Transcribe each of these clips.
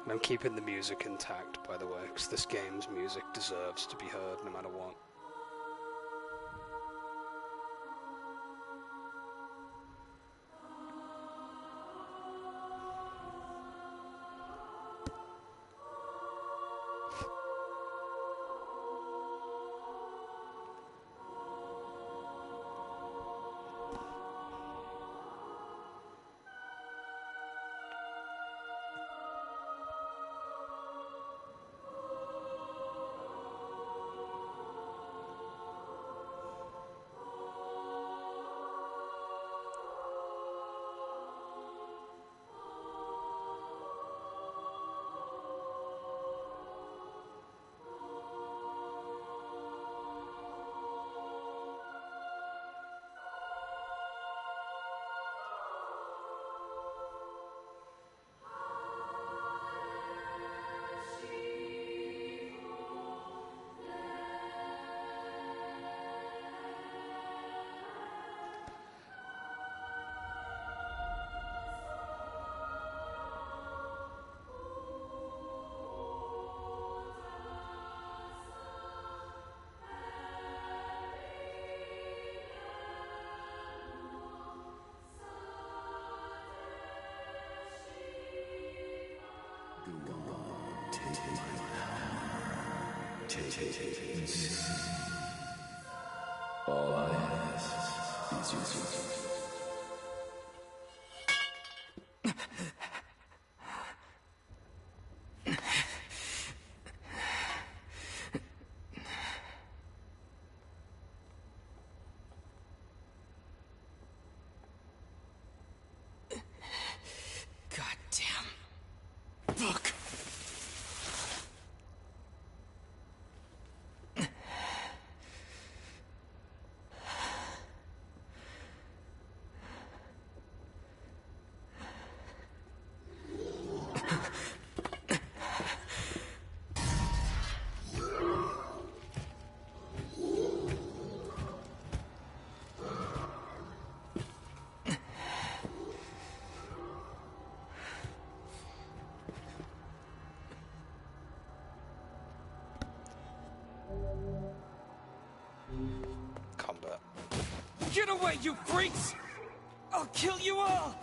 And I'm keeping the music intact, by the way, because this game's music deserves to be heard no matter what. All I ask is your Combat. Get away, you freaks! I'll kill you all!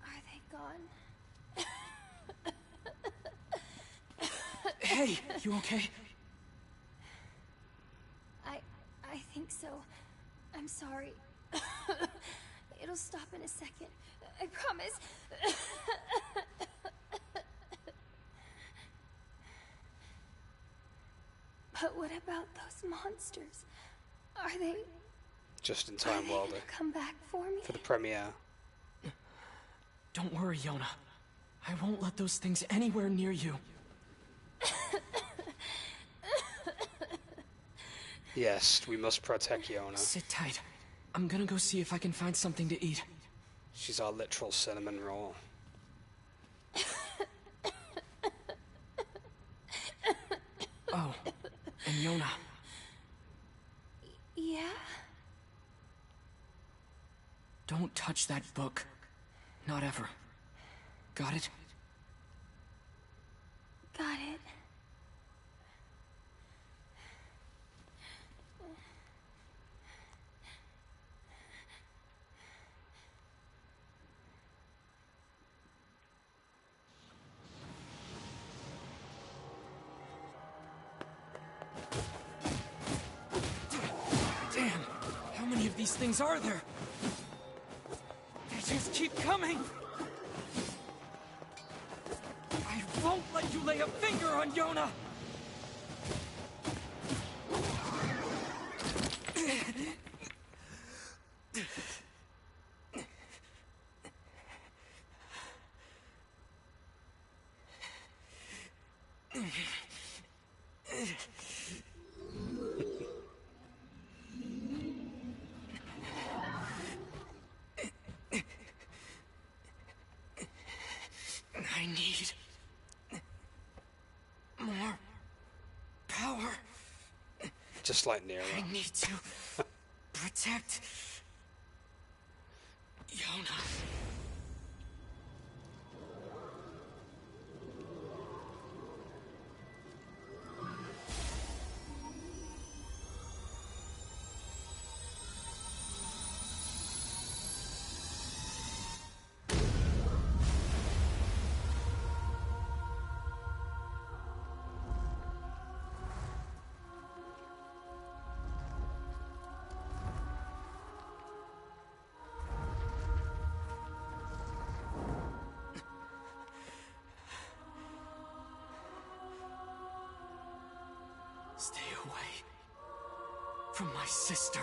Are they gone? Hey, you okay? I think so. I'm sorry. It'll stop in a second. I promise. But what about those monsters? Are they... Just in time, Walder. Come back for me? For the premiere. Don't worry, Yonah. I won't let those things anywhere near you. Yes, we must protect Yonah. Sit tight. I'm gonna go see if I can find something to eat. She's our literal cinnamon roll. Oh, and Yonah. Yeah? Don't touch that book. Not ever. Got it? Got it. Damn! How many of these things are there? They just keep coming! I won't let you lay a finger on Yonah! I need more power. Just like Nier. I need to protect Yonah. Stay away from my sister.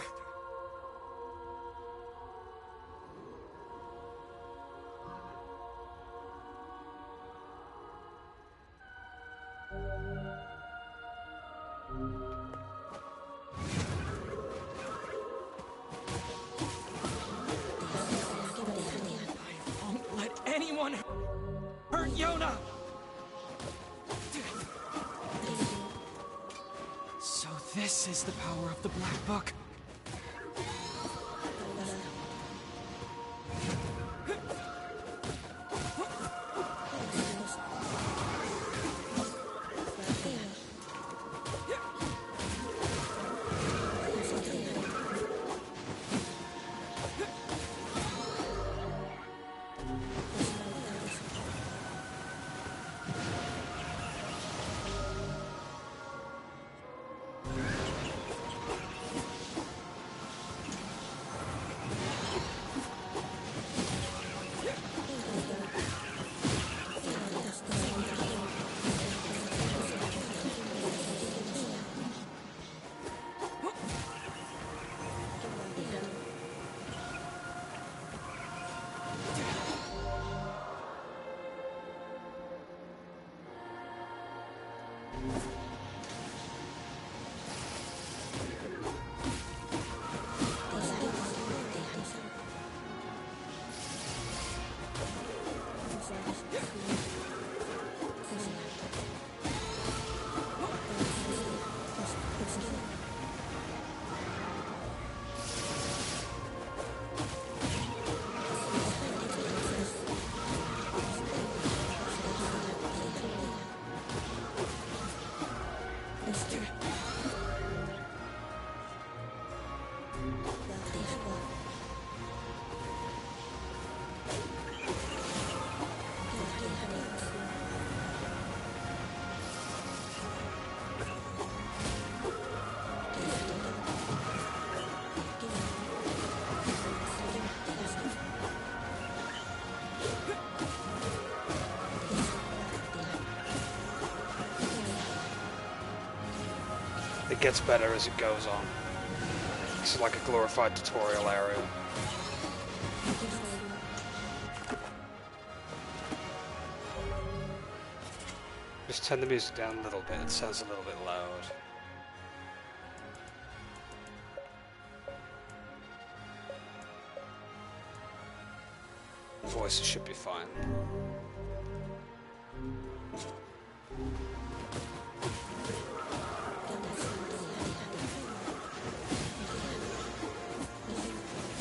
I won't let anyone hurt Yonah! So this is the power of the Black Book. It gets better as it goes on. It's like a glorified tutorial area. Just turn the music down a little bit, it sounds a little bit loud. Voices should be fine.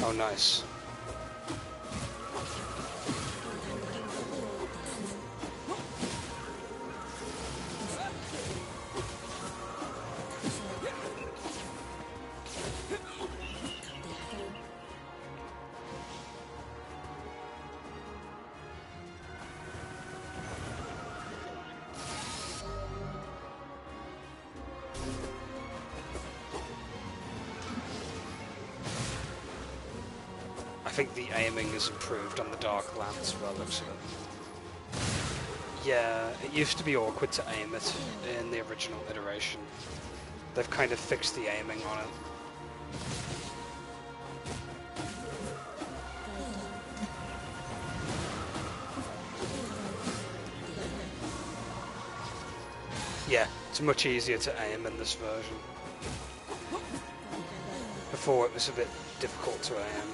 Oh, nice. I think the aiming is improved on the Dark Lands by the looks of it. Yeah, it used to be awkward to aim it in the original iteration. They've kind of fixed the aiming on it. Yeah, it's much easier to aim in this version. Before it was a bit difficult to aim.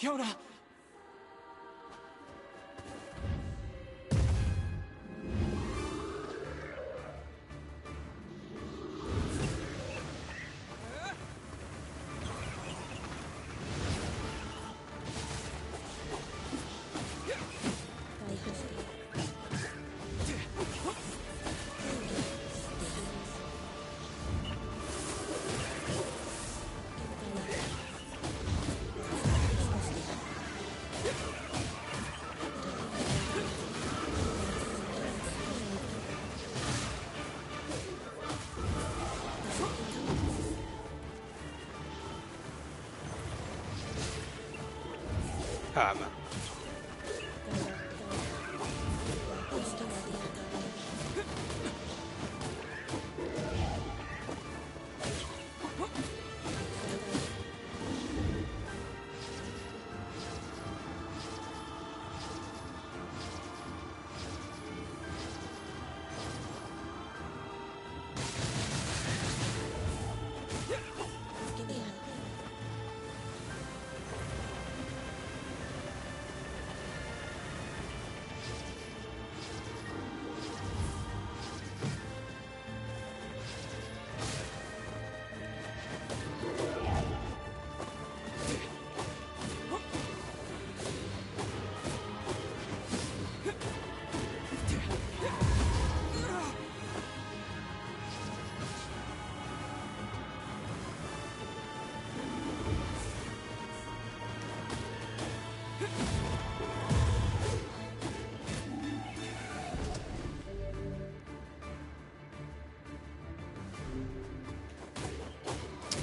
Yonah! Ah, man.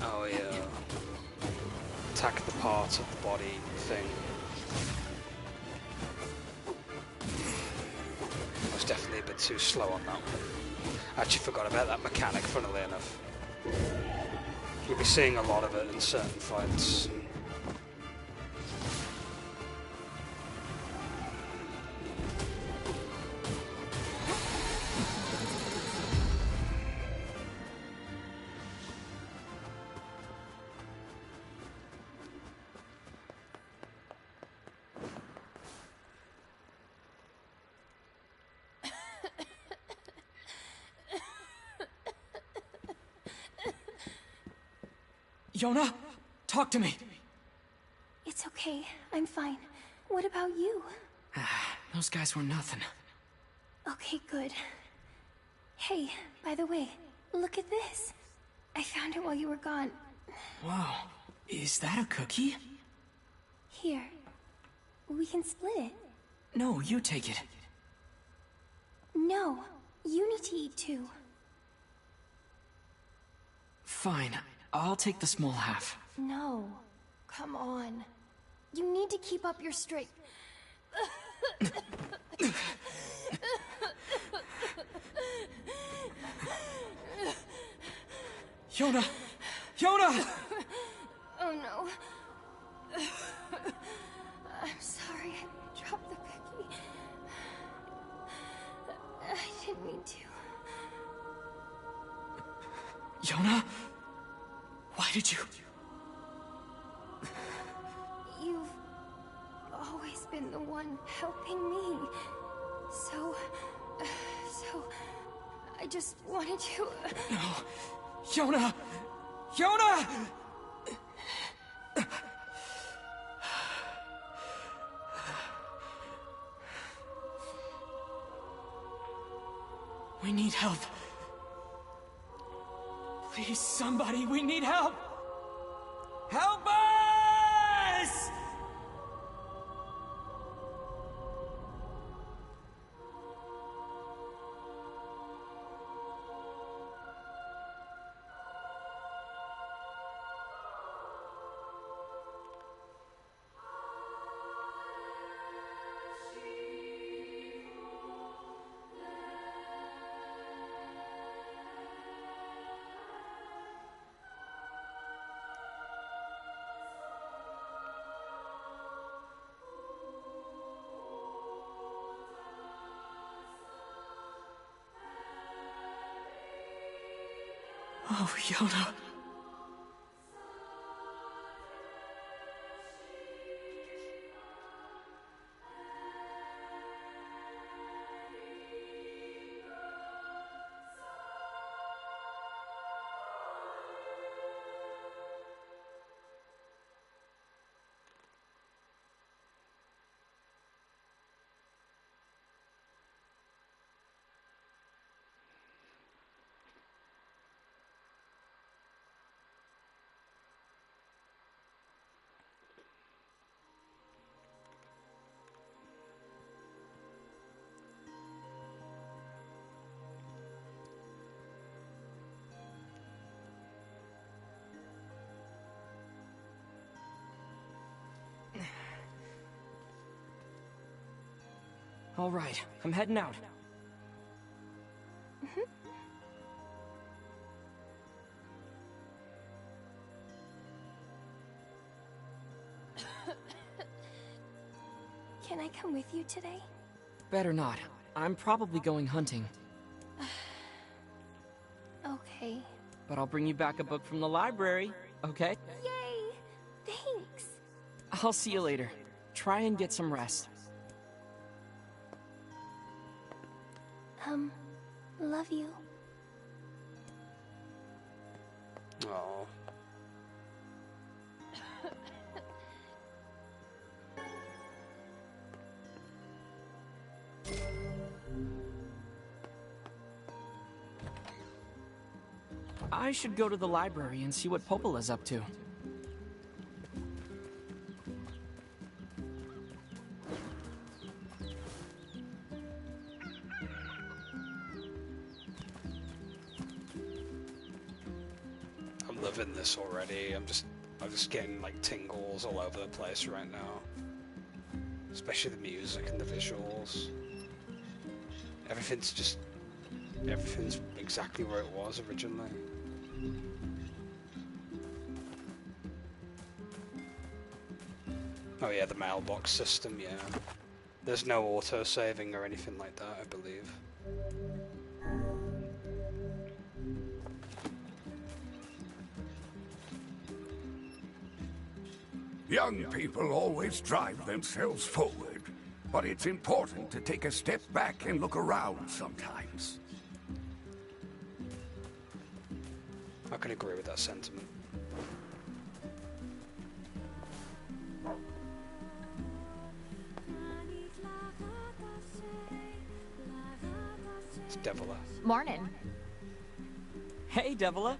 Oh yeah. Attack the part of the body thing. I was definitely a bit too slow on that one. I actually forgot about that mechanic, funnily enough. You'll be seeing a lot of it in certain fights. Yonah, talk to me. It's okay. I'm fine. What about you? Those guys were nothing. Okay, good. Hey, by the way, look at this. I found it while you were gone. Whoa, is that a cookie? Here. We can split it. No, you take it. No, you need to eat too. Fine, I'll take the small half. No, come on. You need to keep up your strength. Yonah! Yonah! Oh no. I'm sorry, I dropped the cookie. I didn't mean to. Yonah? Why did you... You've always been the one helping me. So I just wanted to... No. Yonah! Yonah! We need help. Please, somebody, we need help! Help us! Oh, Yonah. All right, I'm heading out. Can I come with you today? Better not. I'm probably going hunting. Okay. But I'll bring you back a book from the library, okay? Yay! Thanks! I'll see you later. Try and get some rest. Love you. Oh. I should go to the library and see what Popola's up to. I'm loving this already. I'm just getting like tingles all over the place right now. Especially the music and the visuals. Everything's exactly where it was originally. Oh yeah, the mailbox system, yeah. There's no auto-saving or anything like that, I believe. Young people always drive themselves forward, but it's important to take a step back and look around sometimes. I can agree with that sentiment. It's Devila. Morning. Hey, Devila.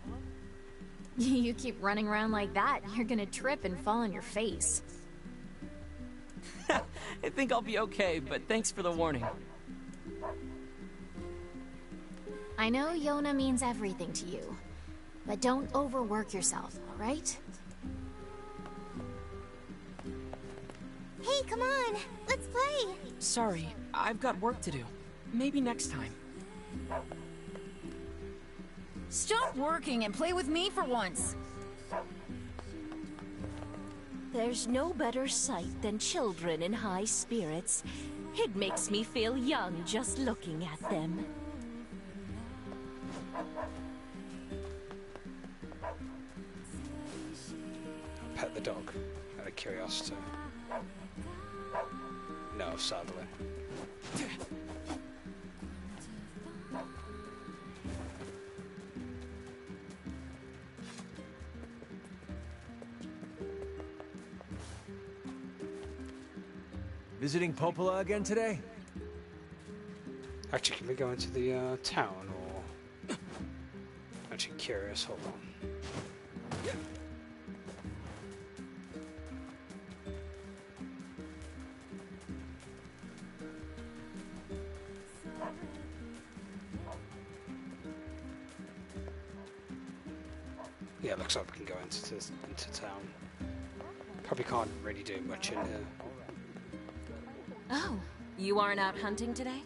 You keep running around like that, you're gonna trip and fall on your face. I think I'll be okay, but thanks for the warning. I know Yonah means everything to you, but don't overwork yourself, alright? Hey, come on! Let's play! Sorry, I've got work to do. Maybe next time. Stop working and play with me for once. There's no better sight than children in high spirits. It makes me feel young just looking at them. Pet the dog, out of curiosity. No, sadly. Visiting Popola again today? Actually, can we go into the town, or... Actually curious, hold on. Yeah, looks like we can go into town. Probably can't really do much in here. Oh, you aren't out hunting today?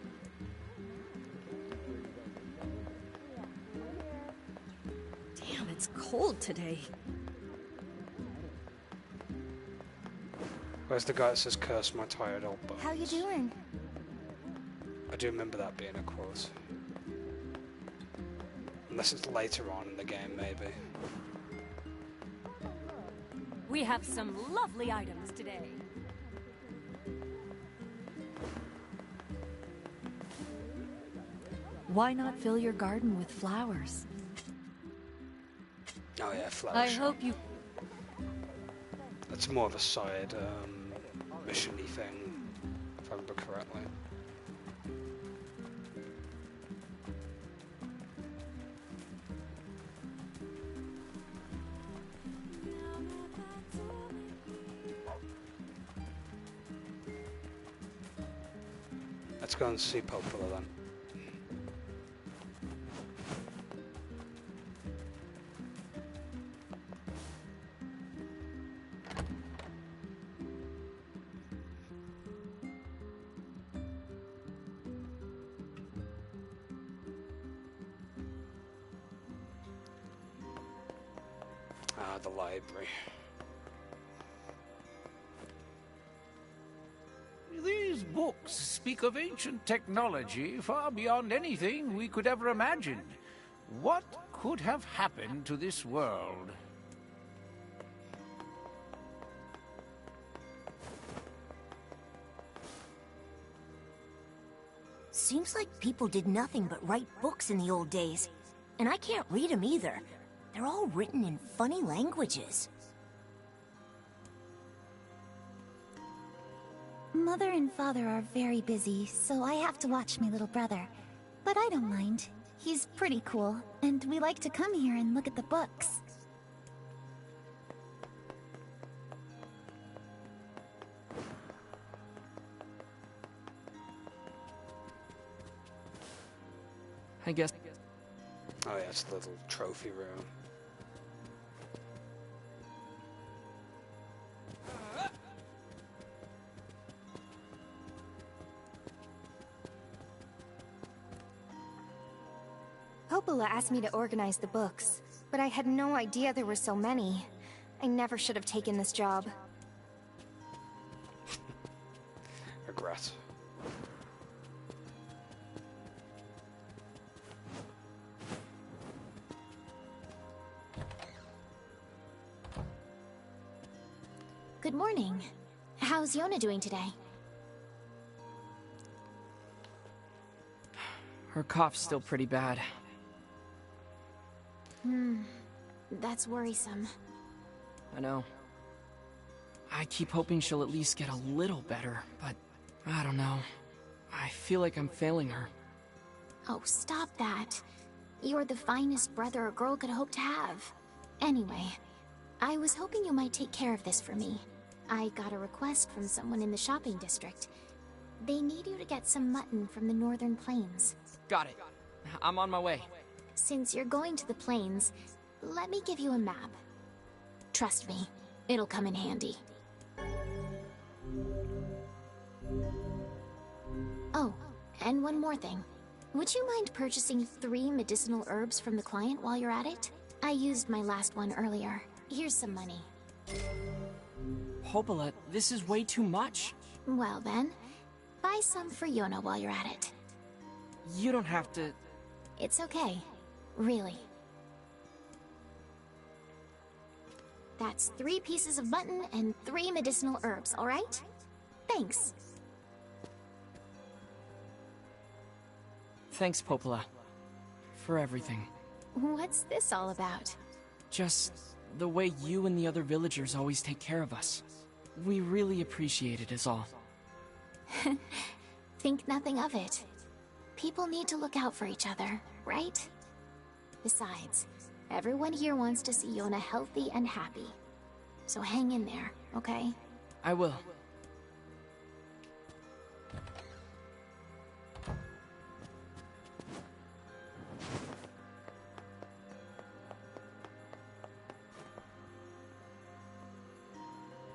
Damn, it's cold today. Where's the guy that says, "Curse my tired old bones"? How you doing? I do remember that being a quote. Unless it's later on in the game, maybe. We have some lovely items today. Why not fill your garden with flowers? Oh yeah, flower I shop. hope you... That's more of a side mission-y thing, if I remember correctly. Let's go and see Popola then. The library. These books speak of ancient technology far beyond anything we could ever imagine. What could have happened to this world? Seems like people did nothing but write books in the old days. And I can't read them either. They're all written in funny languages. Mother and Father are very busy, so I have to watch my little brother. But I don't mind. He's pretty cool, and we like to come here and look at the books. I guess... Oh yeah, it's the little trophy room. Popola asked me to organize the books, but I had no idea there were so many. I never should have taken this job. Regret. Good morning. How's Yonah doing today? Her cough's still pretty bad. That's worrisome. I know. I keep hoping she'll at least get a little better, but I don't know. I feel like I'm failing her. Oh, stop that. You're the finest brother a girl could hope to have. Anyway, I was hoping you might take care of this for me. I got a request from someone in the shopping district. They need you to get some mutton from the northern plains. Got it. I'm on my way. Since you're going to the plains, let me give you a map. Trust me, it'll come in handy. Oh, and one more thing. Would you mind purchasing 3 medicinal herbs from the client while you're at it? I used my last one earlier. Here's some money. Popola, this is way too much. Well then, buy some for Yonah while you're at it. You don't have to... It's okay. Really. That's 3 pieces of mutton and 3 medicinal herbs, alright? Thanks. Thanks, Popola. For everything. What's this all about? Just the way you and the other villagers always take care of us. We really appreciate it is all. Think nothing of it. People need to look out for each other, right? Besides, everyone here wants to see Yonah healthy and happy. So hang in there, okay? I will.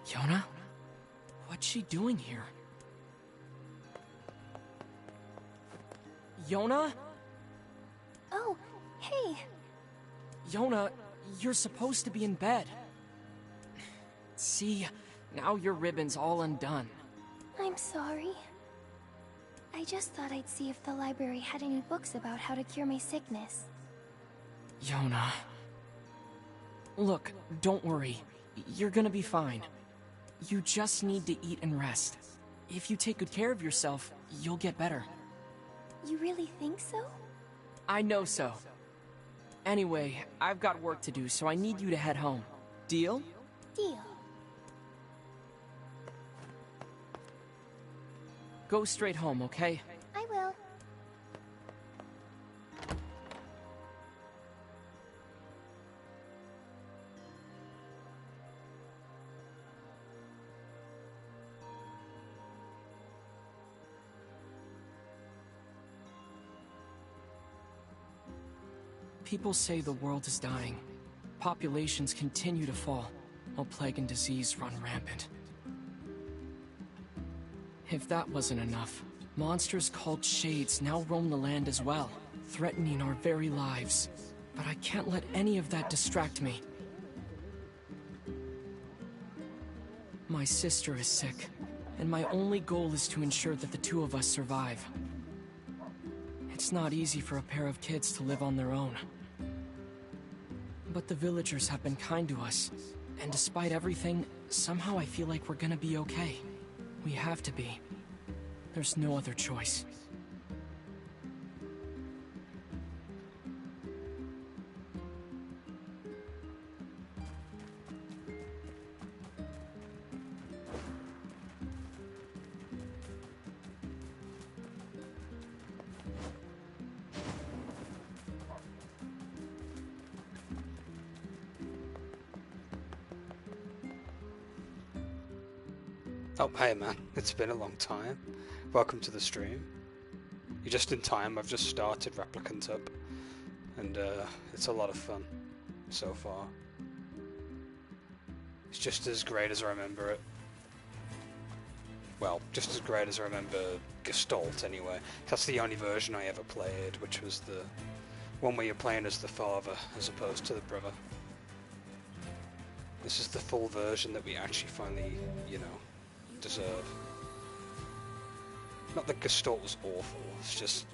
Yonah? What's she doing here? Yonah? Oh, hey. Yonah, you're supposed to be in bed. See, now your ribbon's all undone. I'm sorry. I just thought I'd see if the library had any books about how to cure my sickness. Yonah. Look, don't worry. You're gonna be fine. You just need to eat and rest. If you take good care of yourself, you'll get better. You really think so? I know so. Anyway, I've got work to do, so I need you to head home. Deal? Deal. Go straight home, okay? I will. People say the world is dying. Populations continue to fall, while plague and disease run rampant. If that wasn't enough, monsters called Shades now roam the land as well, threatening our very lives. But I can't let any of that distract me. My sister is sick, and my only goal is to ensure that the two of us survive. It's not easy for a pair of kids to live on their own. But the villagers have been kind to us, and despite everything, somehow I feel like we're gonna be okay. We have to be. There's no other choice. Oh, hey man, it's been a long time. Welcome to the stream. You're just in time, I've just started Replicant up, and it's a lot of fun so far. It's just as great as I remember it. Well, just as great as I remember Gestalt anyway. That's the only version I ever played, which was the one where you're playing as the father as opposed to the brother. This is the full version that we actually finally, you know, deserve. Not that Gestalt was awful, it's just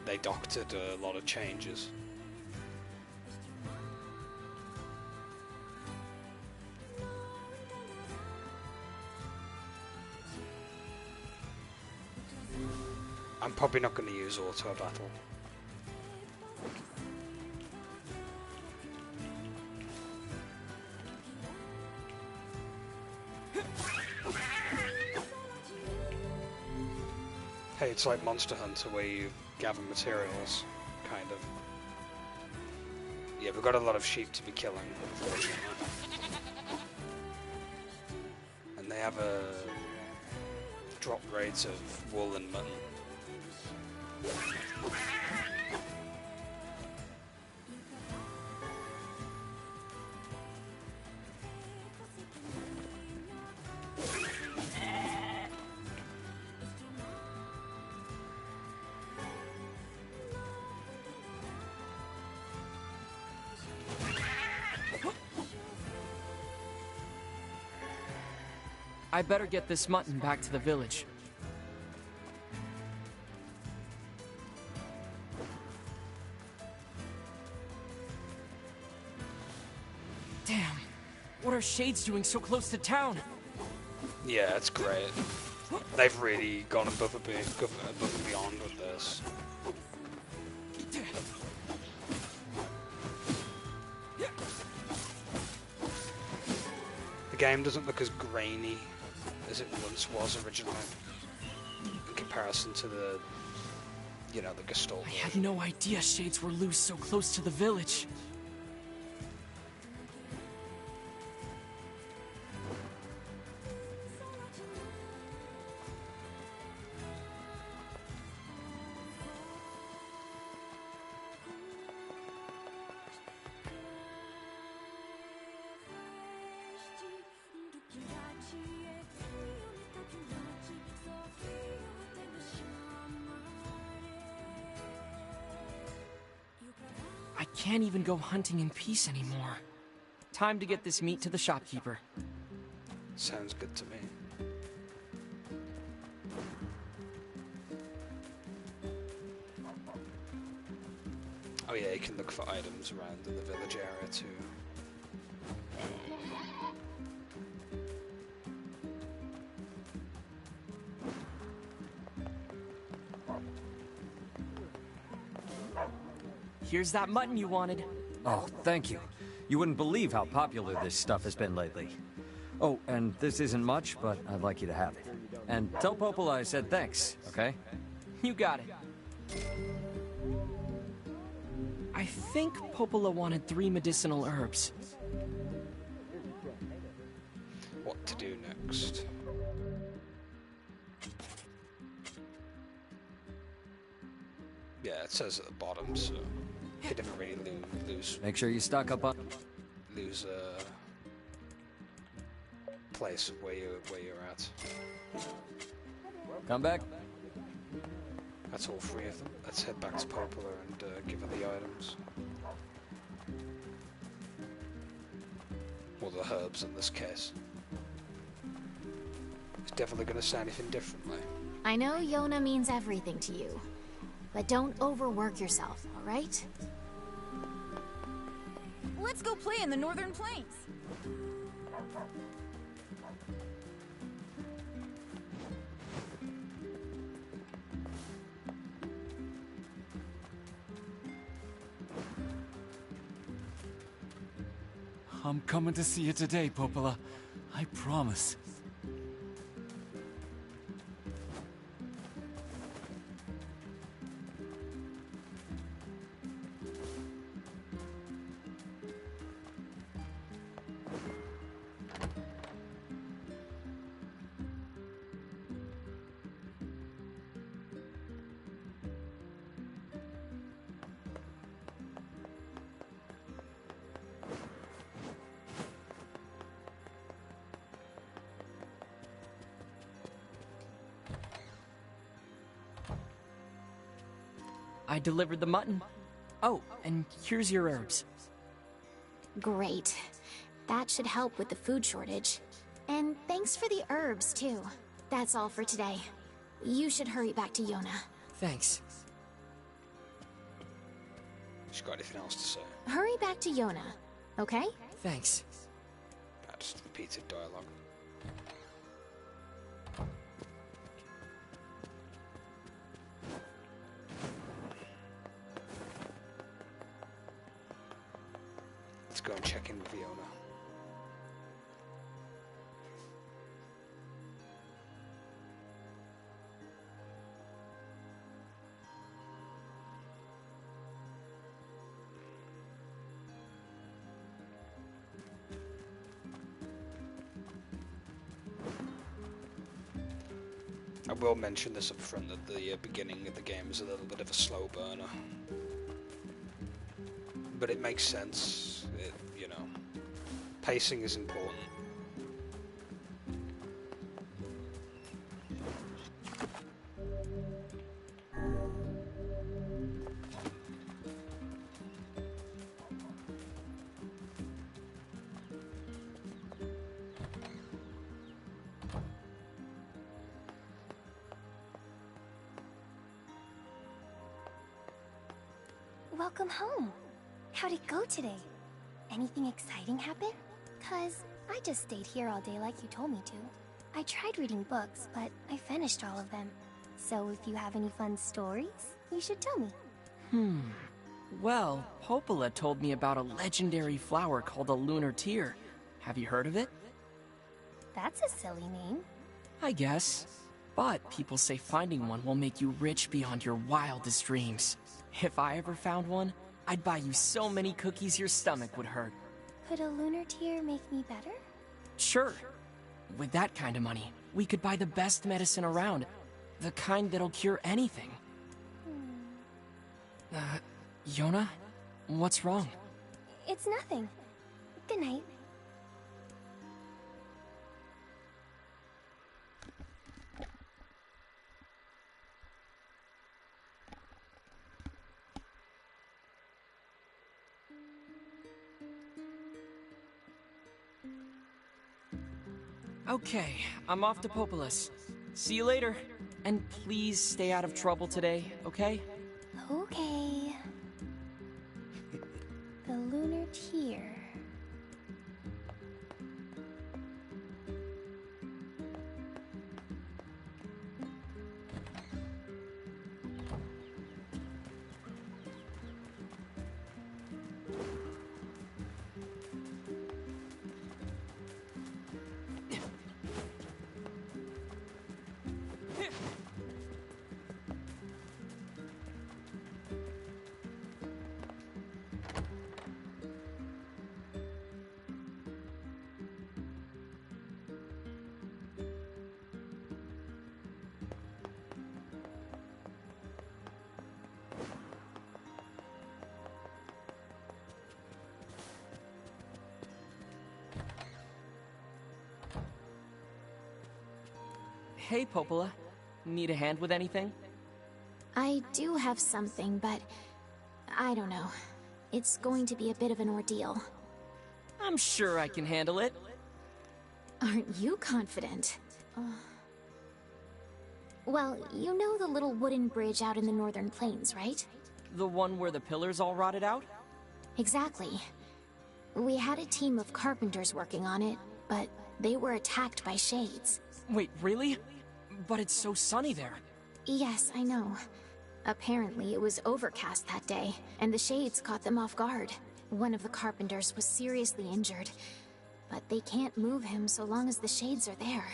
they doctored a lot of changes. I'm probably not going to use auto battle. Hey, it's like Monster Hunter where you gather materials, kind of. Yeah, we've got a lot of sheep to be killing, unfortunately. And they have a drop rate of wool and mutton. I better get this mutton back to the village. Damn, what are Shades doing so close to town? Yeah, it's great. They've really gone above and beyond with this. The game doesn't look as grainy as it once was originally, in comparison to the, you know, the Gestalt. I had no idea Shades were loose so close to the village. I can't even go hunting in peace anymore. Time to get this meat to the shopkeeper. Sounds good to me. Oh yeah, you can look for items around in the village area too. Here's that mutton you wanted. Oh, thank you. You wouldn't believe how popular this stuff has been lately. Oh, and this isn't much, but I'd like you to have it. And tell Popola I said thanks, okay? You got it. I think Popola wanted 3 medicinal herbs. What to do next? Yeah, it says at the bottom, so you never really lose. Make sure you stock up on. Lose a place of where you're at. Come back. That's all 3 of them. Let's head back to Popola and give her the items. Or the herbs in this case. Is definitely gonna say anything differently. I know Yonah means everything to you, but don't overwork yourself, alright? Let's go play in the Northern Plains. I'm coming to see you today, Popola. I promise. I delivered the mutton. Oh, and here's your herbs. Great. That should help with the food shortage. And thanks for the herbs, too. That's all for today. You should hurry back to Yonah. Thanks. She's got anything else to say? Hurry back to Yonah, okay? Thanks. Just repeated dialogue. Let's go and check in with Yonah. I will mention this up front that the beginning of the game is a little bit of a slow burner. But it makes sense, you know. Pacing is important. Welcome home. How'd it go today? Anything exciting happen? 'Cause I just stayed here all day like you told me to. I tried reading books, but I finished all of them. So if you have any fun stories, you should tell me. Well, Popola told me about a legendary flower called a lunar tear. Have you heard of it? That's a silly name. I guess. But people say finding one will make you rich beyond your wildest dreams. If I ever found one, I'd buy you so many cookies your stomach would hurt. Could a lunar tear make me better? Sure. With that kind of money, we could buy the best medicine around. The kind that'll cure anything. Yonah? What's wrong? It's nothing. Good night. Okay, I'm off to Popolis. See you later. And please stay out of trouble today, okay? Okay. The lunar tear. Hey, Popola. Need a hand with anything? I do have something, but I don't know. It's going to be a bit of an ordeal. I'm sure I can handle it. Aren't you confident? Well, you know the little wooden bridge out in the northern plains, right? The one where the pillars all rotted out? Exactly. We had a team of carpenters working on it, but they were attacked by shades. Wait, really? But it's so sunny there. Yes, I know. Apparently it was overcast that day, and the shades caught them off guard. One of the carpenters was seriously injured, but they can't move him so long as the shades are there.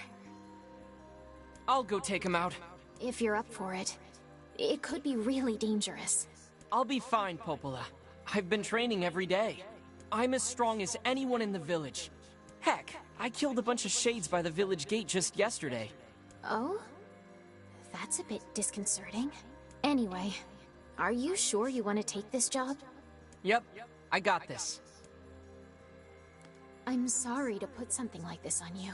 I'll go take him out. If you're up for it. It could be really dangerous. I'll be fine, Popola. I've been training every day. I'm as strong as anyone in the village. Heck, I killed a bunch of shades by the village gate just yesterday. Oh? That's a bit disconcerting. Anyway, are you sure you want to take this job? Yep, I got this. I'm sorry to put something like this on you.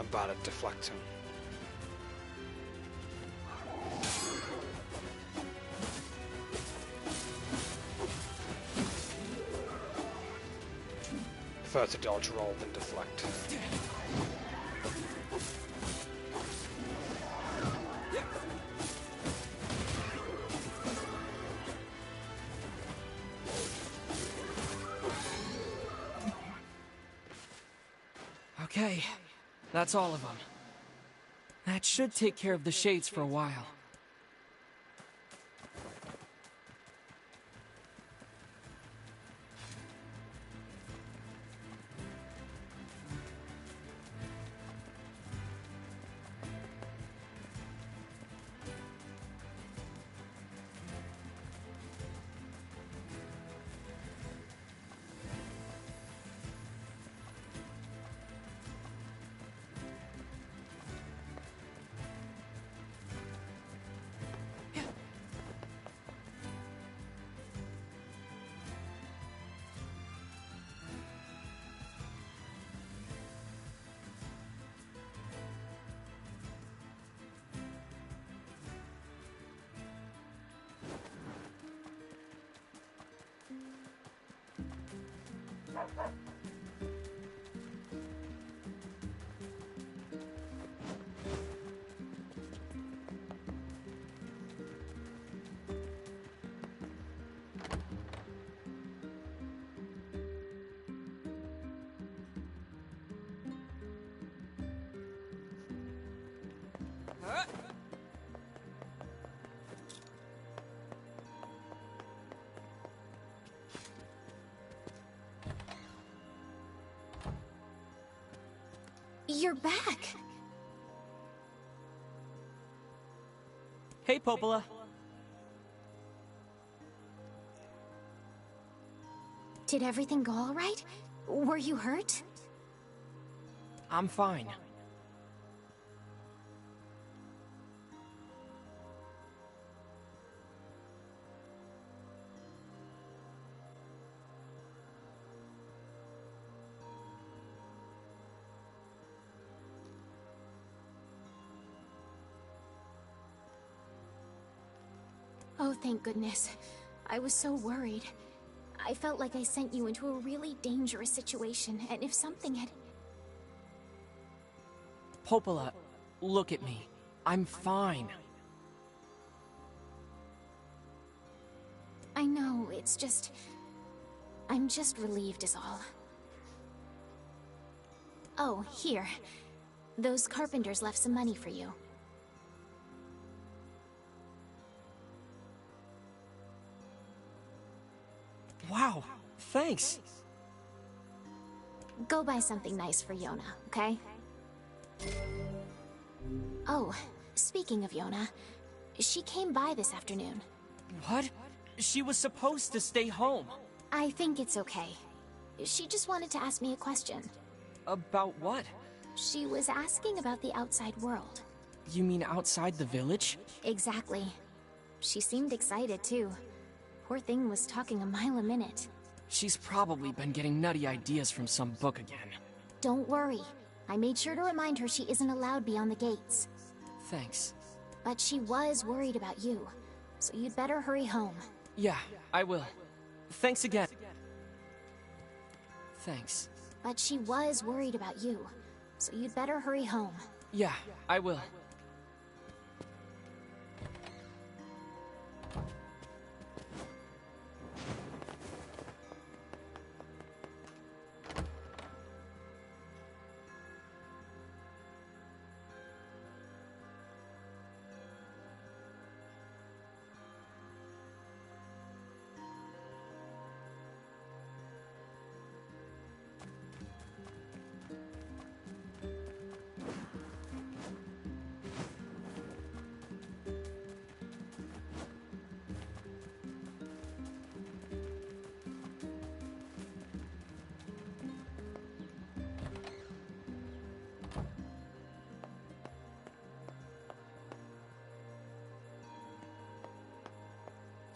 I'm bad at deflecting. Prefer to dodge roll than deflect. Okay, that's all of them. That should take care of the shades for a while. You're back! Hey, Popola. Did everything go all right? Were you hurt? I'm fine. Oh, thank goodness. I was so worried. I felt like I sent you into a really dangerous situation, and if something had... Popola, look at me. I'm fine. I know, it's just... I'm just relieved is all. Oh, here. Those carpenters left some money for you. Wow, thanks. Go buy something nice for Yonah, okay? Oh, speaking of Yonah, she came by this afternoon. What? She was supposed to stay home. I think it's okay. She just wanted to ask me a question. About what? She was asking about the outside world. You mean outside the village? Exactly. She seemed excited, too. Poor thing was talking a mile a minute. She's probably been getting nutty ideas from some book again. Don't worry. I made sure to remind her she isn't allowed beyond the gates. Thanks. But she was worried about you, so you'd better hurry home. Yeah, I will. Thanks again. Thanks. But she was worried about you, so you'd better hurry home. Yeah, I will.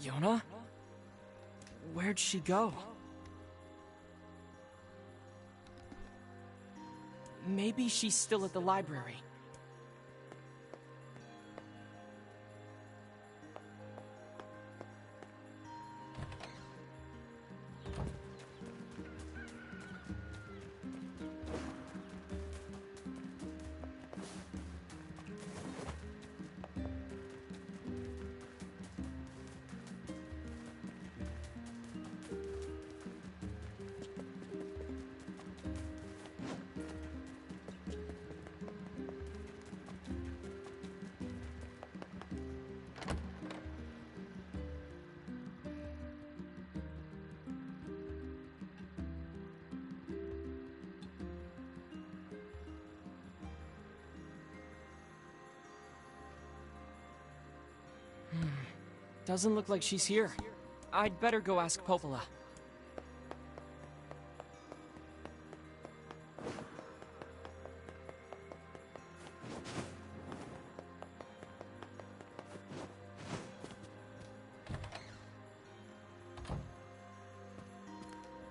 Yonah? Where'd she go? Maybe she's still at the library. Doesn't look like she's here. I'd better go ask Popola.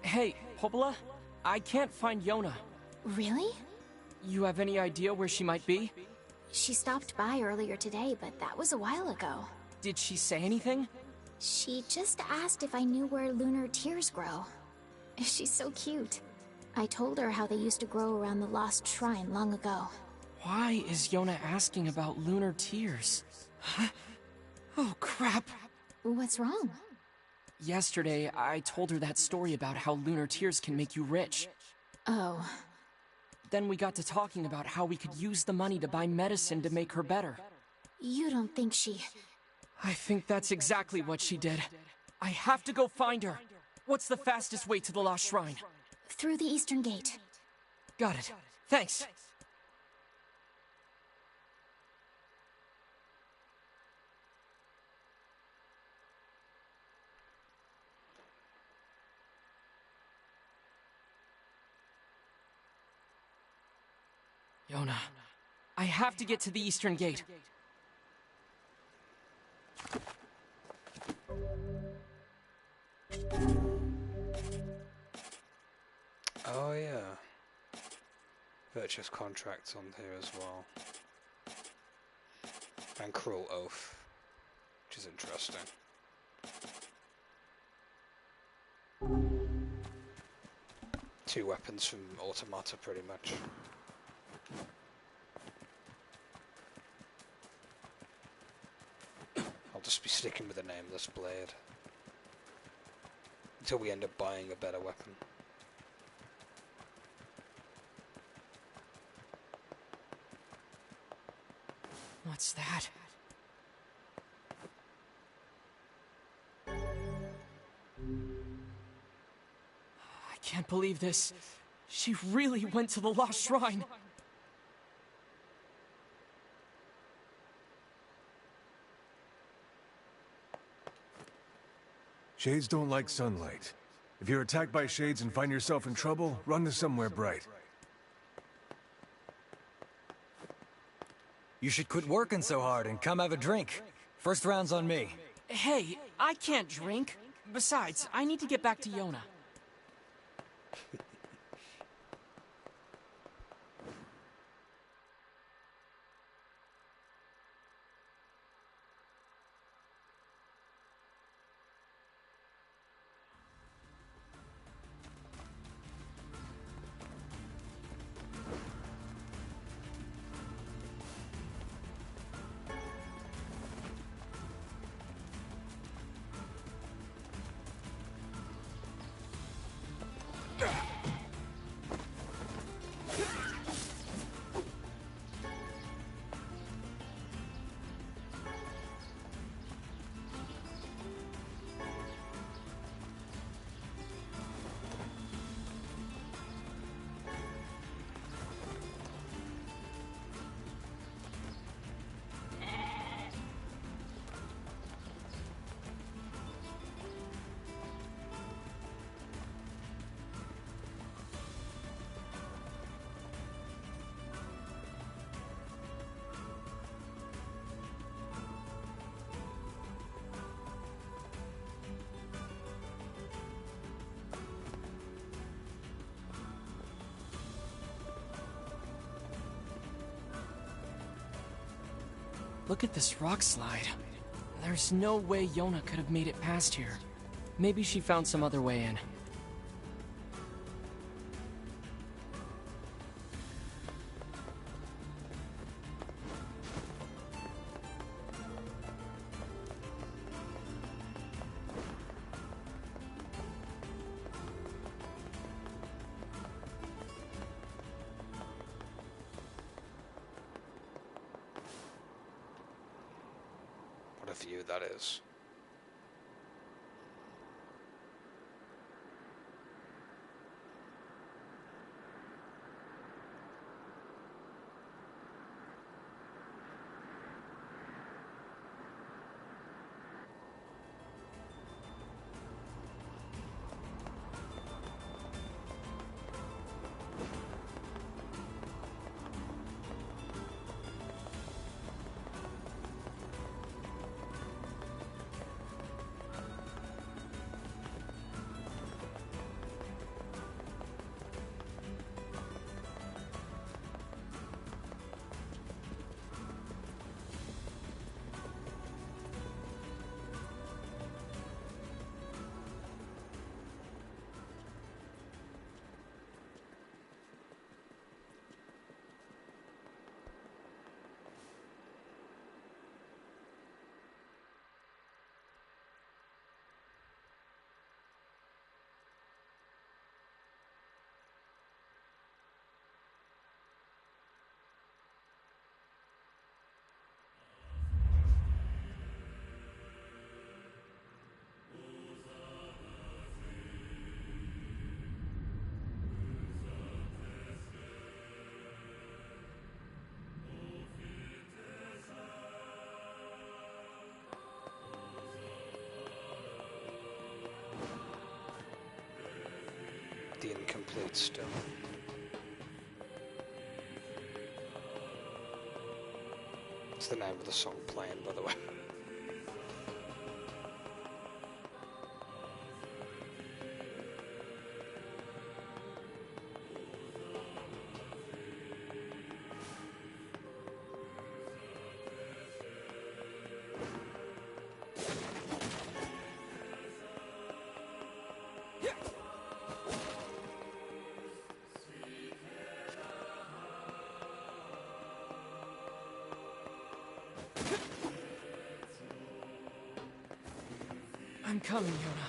Hey, Popola? I can't find Yonah. Really? You have any idea where she might be? She stopped by earlier today, but that was a while ago. Did she say anything? She just asked if I knew where lunar tears grow. She's so cute. I told her how they used to grow around the lost shrine long ago. Why is Yonah asking about lunar tears? Huh? Oh, crap. What's wrong? Yesterday, I told her that story about how lunar tears can make you rich. Oh. Then we got to talking about how we could use the money to buy medicine to make her better. You don't think she... I think that's exactly what she did. I have to go find her. What's the fastest way to the Lost Shrine? Through the eastern gate. Got it. Thanks. Yonah, I have to get to the eastern gate. Oh yeah. Virtuous contracts on here as well. And cruel oath, which is interesting. 2 weapons from Automata, pretty much. I'll just be sticking with the nameless blade until we end up buying a better weapon. What's that? I can't believe this. She really went to the Lost Shrine. Shades don't like sunlight. If you're attacked by shades and find yourself in trouble, run to somewhere bright. You should quit working so hard and come have a drink. First round's on me. Hey, I can't drink. Besides, I need to get back to Yonah. Look at this rock slide. There's no way Yonah could have made it past here. Maybe she found some other way in. What a view that is. The incomplete still. It's the name of the song playing, by the way. coming, Yonah.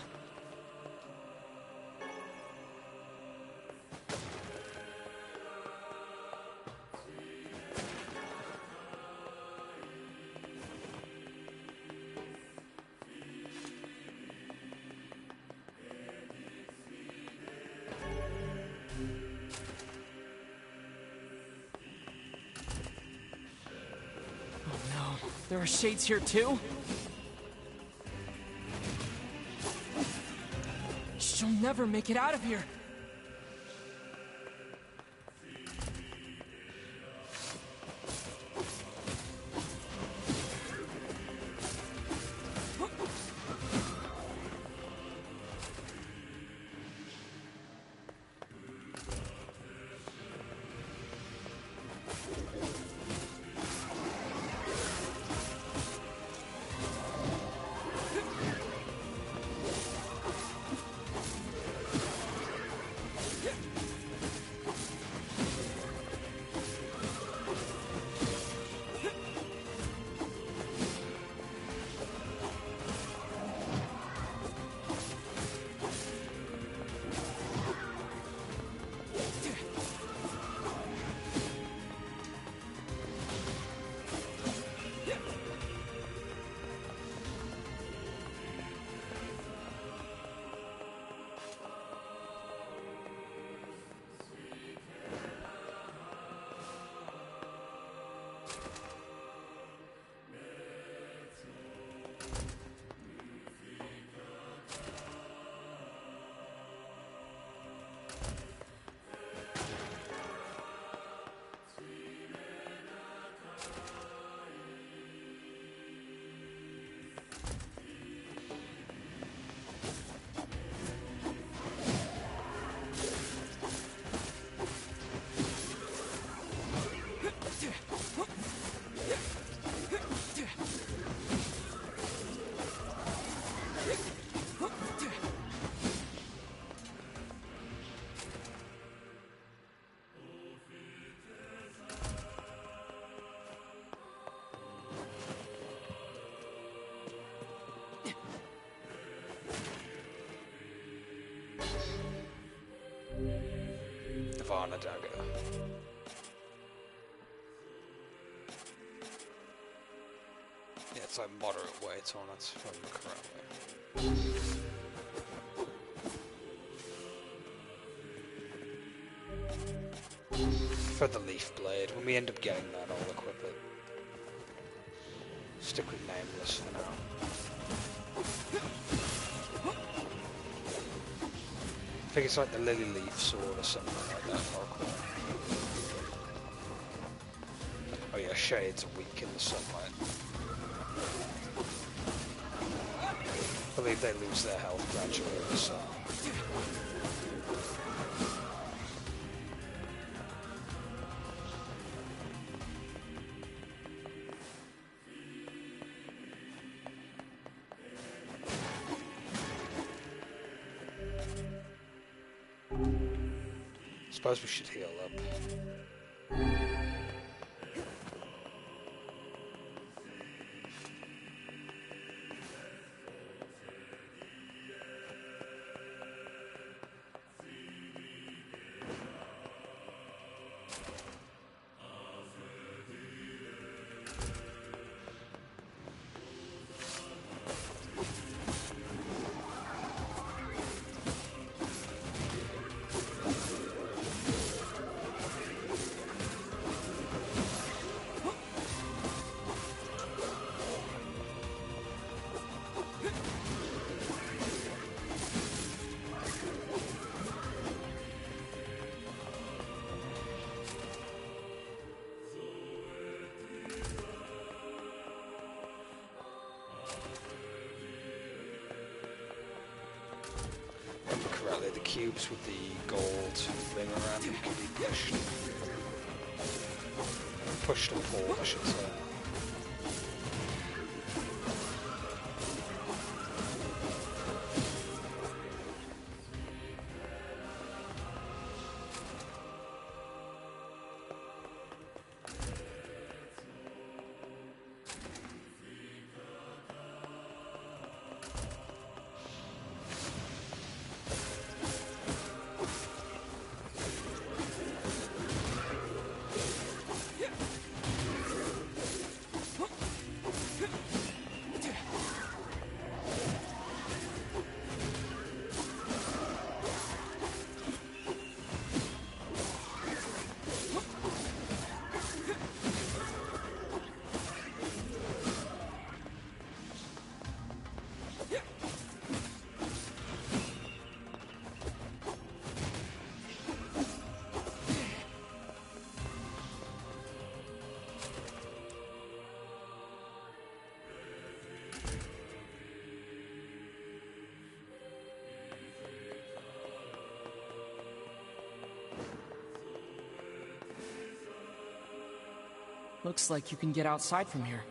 Oh no, there are shades here too? She'll never make it out of here. Nirvana dagger. Yeah, it's like moderate weight on it, if I remember correctly. For the leaf blade, when we end up getting that, I'll equip it. Stick with Nameless for now. I think it's like the lily leaf sword or something like that. Oh yeah, shades are weak in the sunlight. I believe they lose their health gradually in the sun. Suppose we should heal up. The cubes with the gold ring around them can be pushed. Pushed and pulled, I should say. Looks like you can get outside from here.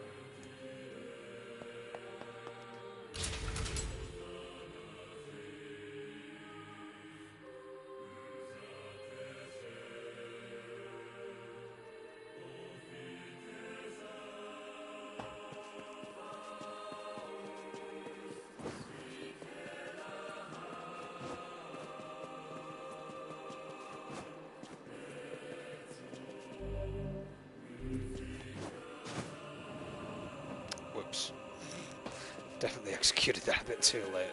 Whoops. Definitely executed that a bit too late.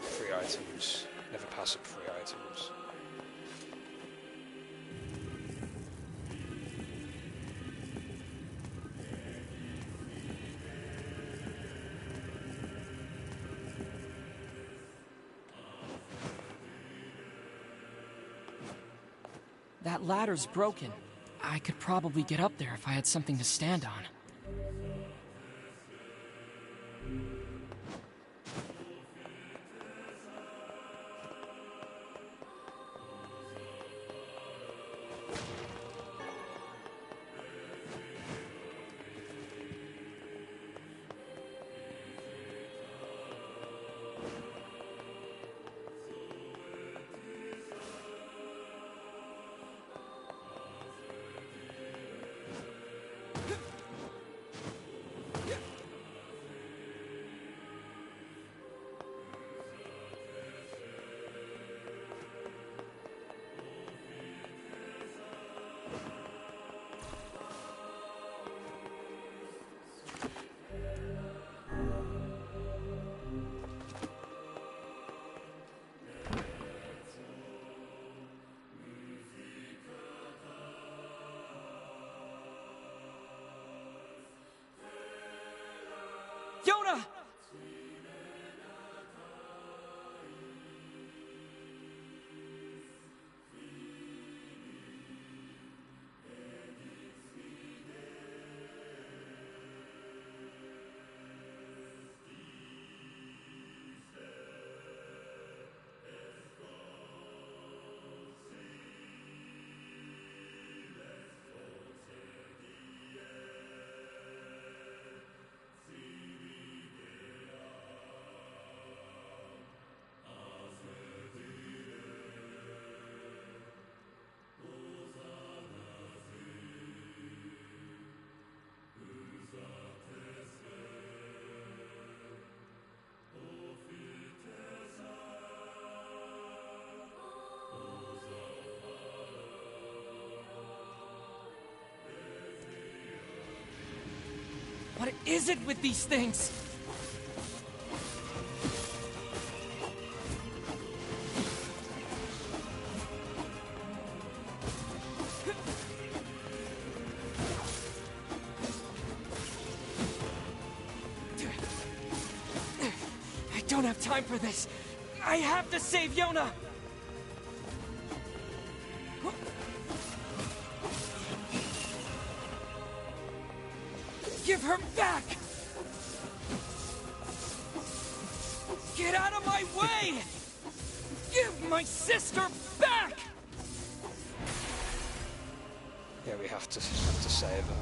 Free items. Never pass up free items. That ladder's broken. I could probably get up there if I had something to stand on. Yonah! What is it with these things? have time for this. I have to save Yonah! Give her back! Get out of my way! Give my sister back! Yeah, we have to save her.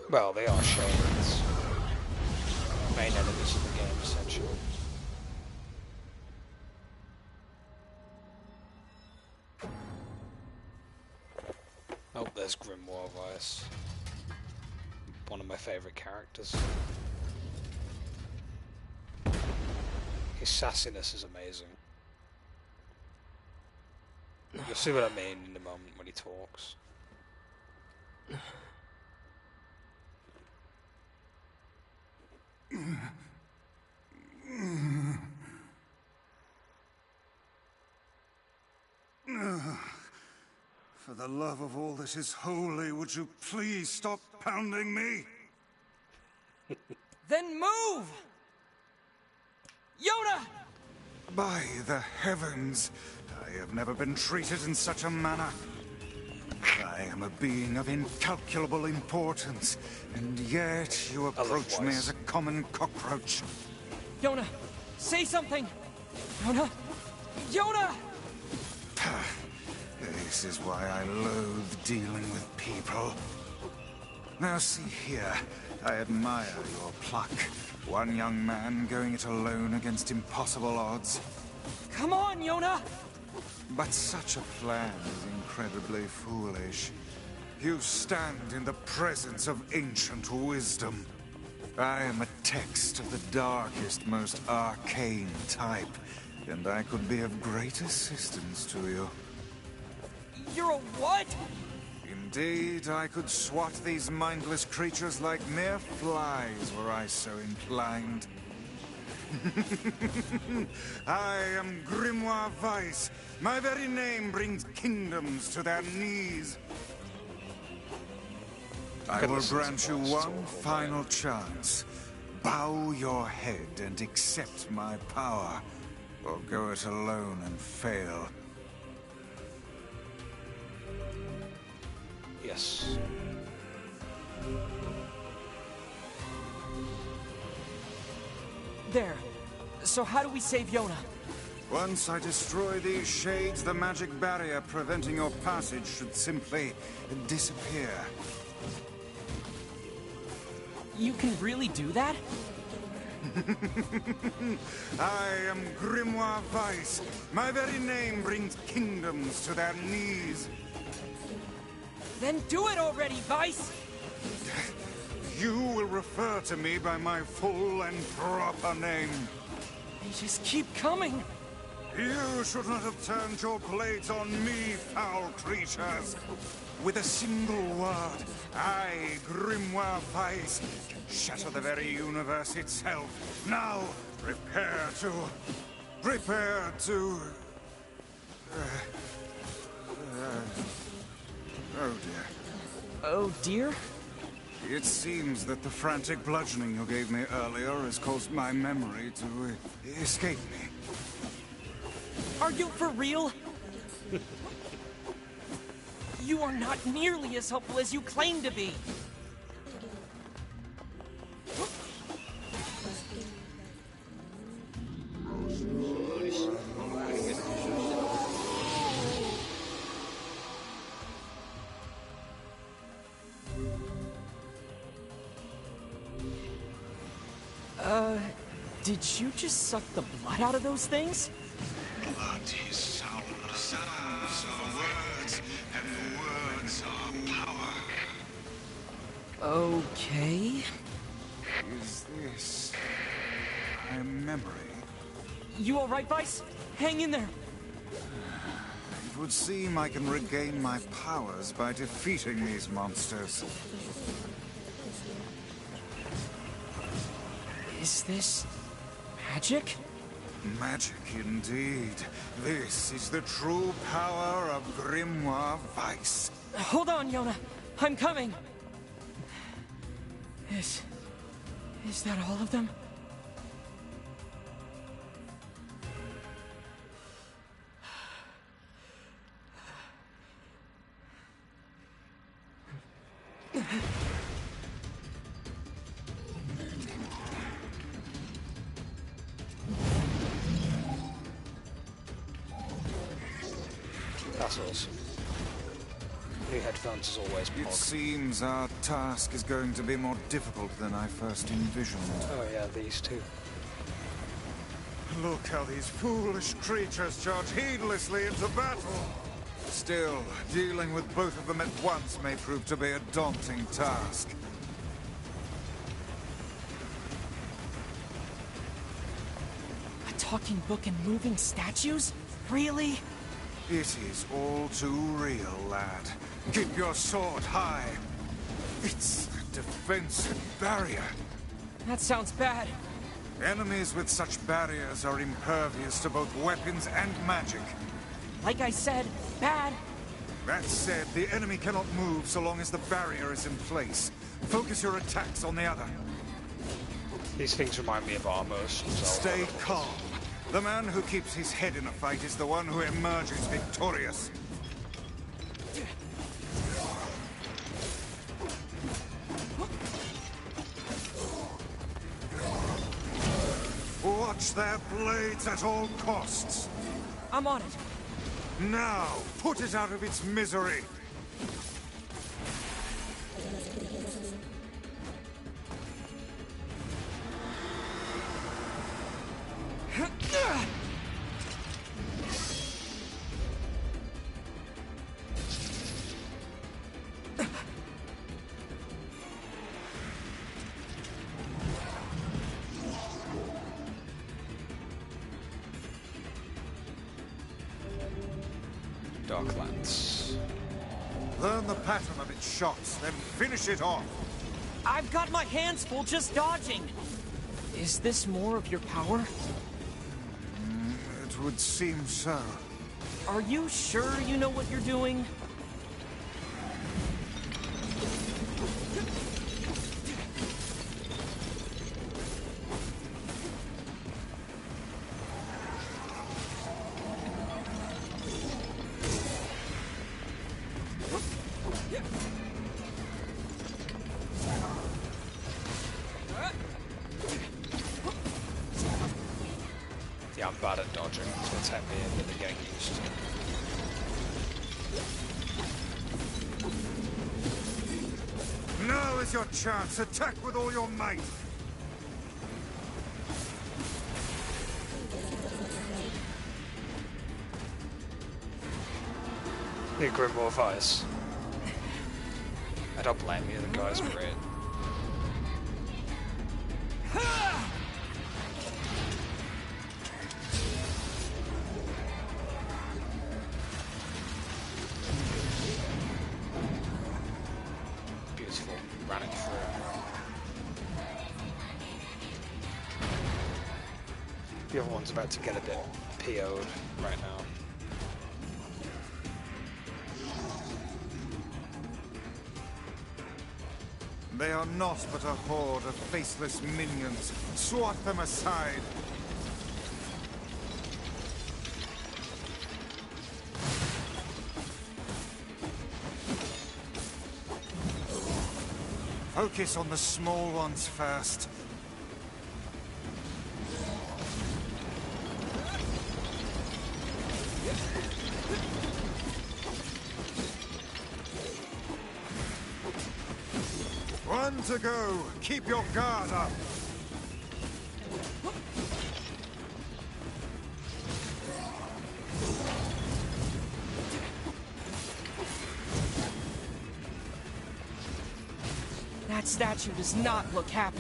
Well, they are shades. Main enemies of the game, essentially. Oh, there's Grimoire Vice. One of my favourite characters. His sassiness is amazing. You'll see what I mean in a moment when he talks. For the love of all that is holy, would you please stop pounding me? Then move! Yonah! By the heavens, I have never been treated in such a manner. I am a being of incalculable importance, and yet you approach me as a common cockroach. Yonah, say something! Yonah! Yonah! This is why I loathe dealing with people. Now see here, I admire your pluck. One young man going it alone against impossible odds. Come on, Yonah! But such a plan is incredibly foolish. You stand in the presence of ancient wisdom. I am a text of the darkest, most arcane type, and I could be of great assistance to you. You're a what? Indeed, I could swat these mindless creatures like mere flies were I so inclined. I am Grimoire Vice. My very name brings kingdoms to their knees. I will grant you one final chance. Bow your head and accept my power, or go it alone and fail. Yes. There. So how do we save Yonah? Once I destroy these shades, the magic barrier preventing your passage should simply disappear. You can really do that? I am Grimoire Vice. My very name brings kingdoms to their knees. Then do it already, Vice! You will refer to me by my full and proper name. They just keep coming! You should not have turned your blades on me, foul creatures. With a single word, I, Grimoire Vice, can shatter the very universe itself. Now, prepare to... Oh dear. Oh dear? It seems that the frantic bludgeoning you gave me earlier has caused my memory to escape me. Are you for real? You are not nearly as helpful as you claim to be. Did you just suck the blood out of those things? Blood is sound, sounds are words, and words are power. Okay. Is this my memory? You alright, Vice? Hang in there. It would seem I can regain my powers by defeating these monsters. Is this... magic? Magic indeed. This is the true power of Grimoire Vice. Hold on, Yonah. I'm coming. This Is that all of them? That's awesome. New headphones is always pog. It seems our task is going to be more difficult than I first envisioned. Oh yeah, these two. Look how these foolish creatures charge heedlessly into battle. Still, dealing with both of them at once may prove to be a daunting task. A talking book and moving statues? Really? It is all too real, lad. Keep your sword high. It's a defensive barrier. That sounds bad. Enemies with such barriers are impervious to both weapons and magic. Like I said, bad. That said, the enemy cannot move so long as the barrier is in place. Focus your attacks on the other. These things remind me of armors. Stay calm. The man who keeps his head in a fight is the one who emerges victorious. Watch their blades at all costs. I'm on it. Now, put it out of its misery. Darklands. Learn the pattern of its shots, then finish it off. I've got my hands full just dodging. Is this more of your power? It would seem so. Are you sure you know what you're doing? Yeah, I'm bad at dodging. It's going to take me a bit of getting used to. Now is your chance. Attack with all your might. Need Grimoire of Ice. I don't blame you, the guy's great. Beautiful. Ran it through. The other one's about to get a bit PO'd right now. They are not but a horde of faceless minions. Swat them aside. Focus on the small ones first. One to go. Keep your guard up. That statue does not look happy.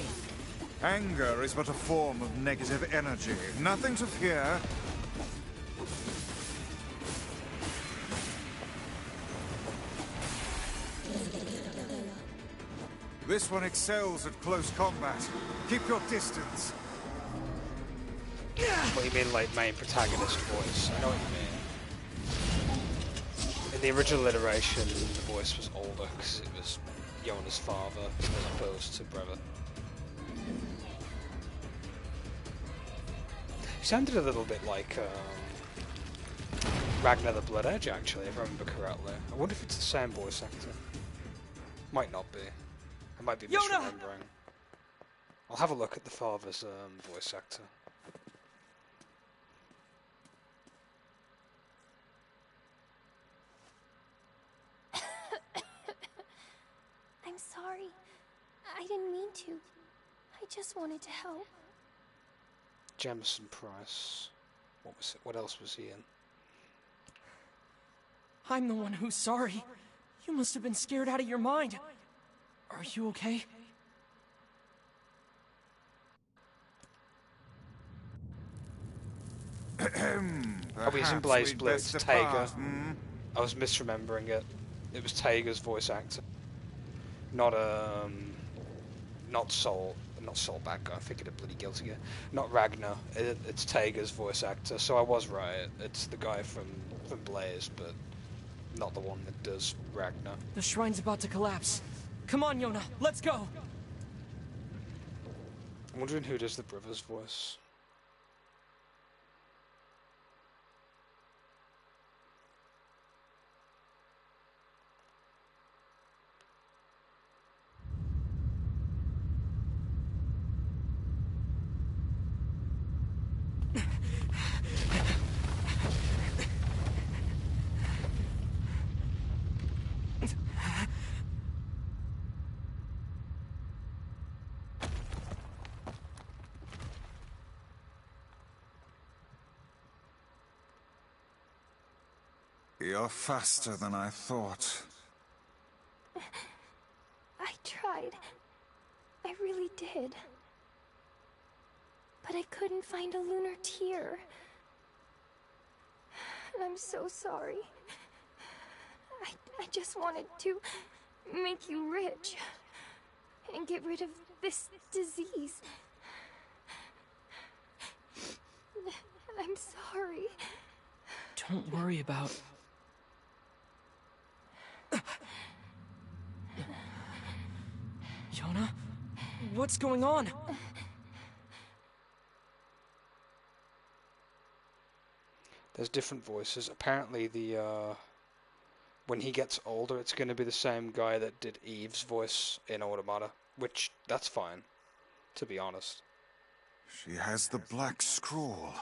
Anger is but a form of negative energy. Nothing to fear. This one excels at close combat. Keep your distance. What do you mean, like, main protagonist voice? I know what you mean. In the original iteration, the voice was older because it was Yonah's father as opposed to brother. He sounded a little bit like Ragnar the Blood Edge, actually, if I remember correctly. I wonder if it's the same voice actor. Might not be. I might be misremembering. I'll have a look at the father's voice actor. I'm sorry. I didn't mean to. I just wanted to help. Jamison Price. What was it? What else was he in? I'm the one who's sorry. You must have been scared out of your mind. Are you okay? Oh, he's in Blaze Blue. It's Taiga. I was misremembering it. It was Taiga's voice actor. Not Soul. Not Soul Bad Guy. I'm thinking of bloody Guilty Gear. Not Ragnar. It's Taiga's voice actor. So I was right. It's the guy from Blaze, but not the one that does Ragnar. The shrine's about to collapse. Come on, Yonah. Let's go. I'm wondering who does the brother's voice. You're faster than I thought. I tried. I really did. But I couldn't find a lunar tear. And I'm so sorry. I just wanted to make you rich. And get rid of this disease. I'm sorry. Don't worry about... Yonah? What's going on? There's different voices. Apparently when he gets older, it's going to be the same guy that did Eve's voice in Automata. Which, that's fine, to be honest. She has the black scroll.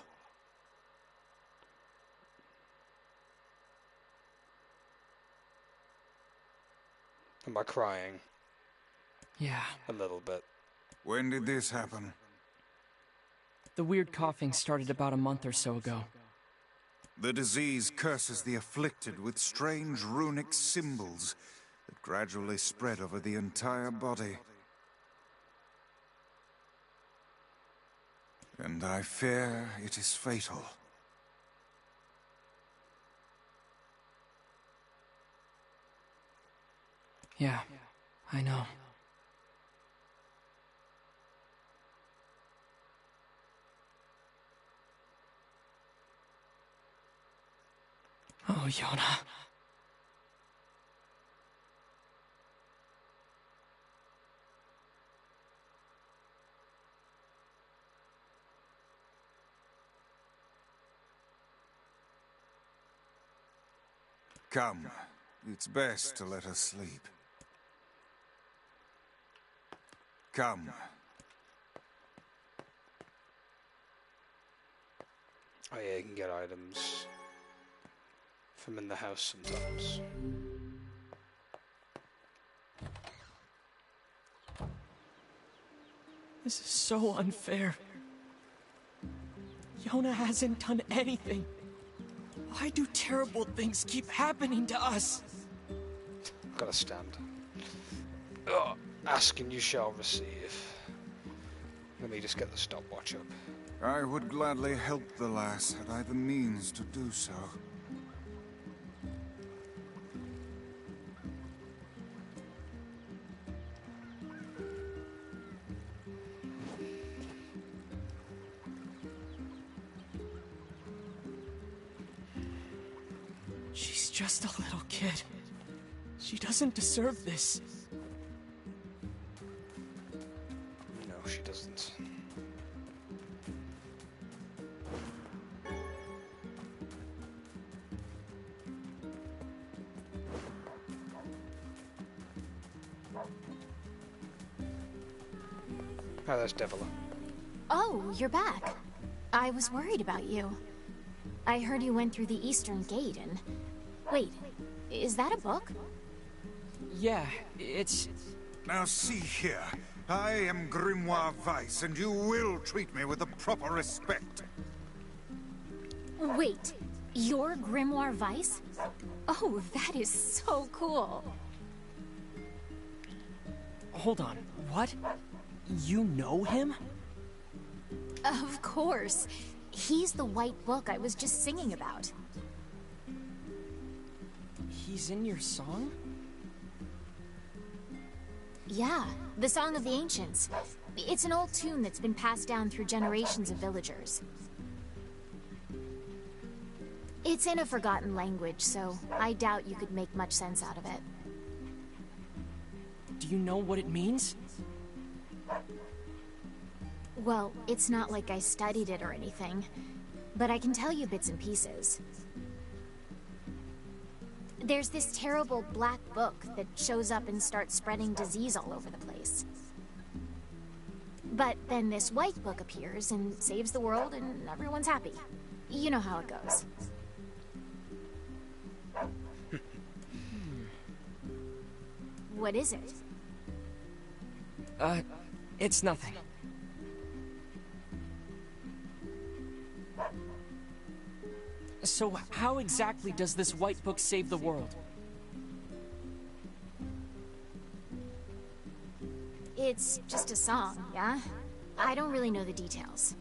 Am I crying? Yeah. A little bit. When did this happen? The weird coughing started about a month or so ago. The disease curses the afflicted with strange runic symbols that gradually spread over the entire body. And I fear it is fatal. Yeah, I know. Oh, Yonah. Come, it's best to let her sleep. Come. Oh yeah, you can get items from in the house sometimes. This is so unfair. Yonah hasn't done anything. Why do terrible things keep happening to us? Gotta stand. Ugh. Ask and you shall receive. Let me just get the stopwatch up. I would gladly help the lass had I the means to do so. She's just a little kid. She doesn't deserve this. No, she doesn't. Oh, there's Devila. Oh, you're back. I was worried about you. I heard you went through the Eastern Gate and... Wait, is that a book? Yeah, it's... Now see here. I am Grimoire Weiss, and you will treat me with the proper respect. Wait, you're Grimoire Weiss? Oh, that is so cool. Hold on, what? You know him? Of course. He's the white book I was just singing about. He's in your song? Yeah, the Song of the Ancients. It's an old tune that's been passed down through generations of villagers. It's in a forgotten language, so I doubt you could make much sense out of it. Do you know what it means? Well, it's not like I studied it or anything, but I can tell you bits and pieces. There's this terrible black book that shows up and starts spreading disease all over the place. But then this white book appears and saves the world and everyone's happy. You know how it goes. What is it? It's nothing. So how exactly does this white book save the world? It's just a song, yeah? I don't really know the details.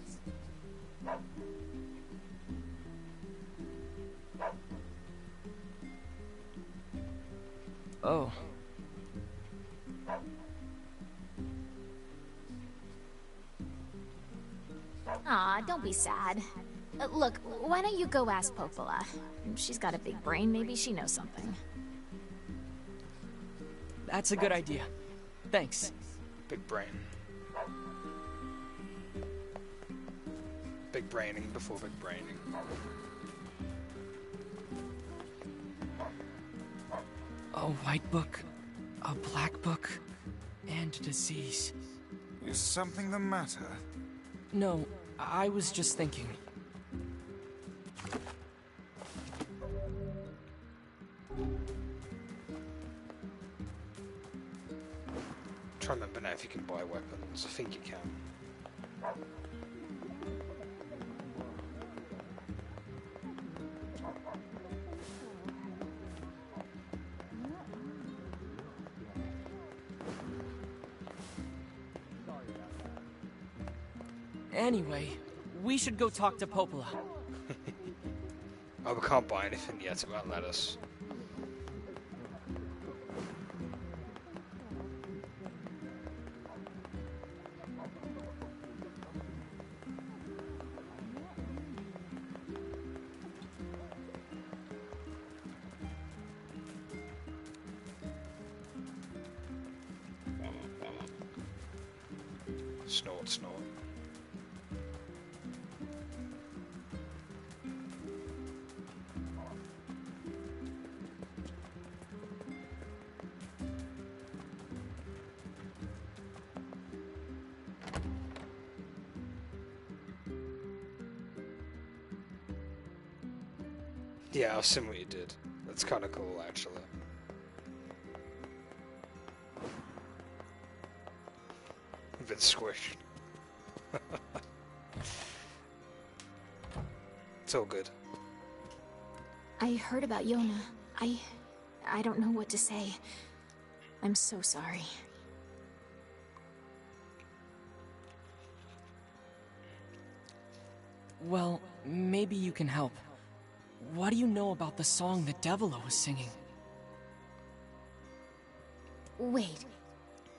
Oh. Aw, don't be sad. Look, why don't you go ask Popola? She's got a big brain, maybe she knows something. That's a good idea. Thanks. Big brain. Big braining before big braining. A white book, a black book, and disease. Is something the matter? No, I was just thinking. Try to remember now if you can buy weapons. I think you can. Anyway, we should go talk to Popola. Oh, we can't buy anything yet, it won't let us. Snort, snort. Yeah, I've seen what you did. That's kind of cool, actually. A bit squished. It's all good. I heard about Yonah. I don't know what to say. I'm so sorry. Well, maybe you can help. What do you know about the song that Devila was singing? Wait,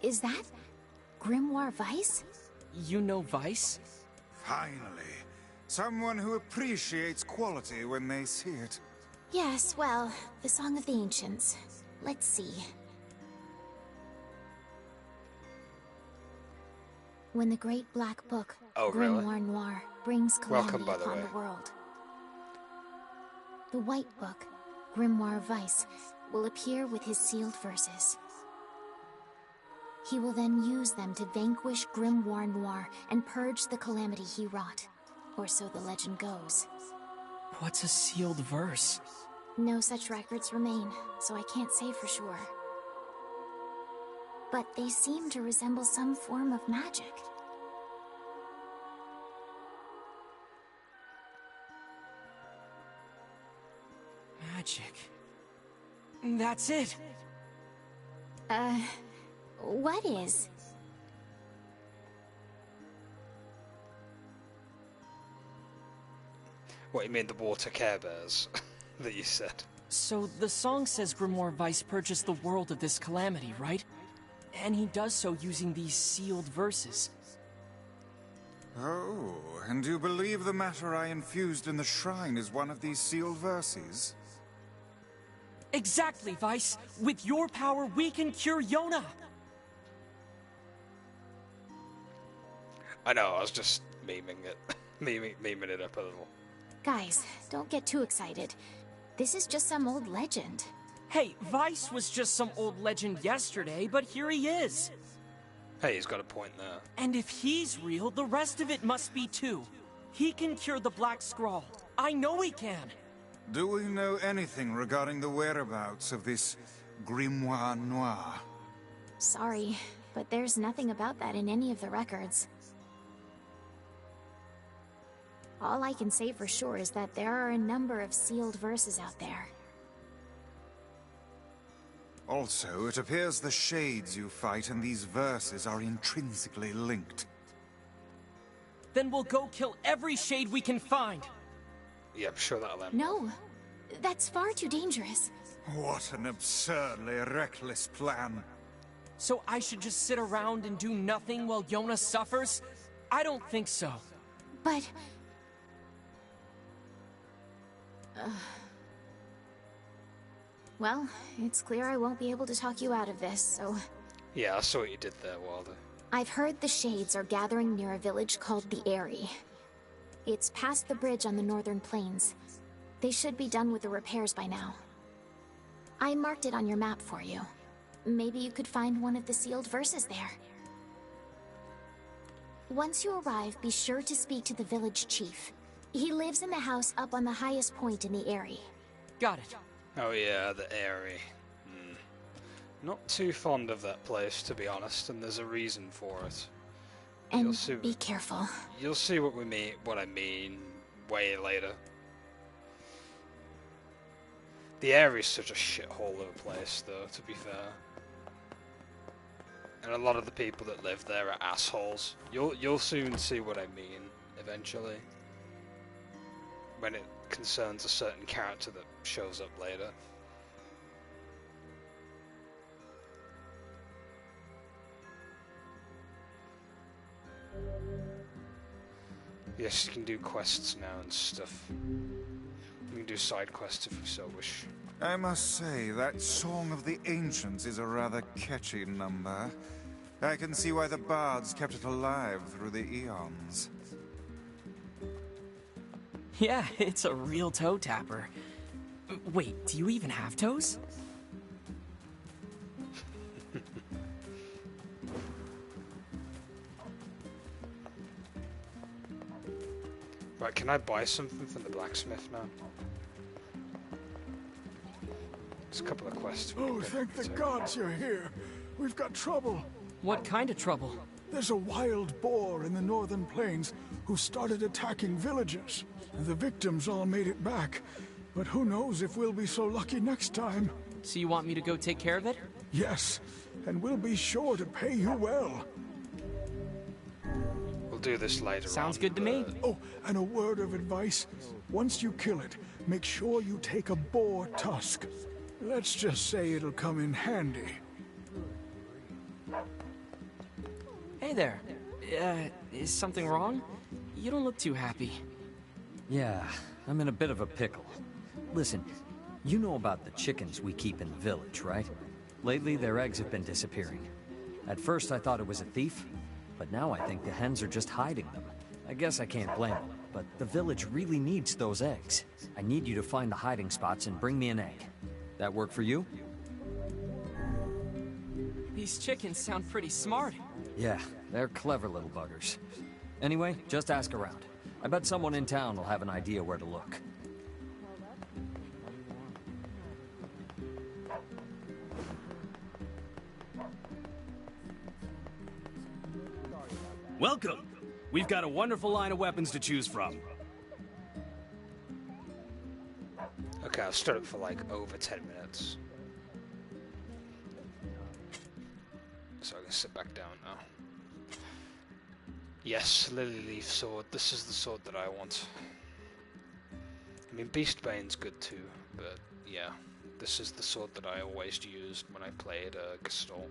is that Grimoire Weiss? You know Weiss? Finally, someone who appreciates quality when they see it. Yes, well, the Song of the Ancients. Let's see. When the Great Black Book, Grimoire Noir, brings calamity upon the world. The White Book, Grimoire Weiss, will appear with his sealed verses. He will then use them to vanquish Grimoire Noir and purge the calamity he wrought. Or so the legend goes. What's a sealed verse? No such records remain, so I can't say for sure. But they seem to resemble some form of magic. Magic. That's it! What is? What, you mean the water Care Bears that you said? So the song says Grimoire Weiss purchased the world of this calamity, right? And he does so using these sealed verses. Oh, and you believe the matter I infused in the shrine is one of these sealed verses? Exactly, Weiss! With your power, we can cure Yonah! I know, I was just memeing it. memeing it up a little. Guys, don't get too excited. This is just some old legend. Hey, Weiss was just some old legend yesterday, but here he is! Hey, he's got a point there. And if he's real, the rest of it must be too. He can cure the Black Scrawl. I know he can! Do we know anything regarding the whereabouts of this Grimoire Noir? Sorry, but there's nothing about that in any of the records. All I can say for sure is that there are a number of sealed verses out there. Also, it appears the shades you fight and these verses are intrinsically linked. Then we'll go kill every shade we can find! Yeah, I'm sure that'll end. No, that's far too dangerous. What an absurdly reckless plan. So I should just sit around and do nothing while Yonah suffers? I don't think so. But... Well, it's clear I won't be able to talk you out of this, so... Yeah, I saw what you did there, Wilder. I've heard the Shades are gathering near a village called the Eyrie. It's past the bridge on the northern plains. They should be done with the repairs by now. I marked it on your map for you. Maybe you could find one of the sealed verses there. Once you arrive, be sure to speak to the village chief. He lives in the house up on the highest point in the Eyrie. Got it. Oh yeah, the Eyrie. Not too fond of that place, to be honest, and there's a reason for it. And be careful. You'll see what I mean way later. The Eyrie's such a shithole of a place, though, to be fair. And a lot of the people that live there are assholes. You'll soon see what I mean, eventually. When it concerns a certain character that shows up later. Yes, you can do quests now and stuff. You can do side quests if you so wish. I must say, that Song of the Ancients is a rather catchy number. I can see why the bards kept it alive through the eons. Yeah, it's a real toe tapper. Wait, do you even have toes? Right, can I buy something from the blacksmith now? There's a couple of quests. Oh, thank the gods you're here. We've got trouble. What kind of trouble? There's a wild boar in the northern plains who started attacking villagers. The victims all made it back, but who knows if we'll be so lucky next time. So you want me to go take care of it? Yes, and we'll be sure to pay you well. We'll do this later. Sounds good to me. Oh, and a word of advice. Once you kill it, make sure you take a boar tusk. Let's just say it'll come in handy. Hey there. Is something wrong? You don't look too happy. Yeah, I'm in a bit of a pickle. Listen, you know about the chickens we keep in the village, right? Lately, their eggs have been disappearing. At first, I thought it was a thief, but now I think the hens are just hiding them. I guess I can't blame them, but the village really needs those eggs. I need you to find the hiding spots and bring me an egg. That work for you? These chickens sound pretty smart. Yeah, they're clever little buggers. Anyway, just ask around. I bet someone in town will have an idea where to look. Welcome! We've got a wonderful line of weapons to choose from. Okay, I've stood up for like over 10 minutes. So I can sit back down now. Yes, Lily Leaf sword. This is the sword that I want. I mean, Beastbane's good too, but yeah. This is the sword that I always used when I played Gestalt.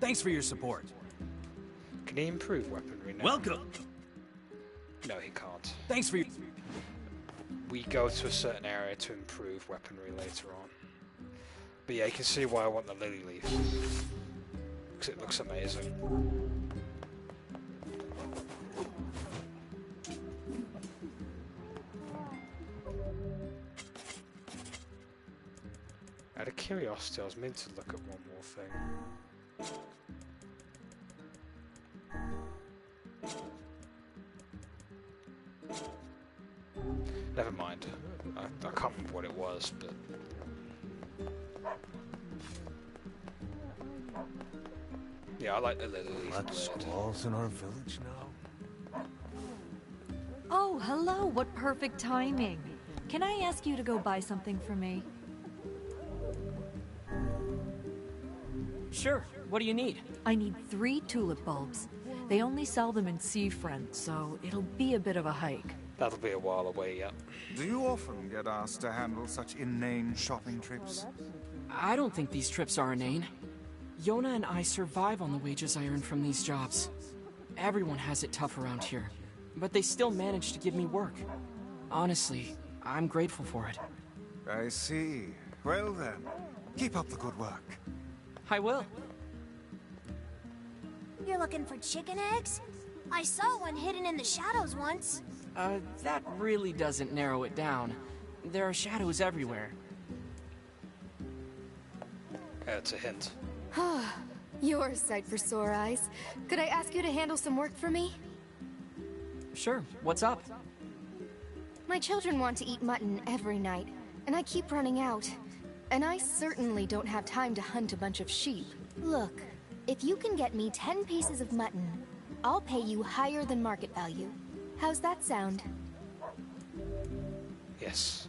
Thanks for your support. Can he improve weaponry now? Welcome! No, he can't. Thanks for your... We go to a certain area to improve weaponry later on. But yeah, you can see why I want the Lily Leaf. Because it looks amazing. Out of curiosity, I was meant to look at one more thing. Never mind. I can't remember what it was, but... Yeah, I like the Lily Leaf. Black squalls in our village now? Oh, hello. What perfect timing. Can I ask you to go buy something for me? Sure. What do you need? I need 3 tulip bulbs. They only sell them in Seafront, so it'll be a bit of a hike. That'll be a while away, yeah. Do you often get asked to handle such inane shopping trips? I don't think these trips are inane. Yonah and I survive on the wages I earn from these jobs. Everyone has it tough around here, but they still manage to give me work. Honestly, I'm grateful for it. I see. Well then, keep up the good work. I will. You're looking for chicken eggs? I saw one hidden in the shadows once. That really doesn't narrow it down. There are shadows everywhere. It's a hint. You're a sight for sore eyes. Could I ask you to handle some work for me? Sure. What's up? My children want to eat mutton every night, and I keep running out. And I certainly don't have time to hunt a bunch of sheep. Look, if you can get me 10 pieces of mutton, I'll pay you higher than market value. How's that sound? Yes.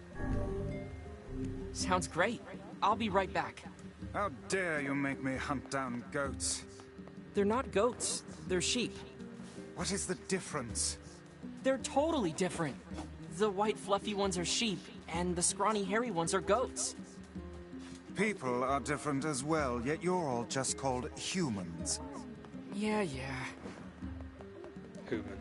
Sounds great. I'll be right back. How dare you make me hunt down goats? They're not goats. They're sheep. What is the difference? They're totally different. The white fluffy ones are sheep, and the scrawny hairy ones are goats. People are different as well, yet you're all just called humans. Yeah. Human.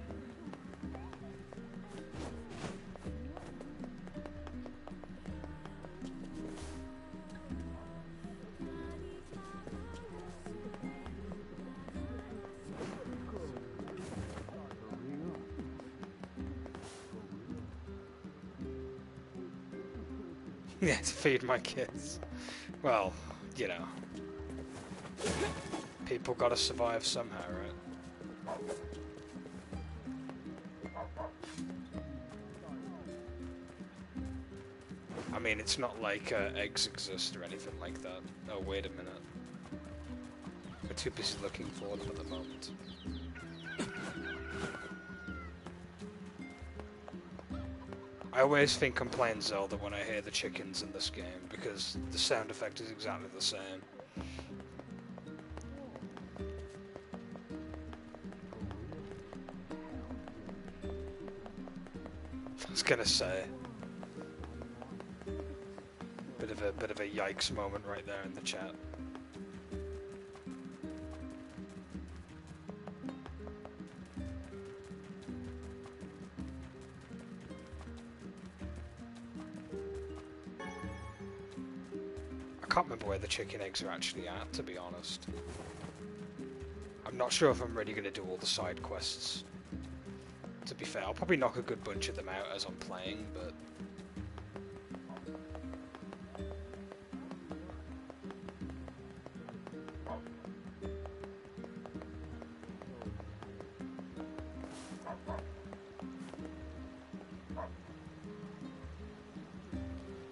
Yeah, to feed my kids. Well, you know. People gotta survive somehow, right? I mean, it's not like eggs exist or anything like that. Oh, wait a minute. We're too busy looking for them at the moment. I always think I'm playing Zelda when I hear the chickens in this game, because the sound effect is exactly the same. I was gonna say, bit of a yikes moment right there in the chat. I can't remember where the chicken eggs are actually at, to be honest. I'm not sure if I'm really going to do all the side quests. To be fair, I'll probably knock a good bunch of them out as I'm playing, but...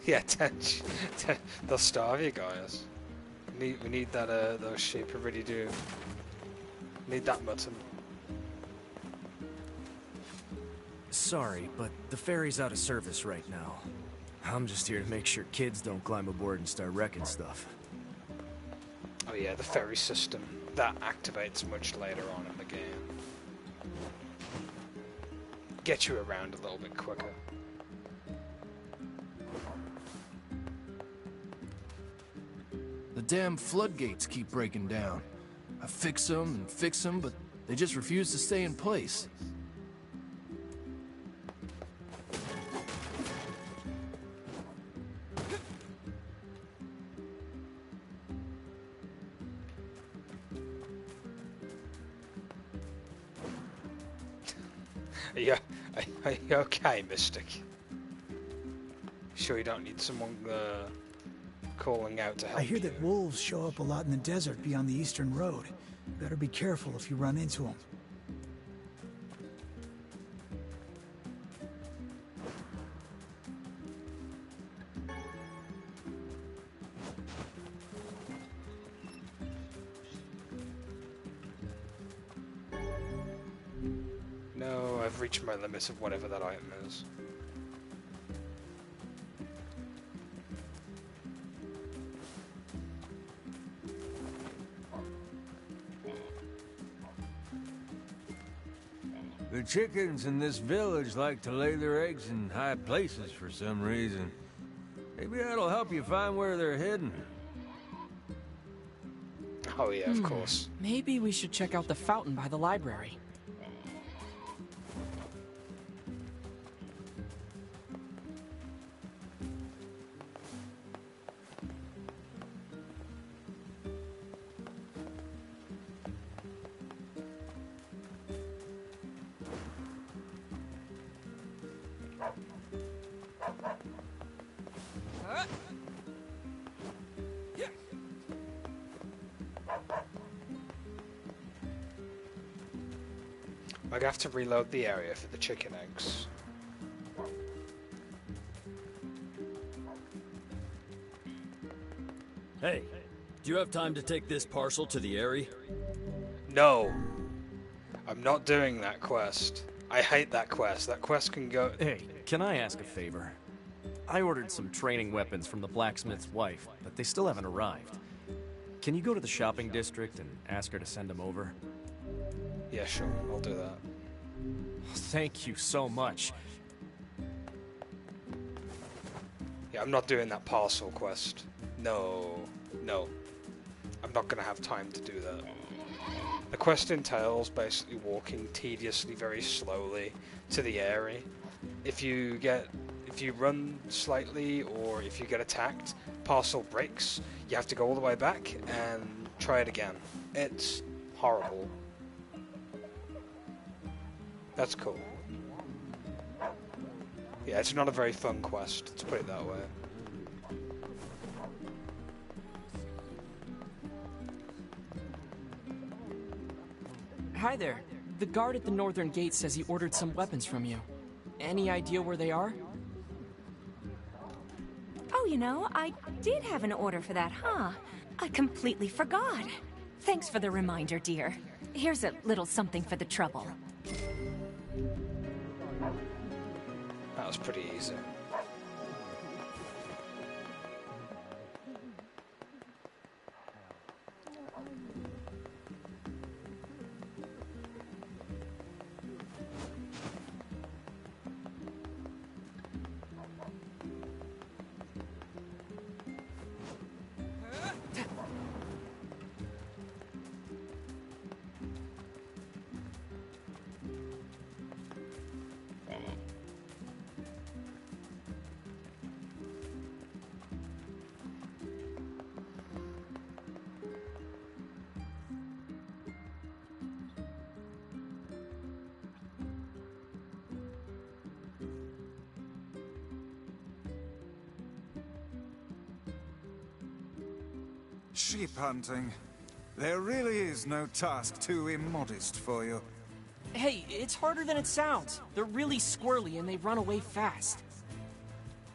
Yeah, they'll starve you guys. We need that. Those sheep. We really do. Need that mutton. Sorry, but the ferry's out of service right now. I'm just here to make sure kids don't climb aboard and start wrecking stuff. Oh yeah, the ferry system. That activates much later on in the game. Get you around a little bit quicker. The damn floodgates keep breaking down. I fix them, but they just refuse to stay in place. Are you okay, Mystic? Sure you don't need someone calling out to help I hear you? that wolves show up a lot in the desert beyond the eastern road. Better be careful if you run into them. No, I've reached my limits of whatever that item is. The chickens in this village like to lay their eggs in high places for some reason. Maybe that'll help you find where they're hidden. Oh yeah, of course. Maybe we should check out the fountain by the library. I'm gonna have to reload the area for the chicken eggs. Hey, do you have time to take this parcel to the Eyrie? No! I'm not doing that quest. I hate that quest. That quest can go... Hey, can I ask a favor? I ordered some training weapons from the blacksmith's wife, but they still haven't arrived. Can you go to the shopping district and ask her to send them over? Yeah, sure. I'll do that. Thank you so much. Yeah, I'm not doing that parcel quest. No. No. I'm not gonna have time to do that. The quest entails basically walking tediously, very slowly to the Eyrie. If you run slightly or if you get attacked, parcel breaks. You have to go all the way back and try it again. It's horrible. That's cool. Yeah, it's not a very fun quest, let's put it that way. Hi there. The guard at the northern gate says he ordered some weapons from you. Any idea where they are? Oh, you know, I did have an order for that, huh? I completely forgot. Thanks for the reminder, dear. Here's a little something for the trouble. That was pretty easy. Sheep hunting. There really is no task too immodest for you. Hey, it's harder than it sounds. They're really squirrely and they run away fast.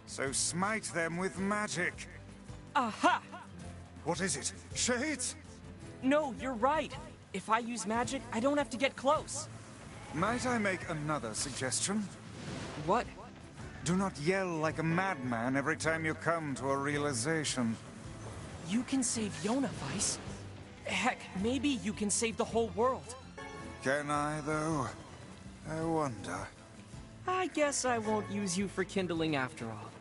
So smite them with magic. Aha! What is it? Shades? No, you're right. If I use magic, I don't have to get close. Might I make another suggestion? What? Do not yell like a madman every time you come to a realization. You can save Yonah, Vice. Heck, maybe you can save the whole world. Can I, though? I wonder. I guess I won't use you for kindling after all.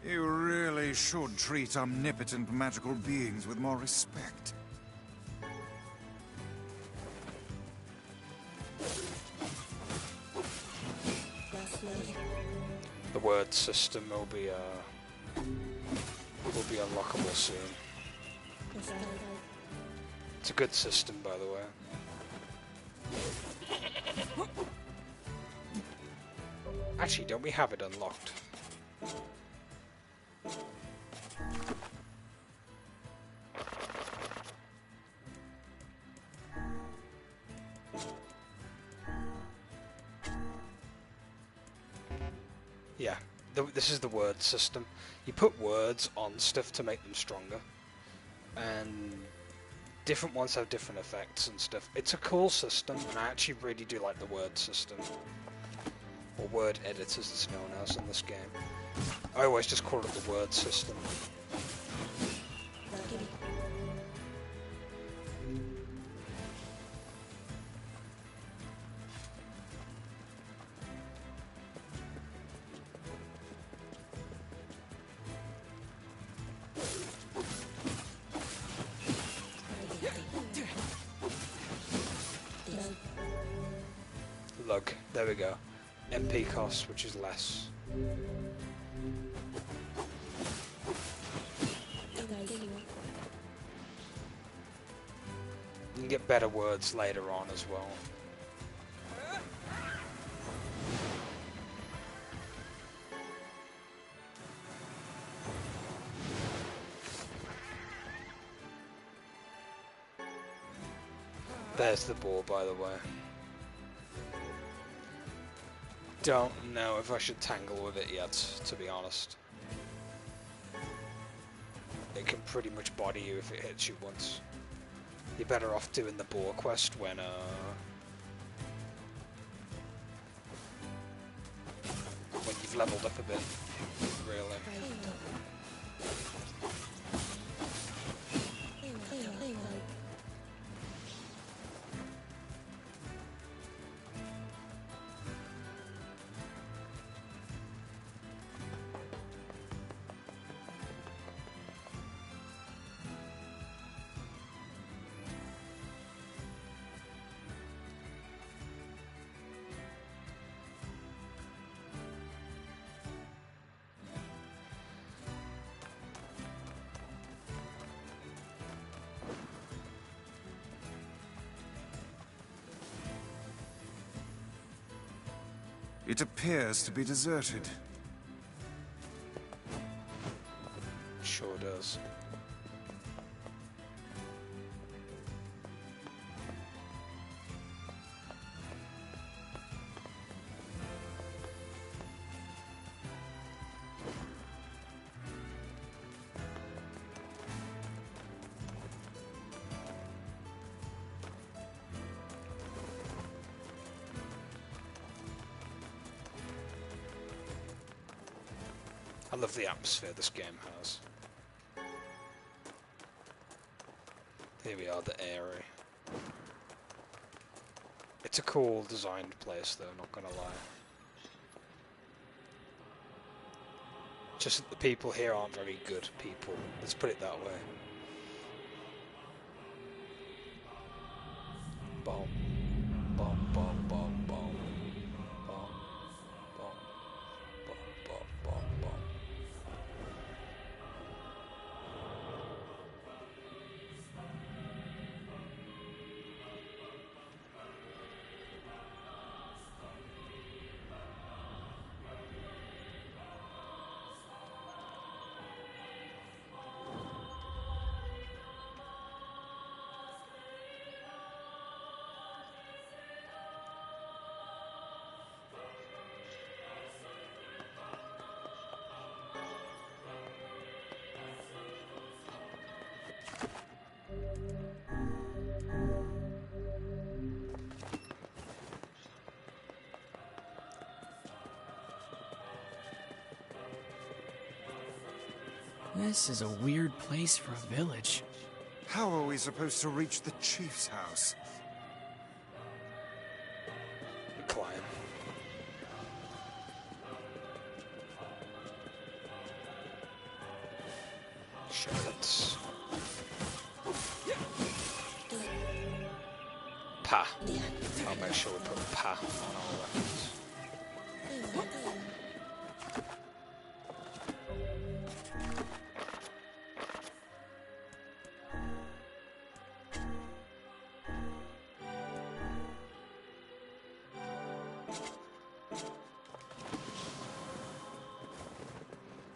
You really should treat omnipotent magical beings with more respect. The word system will be unlockable soon. It's a good system, by the way. Actually, don't we have it unlocked? Yeah, this is the word system. You put words on stuff to make them stronger, and different ones have different effects and stuff. It's a cool system, and I actually really do like the word system. Or word editors, it's known as in this game. I always just call it the word system. Look, there we go. MP cost, which is less. You can get better words later on as well. There's the ball, by the way. Don't know if I should tangle with it yet, to be honest. It can pretty much body you if it hits you once. You're better off doing the boar quest when you've leveled up a bit, really. It appears to be deserted. Sure does. I love the atmosphere this game has. Here we are, the Airy. It's a cool designed place though, not gonna lie. Just that the people here aren't very good people, let's put it that way. Bomb. Bomb, bomb, bomb, bomb. Bomb. Bomb. Bomb, bomb, bomb, bomb. This is a weird place for a village. How are we supposed to reach the chief's house? Climb. Shades. Pa. I'll make sure we put pa on our weapons.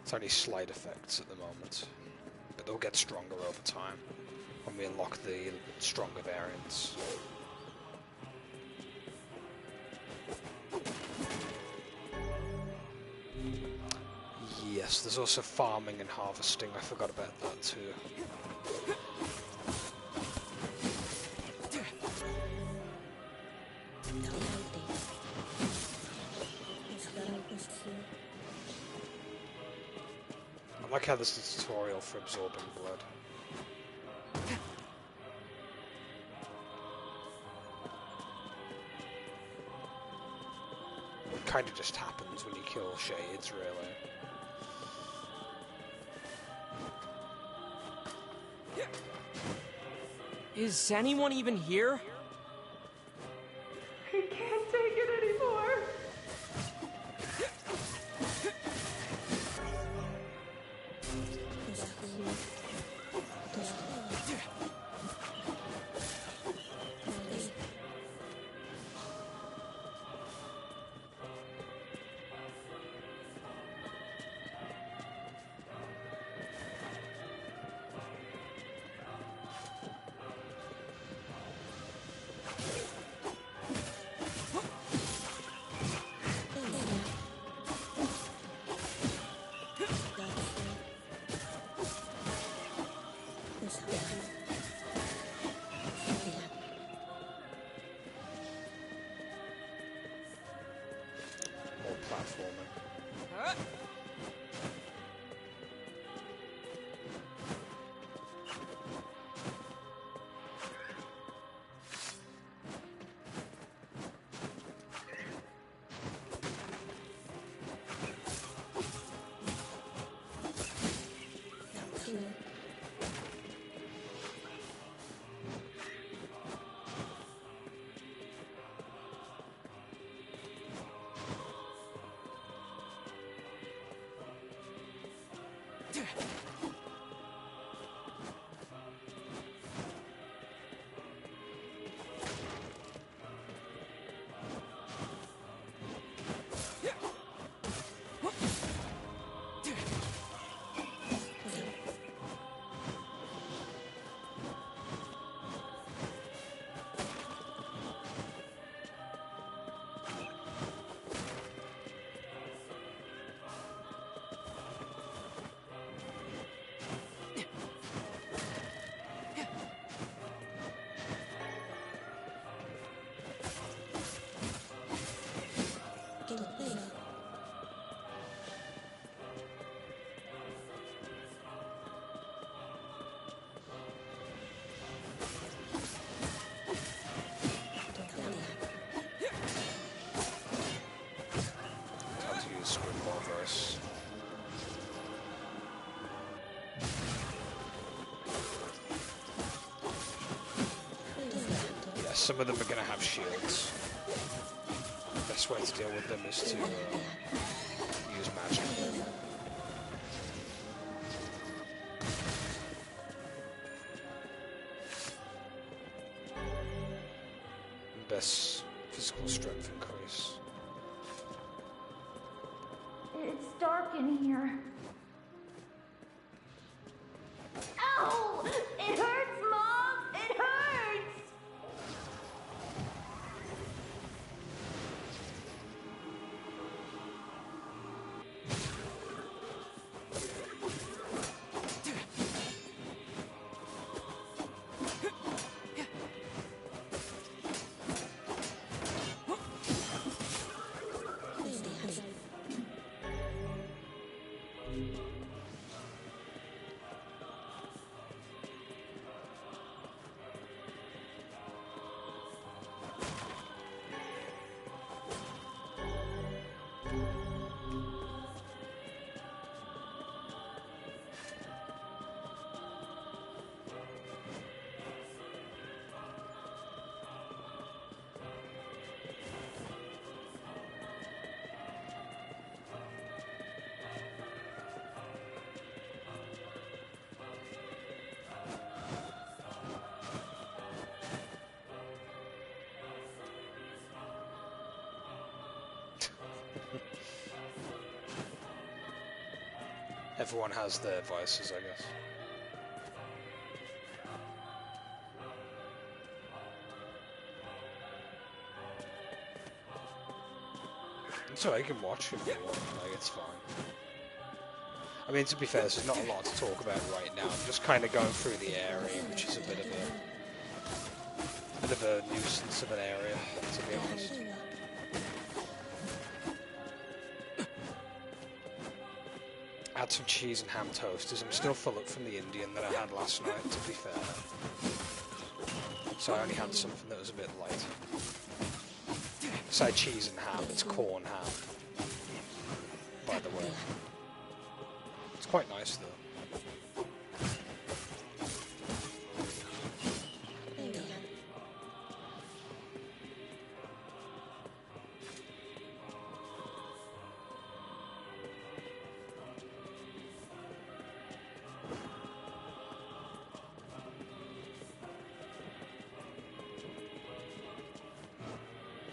It's only slight effects at the moment, but they'll get stronger over time when we unlock the stronger variants. Yes, there's also farming and harvesting, I forgot about that too. I like how this is a tutorial for absorbing blood. It kind of just happens when you kill Shades, really. Is anyone even here? I can't take it anymore. More platforming. Some of them are going to have shields. The best way to deal with them is to use magic. Best physical strength increase. It's dark in here. Ow! It hurts, Mom! It hurts! Everyone has their vices, I guess. So I can watch if you want, like, it's fine. I mean, to be fair, there's not a lot to talk about right now. I'm just kind of going through the area, which is a bit of a nuisance of an area, to be honest. I had some cheese and ham toasters. I'm still full up from the Indian that I had last night, to be fair. So I only had something that was a bit light. Say cheese and ham, it's corn ham, by the way. It's quite nice though.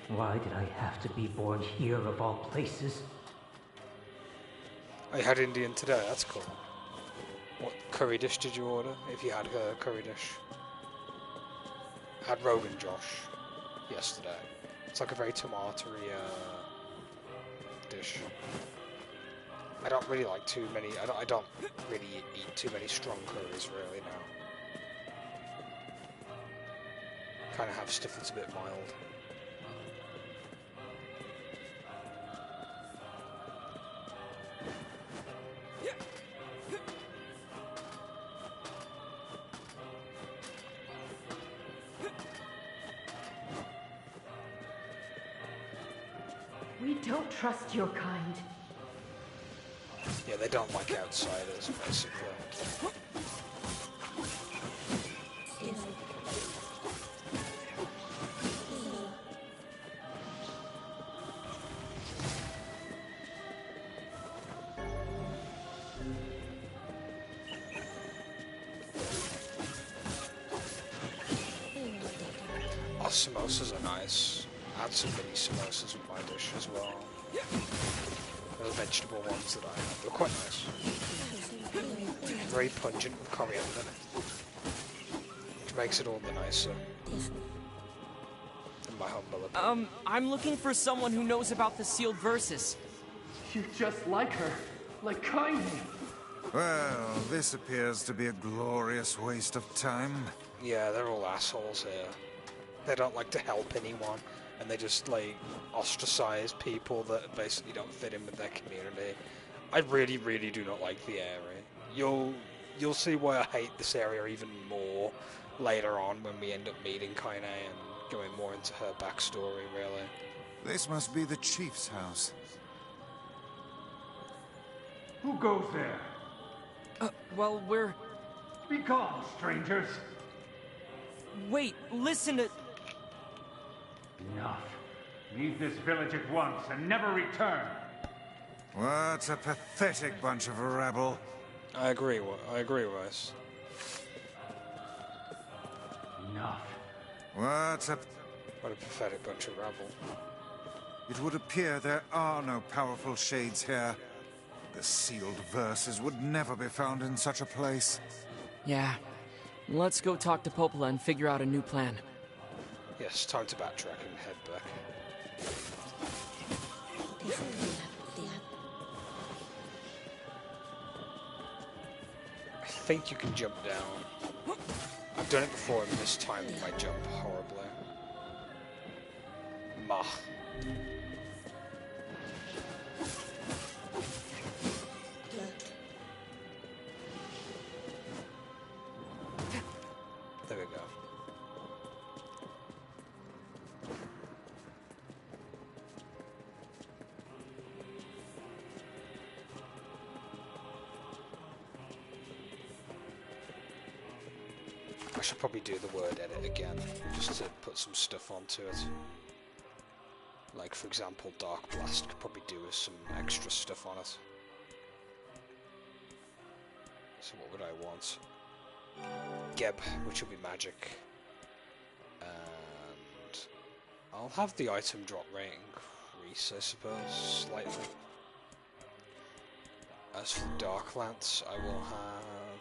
Why did I have to be born here of all places? I had Indian today, that's cool. What curry dish did you order, if you had a curry dish? I had Rogan Josh yesterday. It's like a very tomatoey dish. I don't really like too many, I don't really eat too many strong curries really now. Kind of have stuff that's a bit mild. We don't trust your kind. Yeah, they don't like outsiders, basically. Oh, samosas are nice. I had some mini samosas with my dish as well. Those vegetable ones that I had, they're quite nice. Very pungent with coriander, which makes it all the nicer. In my humble opinion. I'm looking for someone who knows about the sealed verses. You're just like her. Like Kaine. Well, this appears to be a glorious waste of time. Yeah, they're all assholes here. They don't like to help anyone, and they just, like, ostracize people that basically don't fit in with their community. I really, really do not like the area. You'll see why I hate this area even more later on when we end up meeting Kaine and going more into her backstory, really. This must be the chief's house. Who goes there? Well, we're... Be gone, strangers. Wait, listen to... Enough. Leave this village at once and never return. What a pathetic bunch of rabble. I agree, Weiss. Enough. What a pathetic bunch of rabble. It would appear there are no powerful shades here. The sealed verses would never be found in such a place. Yeah. Let's go talk to Popola and figure out a new plan. Yes, time to backtrack and head back. I think you can jump down. I've done it before and this time I jump horribly. Mah. There we go. I should probably do the word edit again, just to put some stuff onto it. Like, for example, Dark Blast could probably do with some extra stuff on it. So what would I want? Geb, which will be magic. And I'll have the item drop rating increase, I suppose, slightly. As for the Dark Lance, I will have...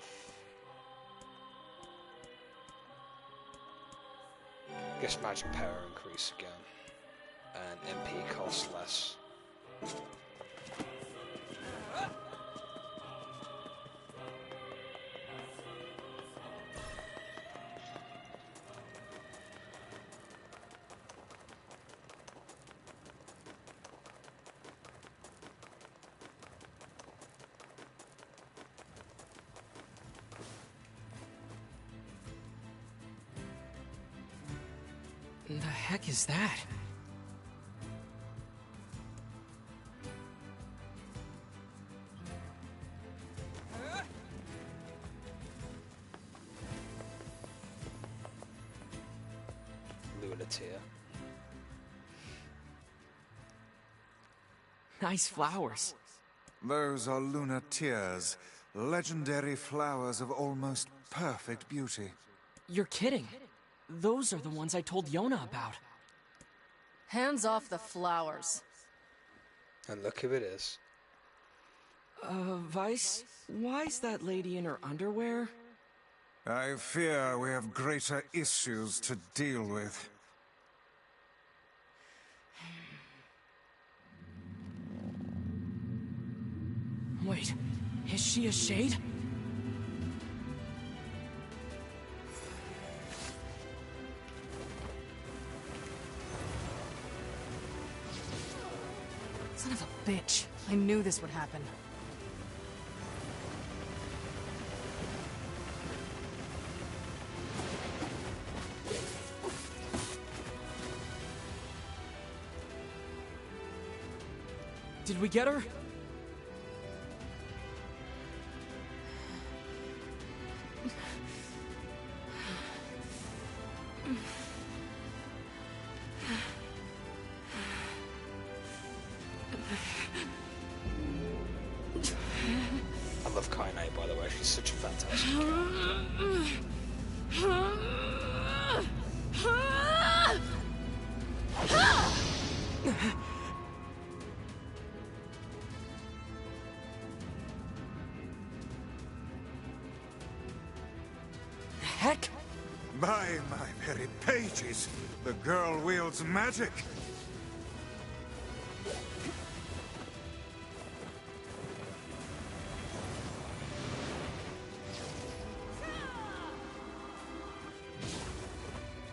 I guess magic power increase again. And MP costs less. The heck is that? Lunateer. Nice flowers. Those are lunateers, legendary flowers of almost perfect beauty. You're kidding. Those are the ones I told Yonah about. Hands off the flowers. And look who it is. Vice, why's that lady in her underwear? I fear we have greater issues to deal with. Wait, is she a shade? Son of a bitch. I knew this would happen. Did we get her? I love Kaine, by the way. She's such a fantastic character. Heck? By my very pages, the girl wields magic.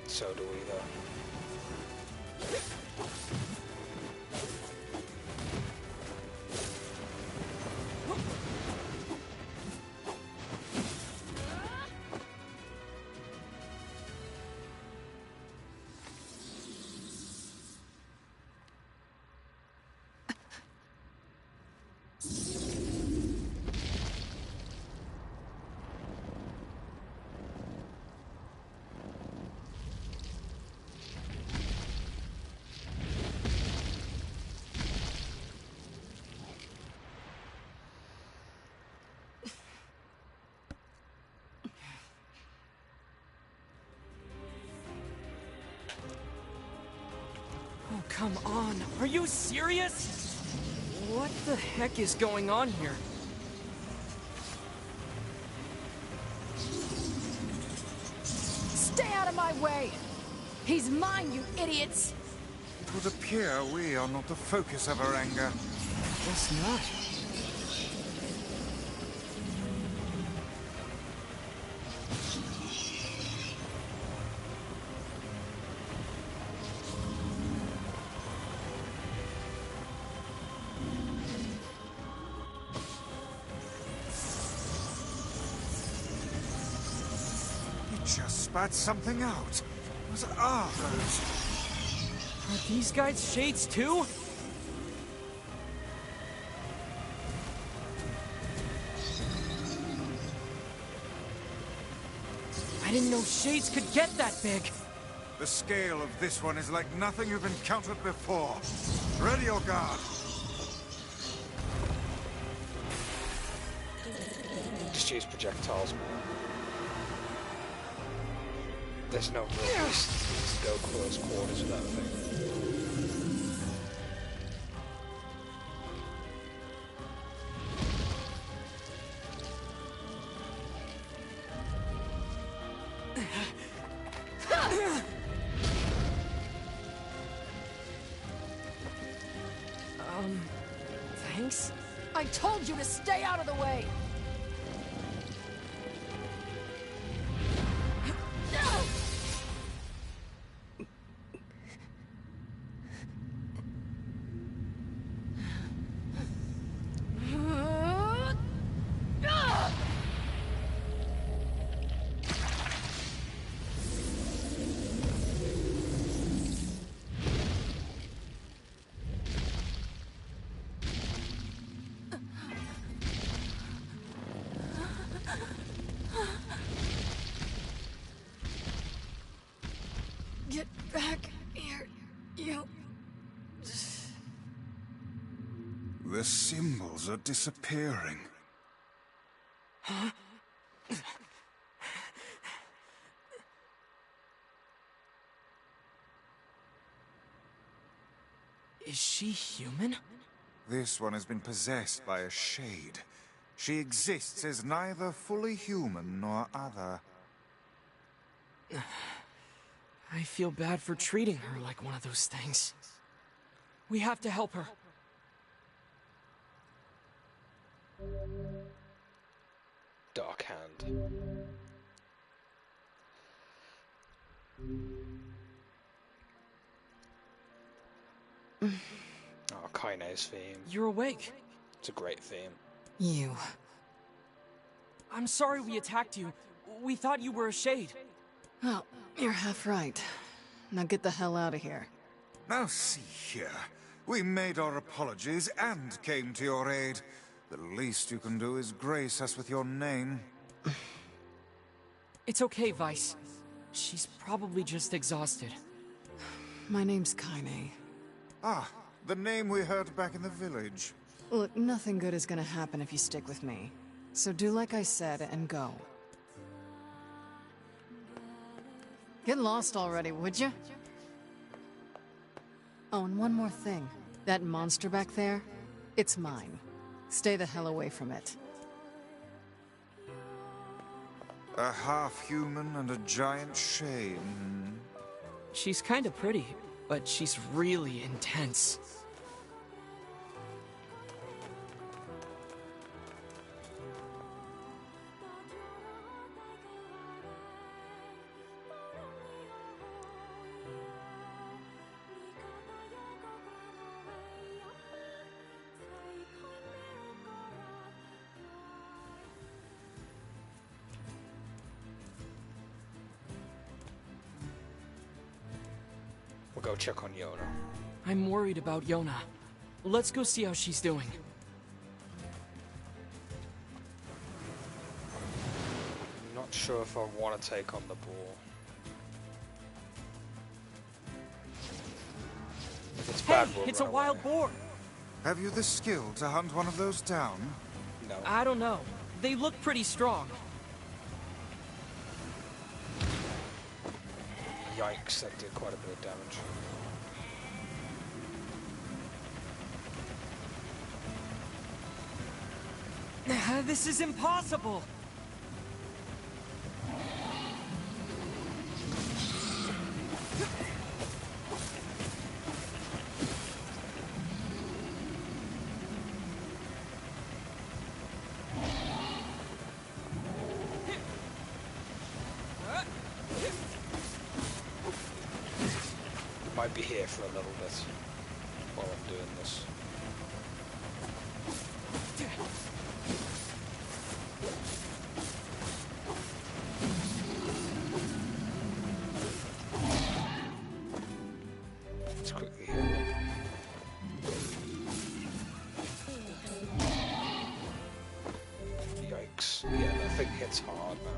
So do we, though. Oh, come on. Are you serious? What the heck is going on here? Stay out of my way! He's mine, you idiots! It would appear we are not the focus of her anger. Guess not. Just spat something out. Was ours. Are these guys shades too? I didn't know shades could get that big. The scale of this one is like nothing you've encountered before. Ready your guard. Just use projectiles more. There's no real reason to go close quarters with that thing. Thanks. I told you to stay out of the way! Get back here, you... The symbols are disappearing. Huh? Is she human? This one has been possessed by a shade. She exists as neither fully human nor other. I feel bad for treating her like one of those things. We have to help her. Dark Hand. Oh, Kaine's theme. You're awake. It's a great theme. You. I'm sorry we attacked you. We thought you were a shade. Oh, you're half right. Now get the hell out of here. Now see here. We made our apologies and came to your aid. The least you can do is grace us with your name. It's okay, Vice. She's probably just exhausted. My name's Kaine. Ah, the name we heard back in the village. Look, nothing good is gonna happen if you stick with me. So do like I said and go. Get lost already, would you? Oh, and one more thing. That monster back there, it's mine. Stay the hell away from it. A half-human and a giant shade. She's kinda pretty, but she's really intense. We'll go check on Yonah. I'm worried about Yonah. Let's go see how she's doing. I'm not sure if I want to take on the ball. If it's bad, we'll it's a run wild away. boar! Have you the skill to hunt one of those down? No. I don't know. They look pretty strong. Yikes, that did quite a bit of damage. This is impossible! Might be here for a little bit while I'm doing this. Let's quickly heal up. Yikes. Yeah, that thing hits hard, man.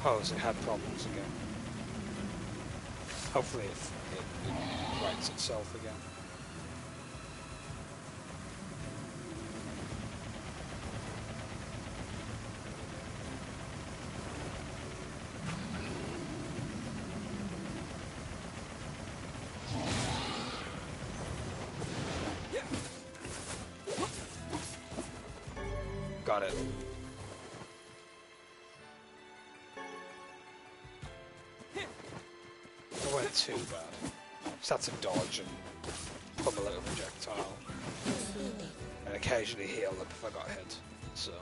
Oh, so it had problems again. Hopefully it rights itself again. got it. It wasn't too bad. Just had to dodge and pump a little projectile. And occasionally heal up if I got hit. So.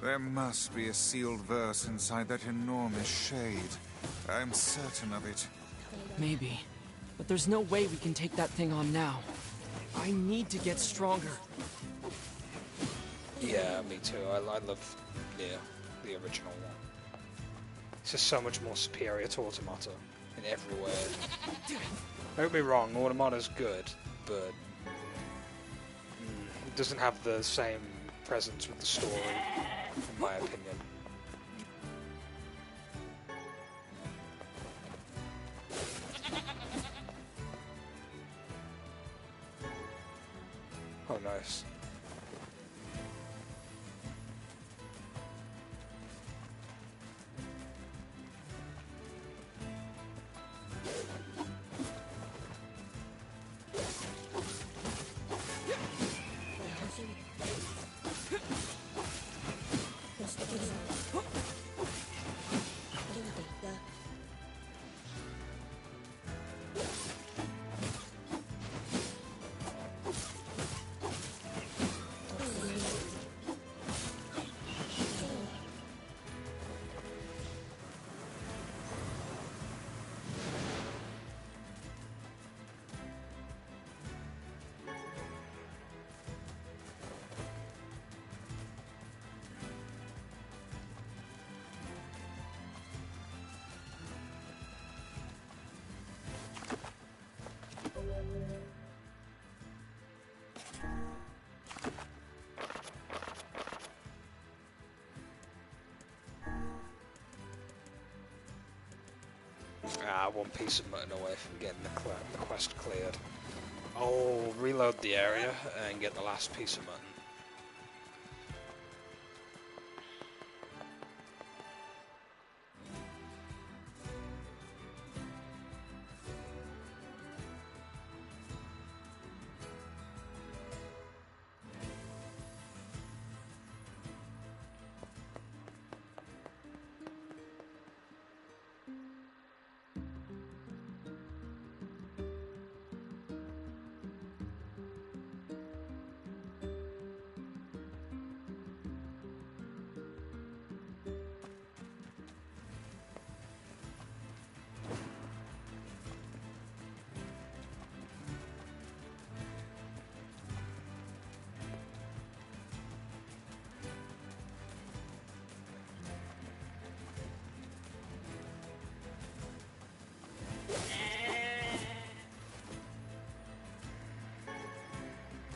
There must be a sealed verse inside that enormous shade. I'm certain of it. Maybe. But there's no way we can take that thing on now. I need to get stronger. Yeah, me too. I love Nier, the original one. It's just so much more superior to Automata in every way. Don't get me wrong, Automata's good, but it doesn't have the same presence with the story, in my opinion. Oh, nice. One piece of mutton away from getting the quest cleared. I'll reload the area and get the last piece of mutton.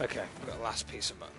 Okay, we've got the last piece of mutton.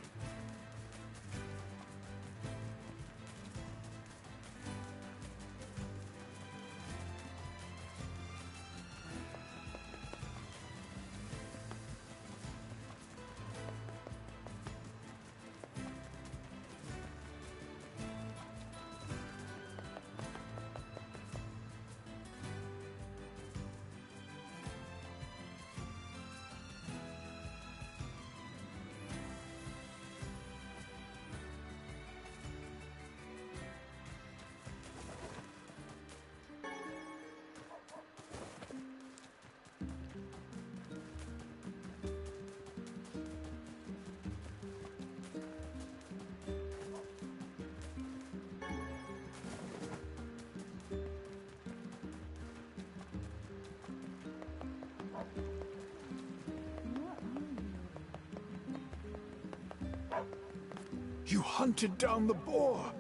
You hunted down the boar.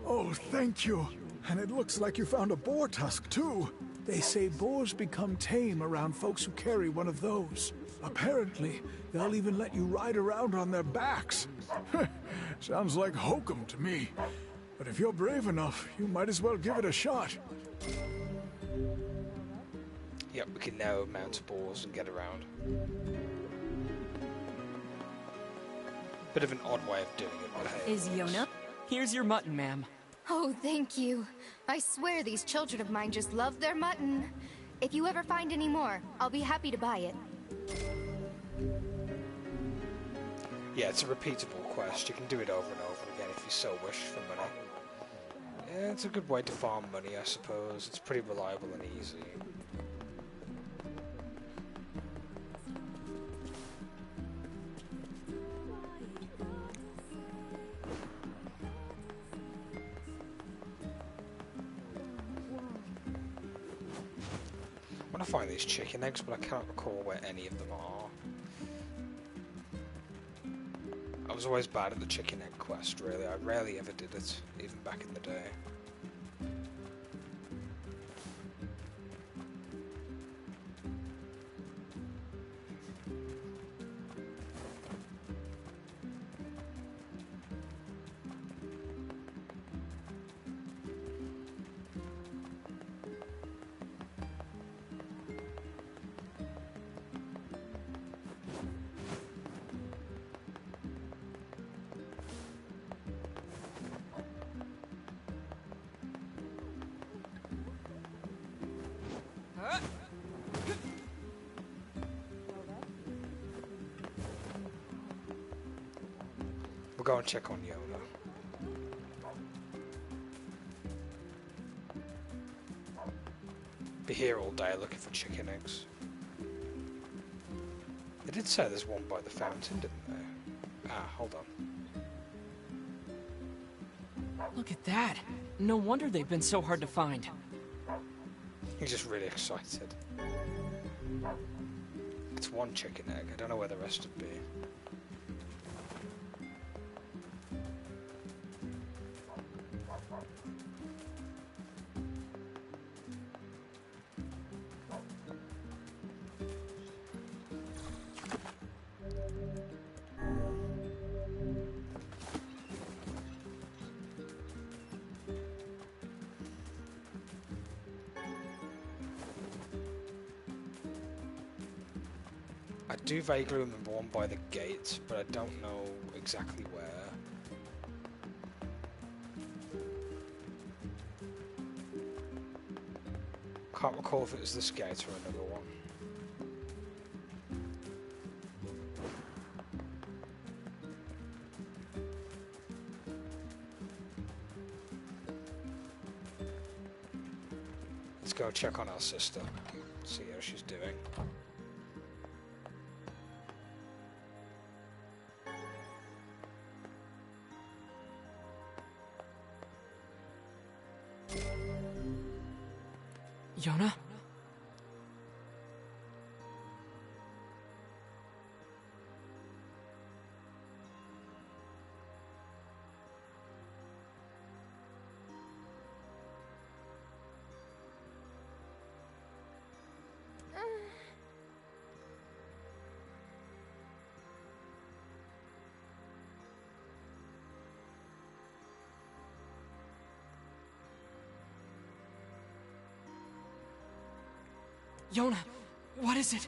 Oh, thank you. And it looks like you found a boar tusk, too. They say boars become tame around folks who carry one of those. Apparently, they'll even let you ride around on their backs. Sounds like hokum to me. But if you're brave enough, you might as well give it a shot. Yep, we can now mount boars and get around. Bit of an odd way of doing it, but hey. Is Yonah? Here's your mutton, ma'am. Oh, thank you. I swear these children of mine just love their mutton. If you ever find any more, I'll be happy to buy it. Yeah, it's a repeatable quest. You can do it over and over again if you so wish for money. Yeah, it's a good way to farm money, I suppose. It's pretty reliable and easy. I want to find these chicken eggs, but I cannot recall where any of them are. I was always bad at the chicken egg quest, really. I rarely ever did it, even back in the day. We'll go and check on Yonah. Be here all day looking for chicken eggs. They did say there's one by the fountain, didn't they? Ah, hold on. Look at that. No wonder they've been so hard to find. He's just really excited. It's one chicken egg. I don't know where the rest would be. I do vaguely remember one by the gate, but I don't know exactly where. Can't recall if it was this gate or another one. Let's go check on our sister, see how she's doing. Yonah? Yonah, what is it?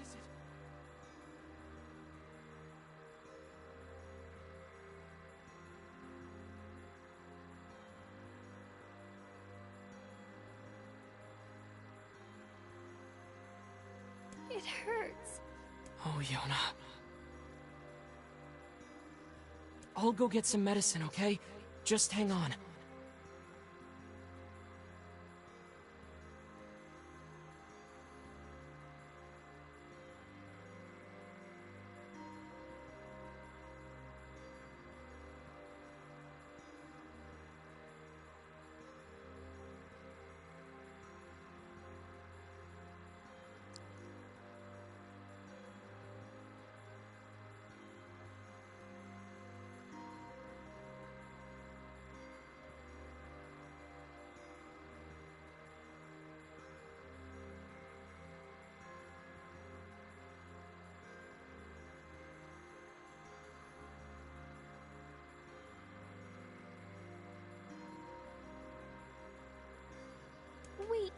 It hurts. Oh, Yonah. I'll go get some medicine, okay? Just hang on. Wait.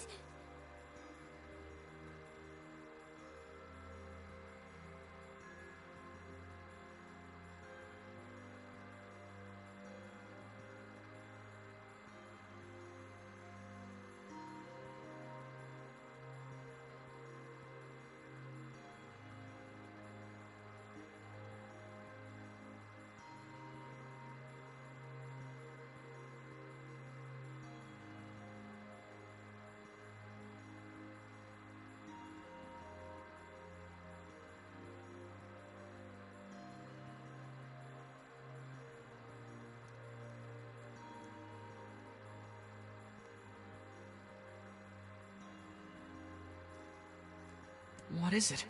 What is it?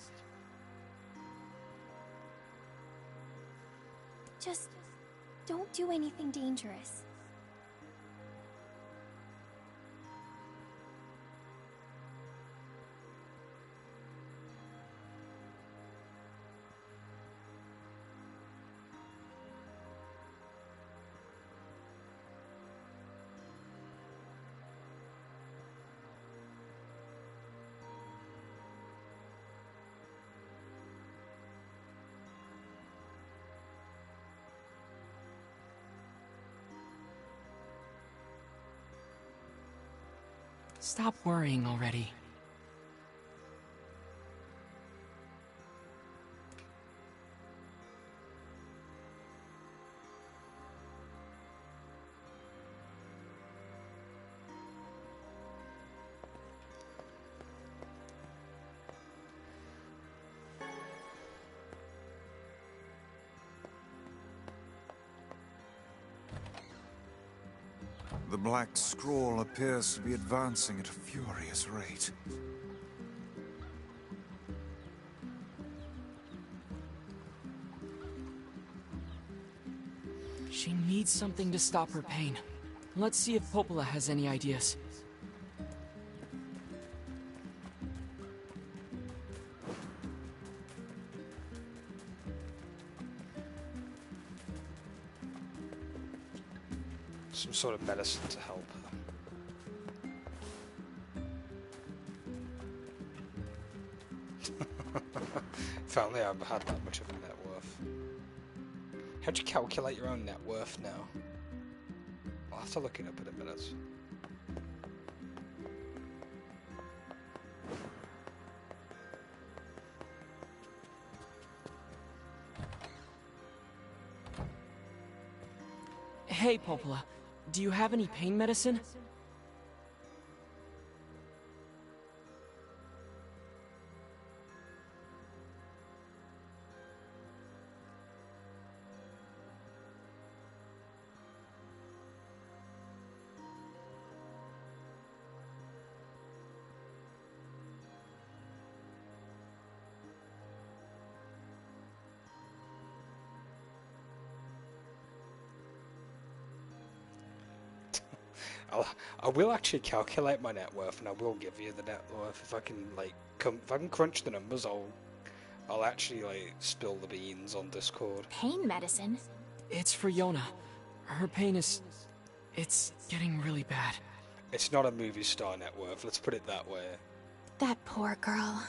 Just don't do anything dangerous. Stop worrying already. The black scroll appears to be advancing at a furious rate. She needs something to stop her pain. Let's see if Popola has any ideas. Some sort of medicine to help her. If only I had that much of a net worth. How'd you calculate your own net worth now? I'll have to look it up in a minute. Hey, Popola. Do you have any pain medicine? I will actually calculate my net worth, and I will give you the net worth if I can if I can crunch the numbers. I'll actually spill the beans on Discord. Pain medicine? It's for Yonah. Her pain it's getting really bad. It's not a movie star net worth. Let's put it that way. That poor girl.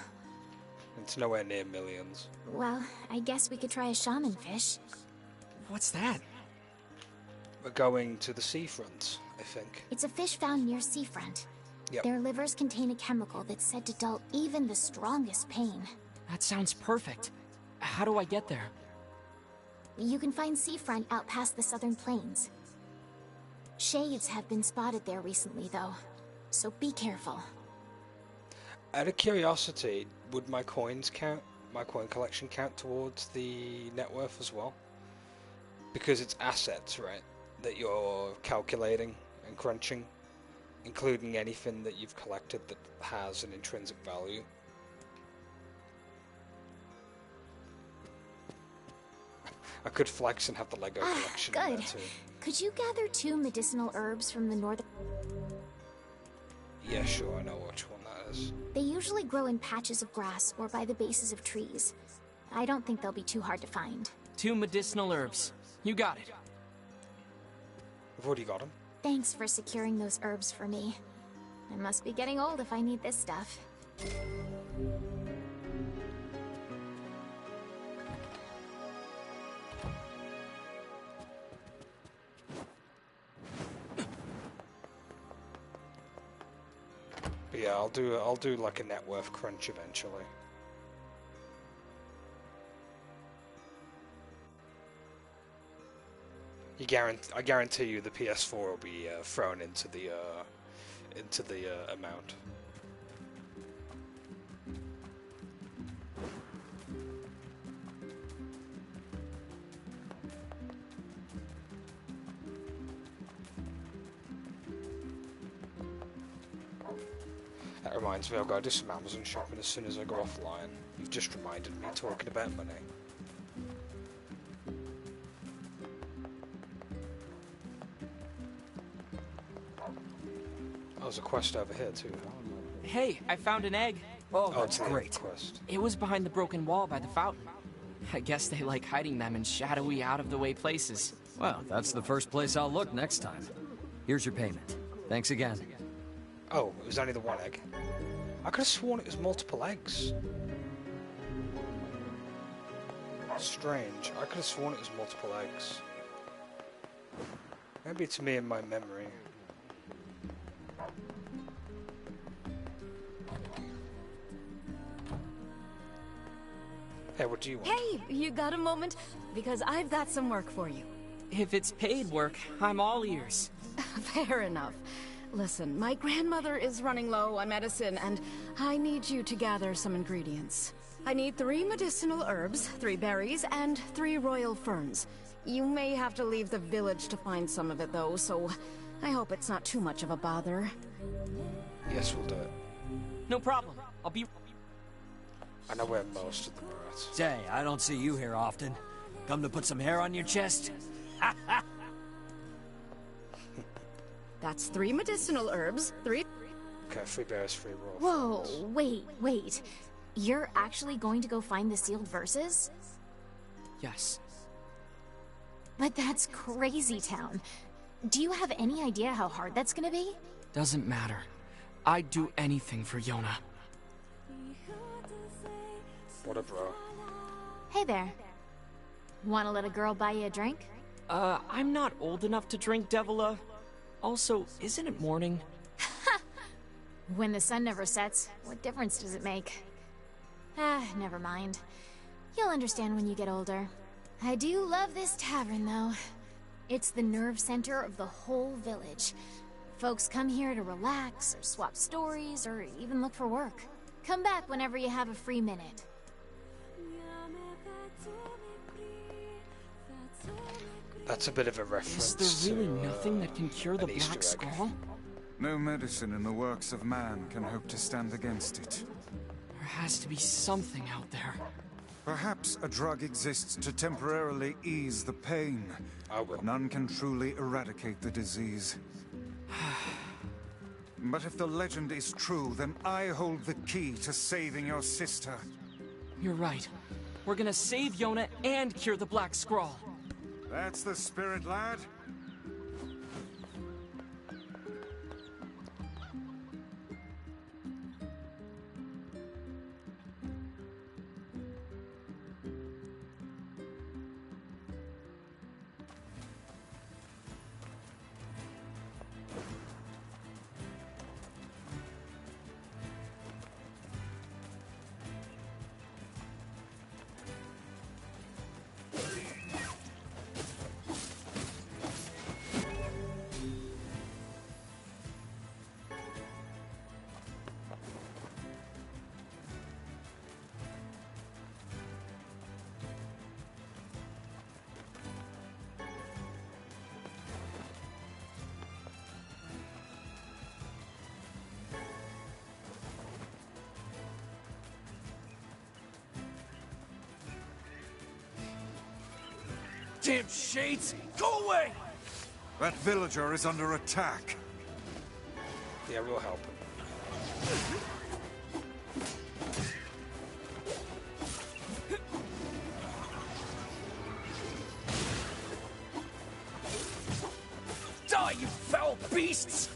It's nowhere near millions. Well, I guess we could try a shaman fish. What's that? We're going to the seafront, I think. It's a fish found near seafront. Yep. Their livers contain a chemical that's said to dull even the strongest pain. That sounds perfect. How do I get there? You can find seafront out past the southern plains. Shades have been spotted there recently, though, so be careful. Out of curiosity, would my coins count? My coin collection count towards the net worth as well? Because it's assets, right? That you're calculating and crunching, including anything that you've collected that has an intrinsic value. I could flex and have the Lego collection in there Good. too. Could you gather 2 medicinal herbs from the northern... Yeah, sure, I know which one that is. They usually grow in patches of grass or by the bases of trees. I don't think they'll be too hard to find. 2 medicinal herbs. You got it. I've already got them. Thanks for securing those herbs for me. I must be getting old if I need this stuff. But yeah, I'll do like a net worth crunch eventually. I guarantee you the PS4 will be thrown into the amount. That reminds me, I'll go do some Amazon shopping as soon as I go offline. You've just reminded me talking about money. Oh, there's a quest over here too. Hey, I found an egg. Oh, that's great. Quest. It was behind the broken wall by the fountain. I guess they like hiding them in shadowy, out-of-the-way places. Well, that's the first place I'll look next time. Here's your payment. Thanks again. Oh, it was only the one egg. I could have sworn it was multiple eggs. Strange. I could have sworn it was multiple eggs. Maybe it's me and my memory. Hey, what do you want? Hey, you got a moment? Because I've got some work for you. If it's paid work, I'm all ears. Fair enough. Listen, my grandmother is running low on medicine, and I need you to gather some ingredients. I need 3 medicinal herbs, 3 berries, and 3 royal ferns. You may have to leave the village to find some of it, though, so I hope it's not too much of a bother. Yes, we'll do it. No problem. I'll be... I know where most of them are at. Say, I don't see you here often. Come to put some hair on your chest? That's 3 medicinal herbs, 3... Okay, 3 berries, 3 raw. Whoa, wait. You're actually going to go find the sealed verses? Yes. But that's crazy town. Do you have any idea how hard that's gonna be? Doesn't matter. I'd do anything for Yonah. What a bro. Hey there. Wanna let a girl buy you a drink? I'm not old enough to drink, Devila. Also, isn't it morning? When the sun never sets, what difference does it make? Never mind. You'll understand when you get older. I do love this tavern, though. It's the nerve center of the whole village. Folks come here to relax, or swap stories, or even look for work. Come back whenever you have a free minute. That's a bit of a reference. Is there really nothing that can cure the Easter Black egg. Skull? No medicine in the works of man can hope to stand against it. There has to be something out there. Perhaps a drug exists to temporarily ease the pain, but none can truly eradicate the disease. But if the legend is true, then I hold the key to saving your sister. You're right. We're gonna save Yonah and cure the Black Scrawl. That's the spirit, lad. Damn shades! Go away! That villager is under attack. Yeah, we'll help him. Die, you foul beasts!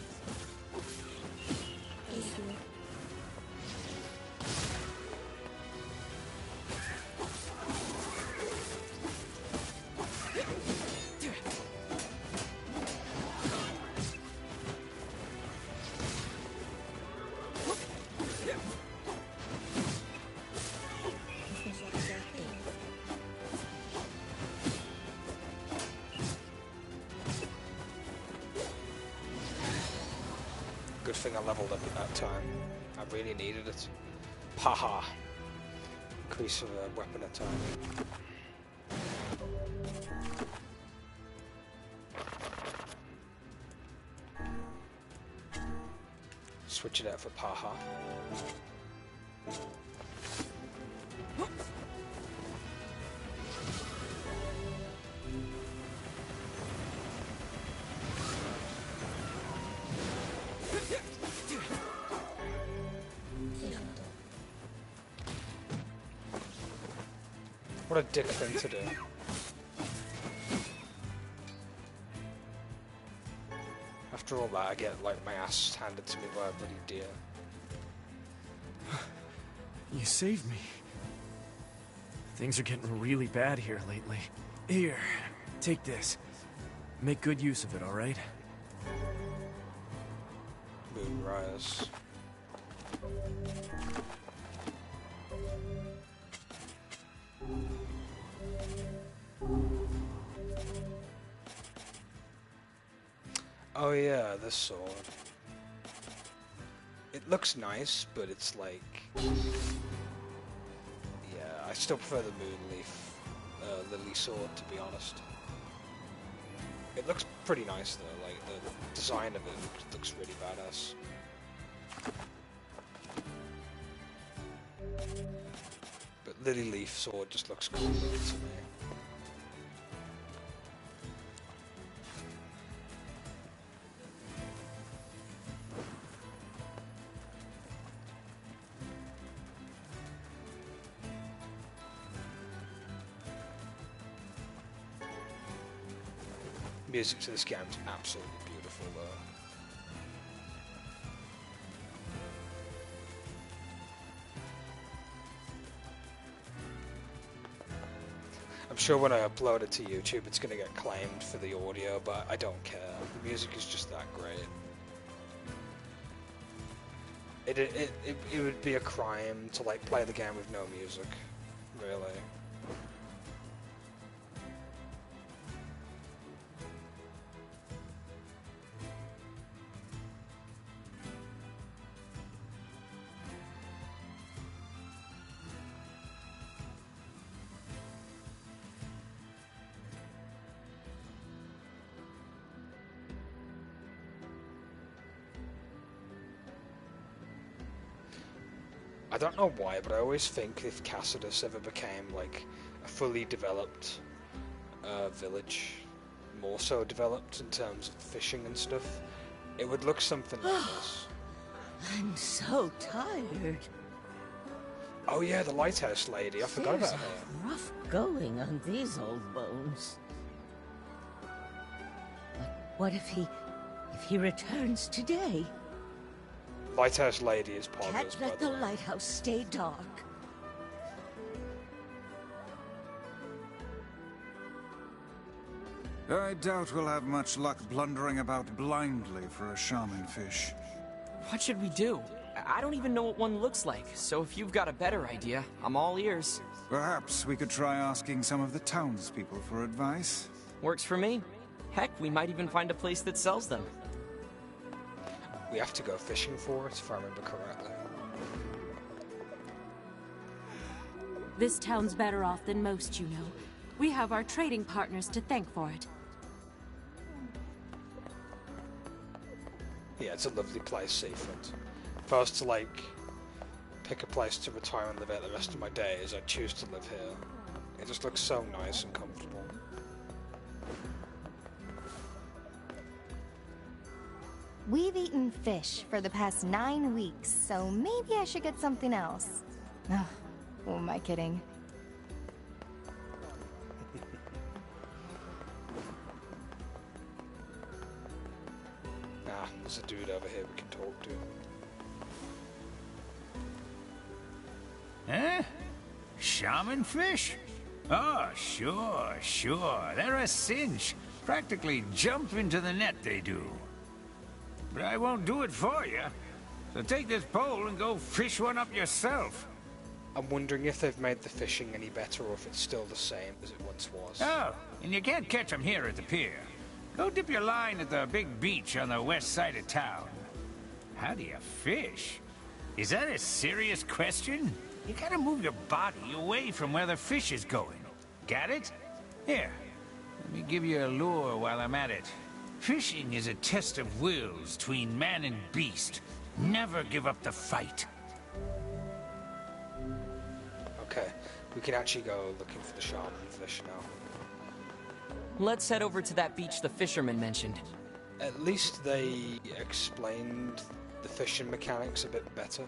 Good thing I leveled up at that time. I really needed it. Haha. Increase of weapon attack. switch it out for Paha. What a dick thing to do. After all that, I get like my ass handed to me by a bloody deer. You saved me. Things are getting really bad here lately. Here, take this. Make good use of it, alright? Moonrise. Oh yeah, this sword. It looks nice, but it's like... Yeah, I still prefer the Moonleaf Lily sword, to be honest. It looks pretty nice though, like the design of it looks really badass. But Lily Leaf sword just looks cool to me. Music to this game is absolutely beautiful though. I'm sure when I upload it to YouTube it's going to get claimed for the audio, but I don't care. The music is just that great. It would be a crime to like play the game with no music, really. I don't know why, but I always think if Cassidus ever became like a fully developed village, more so developed in terms of fishing and stuff, it would look something like this. I'm so tired. Oh yeah, the lighthouse lady. I forgot about her. Rough going on these old bones. But what if he returns today? Lighthouse lady is Poggers, Can't let the lighthouse stay dark. I doubt we'll have much luck blundering about blindly for a shaman fish. What should we do? I don't even know what one looks like, so if you've got a better idea, I'm all ears. Perhaps we could try asking some of the townspeople for advice. Works for me. Heck, we might even find a place that sells them. We have to go fishing for it, if I remember correctly. This town's better off than most, you know. We have our trading partners to thank for it. Yeah, it's a lovely place, seafront. If I was to, like, pick a place to retire and live out the rest of my days, I'd choose to live here. It just looks so nice and comfortable. We've eaten fish for the past 9 weeks, so maybe I should get something else. Ugh, who am I kidding? Ah, there's a dude over here we can talk to. Huh? Shaman fish? Oh, sure. They're a cinch. Practically jump into the net, they do. But I won't do it for you. So take this pole and go fish one up yourself. I'm wondering if they've made the fishing any better or if it's still the same as it once was. Oh, and you can't catch them here at the pier. Go dip your line at the big beach on the west side of town. How do you fish? Is that a serious question? You gotta move your body away from where the fish is going. Got it? Here, let me give you a lure while I'm at it. Fishing is a test of wills between man and beast. Never give up the fight. Okay, we can actually go looking for the shaman fish now. Let's head over to that beach the fisherman mentioned. At least they explained the fishing mechanics a bit better.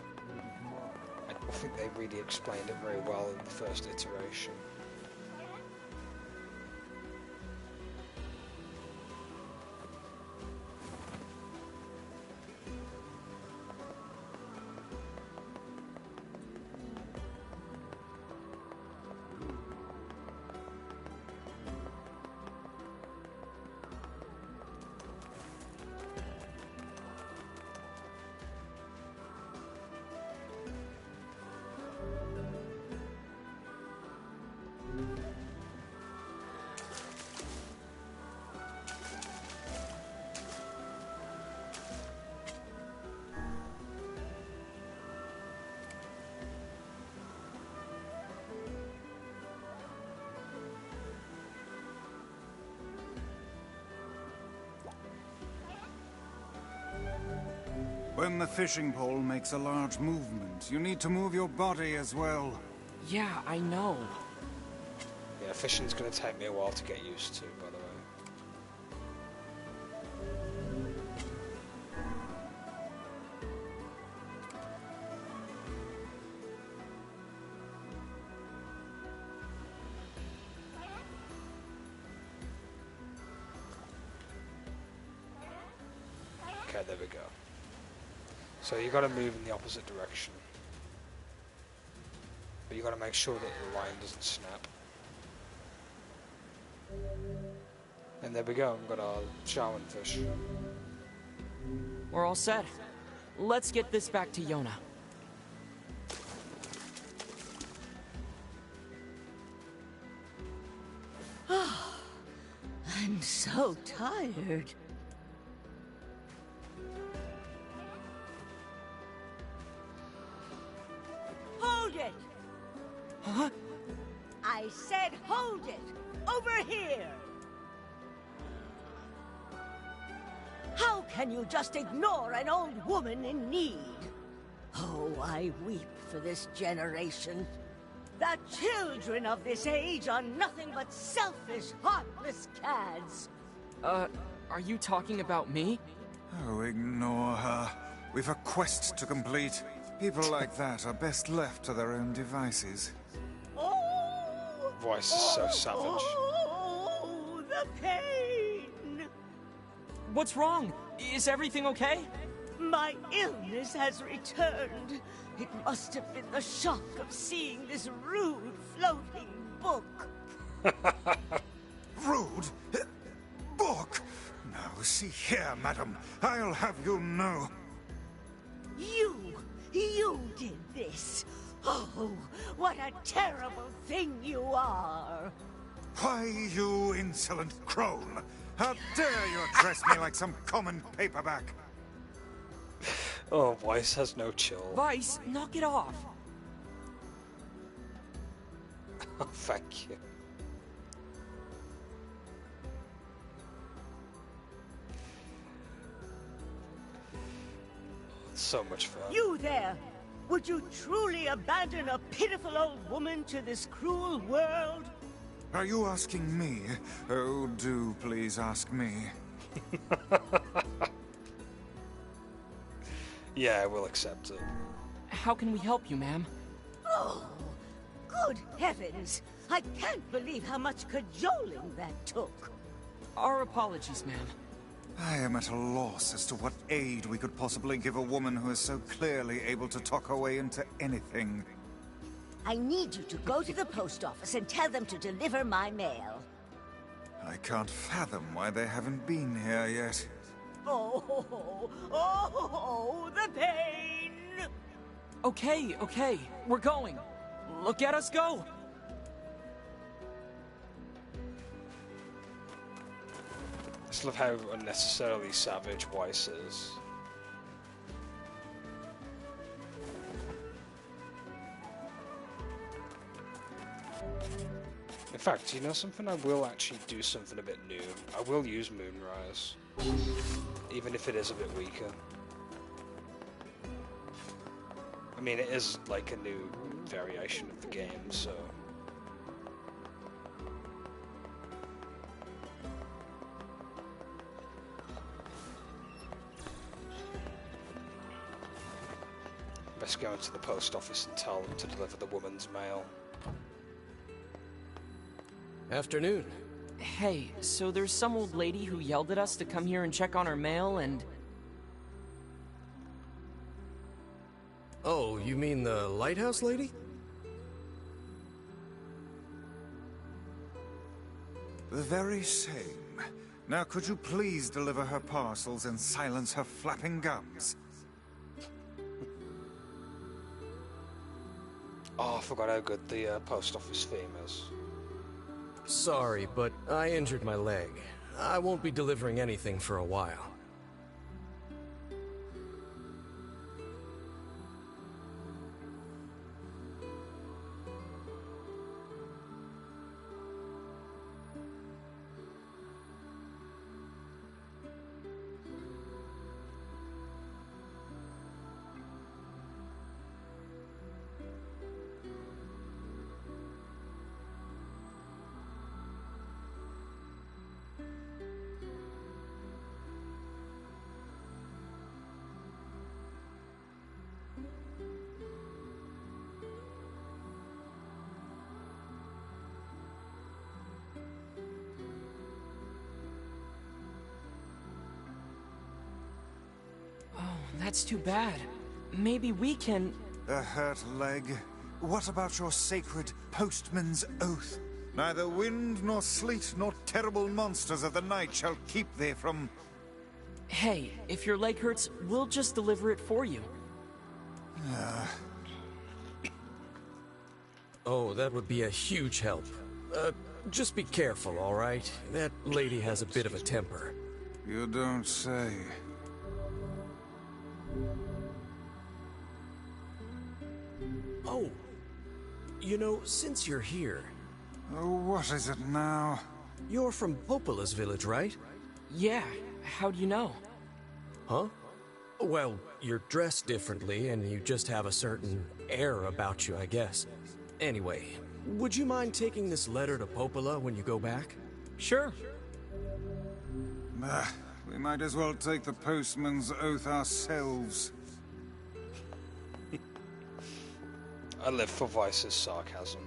I don't think they really explained it very well in the first iteration. When the fishing pole makes a large movement, you need to move your body as well. Yeah, I know. Yeah, fishing's gonna take me a while to get used to, by the way. Okay, there we go. So you got to move in the opposite direction, but you got to make sure that the line doesn't snap. And there we go. We've got our shaman fish. We're all set. Let's get this back to Yonah. I'm so tired. Hold it! Huh? I said hold it! Over here! How can you just ignore an old woman in need? Oh, I weep for this generation. The children of this age are nothing but selfish, heartless cads. Are you talking about me? Oh, ignore her. We've a quest to complete. People like that are best left to their own devices. Oh! Voice is so savage. Oh, the pain! What's wrong? Is everything okay? My illness has returned. It must have been the shock of seeing this rude floating book. Rude? Book? Now, see here, madam. I'll have you know. You did this. Oh, what a terrible thing you are. Why, you insolent crone! How dare you address me like some common paperback? Oh, Weiss has no chill. Weiss, knock it off. Oh, thank you. So much fun. You there! Would you truly abandon a pitiful old woman to this cruel world? Are you asking me? Oh, do please ask me. Yeah, I will accept it. How can we help you, ma'am? Oh, good heavens! I can't believe how much cajoling that took. Our apologies, ma'am. I am at a loss as to what aid we could possibly give a woman who is so clearly able to talk her way into anything. I need you to go to the post office and tell them to deliver my mail. I can't fathom why they haven't been here yet. Oh, the pain! Okay, we're going. Look at us go! I just love how unnecessarily savage Weiss is. In fact, you know something? I will actually do something a bit new. I will use Moonrise. Even if it is a bit weaker. I mean, it is like a new variation of the game, so... Best go into the post office and tell them to deliver the woman's mail. Afternoon. Hey, so there's some old lady who yelled at us to come here and check on her mail and... Oh, you mean the lighthouse lady? The very same. Now could you please deliver her parcels and silence her flapping gums? Oh, I forgot how good the post office theme is. Sorry, but I injured my leg. I won't be delivering anything for a while. That's too bad. Maybe we can... A hurt leg? What about your sacred postman's oath? Neither wind nor sleet nor terrible monsters of the night shall keep thee from... Hey, if your leg hurts, we'll just deliver it for you. Oh, that would be a huge help. Just be careful, all right? That lady has a bit of a temper. You don't say. Oh, you know, since you're here... Oh, what is it now? You're from Popola's village, right? Yeah, how do you know? Huh? Well, you're dressed differently, and you just have a certain air about you, I guess. Anyway, would you mind taking this letter to Popola when you go back? Sure. We might as well take the postman's oath ourselves. I live for Vice's sarcasm.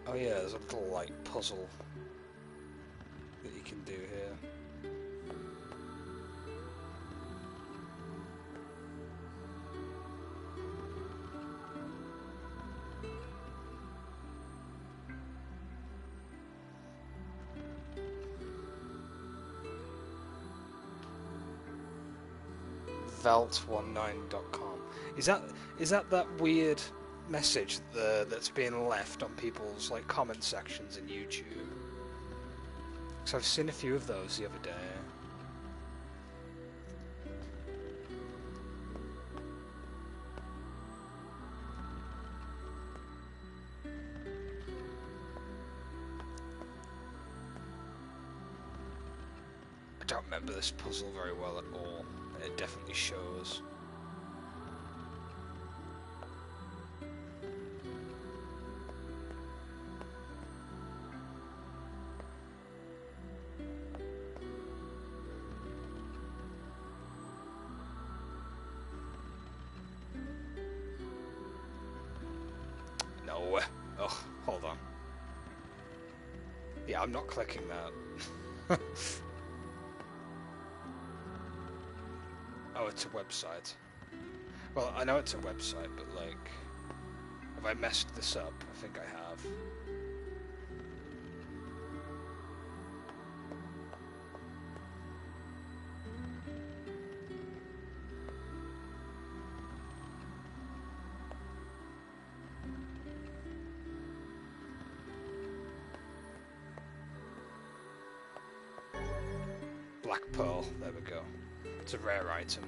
Oh yeah, there's a little, like, puzzle that you can do here. Velt19.com. Is that weird message that's being left on people's like comment sections in YouTube? Because I've seen a few of those the other day. I don't remember this puzzle very well at all. It definitely shows. No. Oh, hold on. Yeah, I'm not clicking that. Oh, it's a website. Well, I know it's a website, but like, have I messed this up? I think I have. Black Pearl, there we go. It's a rare item.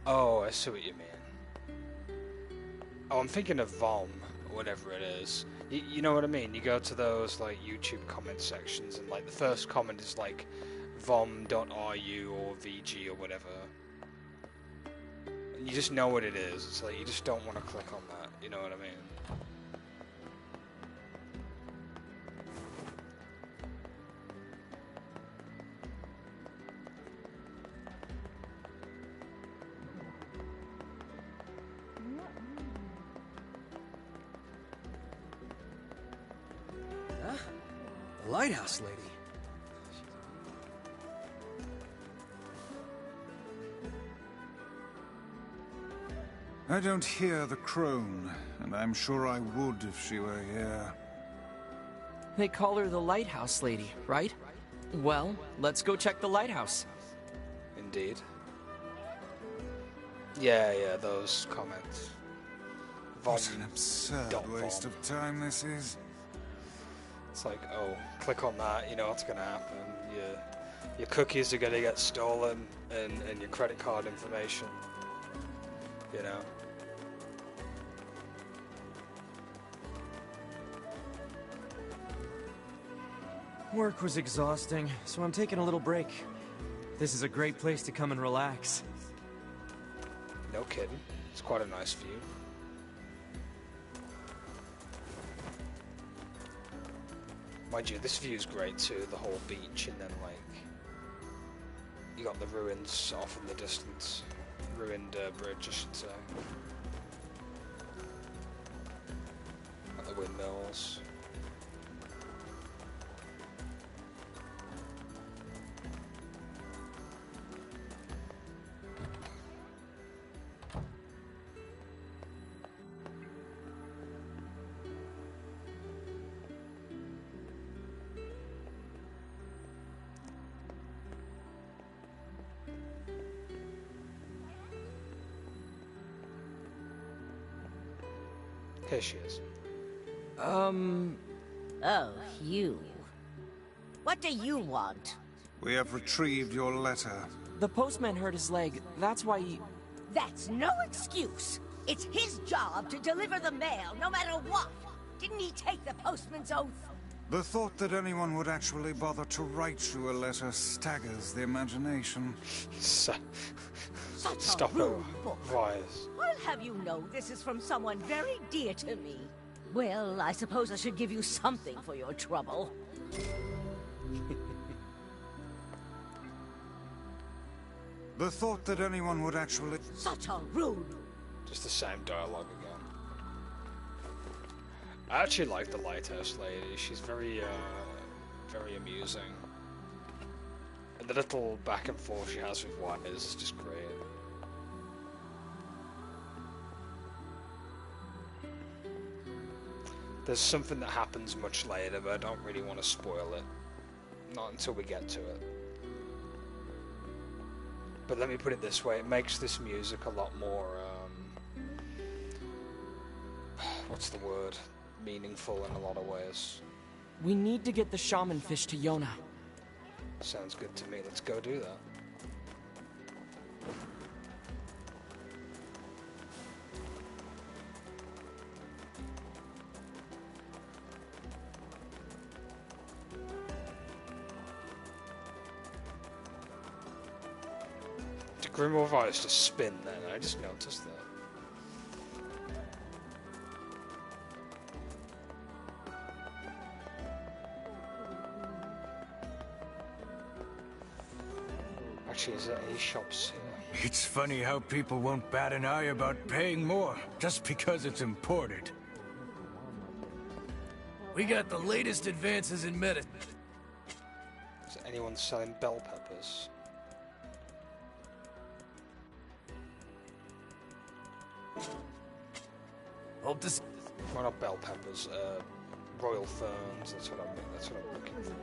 Oh, I see what you mean. Oh, I'm thinking of Vom, whatever it is. You know what I mean? You go to those like YouTube comment sections, and like the first comment is like vom.ru or VG or whatever. And you just know what it is. It's like you just don't want to click on that. You know what I mean? The lighthouse lady. I don't hear the crone, and I'm sure I would if she were here. They call her the lighthouse lady, right? Well, let's go check the lighthouse. Indeed. Yeah, those comments. What an absurd waste of time this is. It's like, oh, click on that, you know what's gonna happen. Your cookies are gonna get stolen, and your credit card information. You know. Work was exhausting, so I'm taking a little break. This is a great place to come and relax. No kidding. It's quite a nice view. Mind you, this view's great too, the whole beach, and then like you got the ruins off in the distance. Ruined bridge, I should say. Got the windmills. Here she is. Oh, you. What do you want? We have retrieved your letter. The postman hurt his leg. That's why he... That's no excuse. It's his job to deliver the mail, no matter what. Didn't he take the postman's oath? The thought that anyone would actually bother to write you a letter staggers the imagination. Stop her, Wise. I'll have you know this is from someone very dear to me. Well, I suppose I should give you something for your trouble. The thought that anyone would actually... Such a rude... Just the same dialogue again. I actually like the lighthouse lady. She's very amusing. And the little back and forth she has with Wise is just great. There's something that happens much later, but I don't really want to spoil it. Not until we get to it. But let me put it this way, it makes this music a lot more, what's the word? Meaningful in a lot of ways. We need to get the shaman fish to Yonah. Sounds good to me, let's go do that. Grimoire Vice just spin then, I just noticed that. Actually, is there any shops here? It's funny how people won't bat an eye about paying more, just because it's imported. We got the latest advances in medicine. Is anyone selling bell peppers? Hope this... Well, not bell peppers, royal ferns, that's what I'm looking for.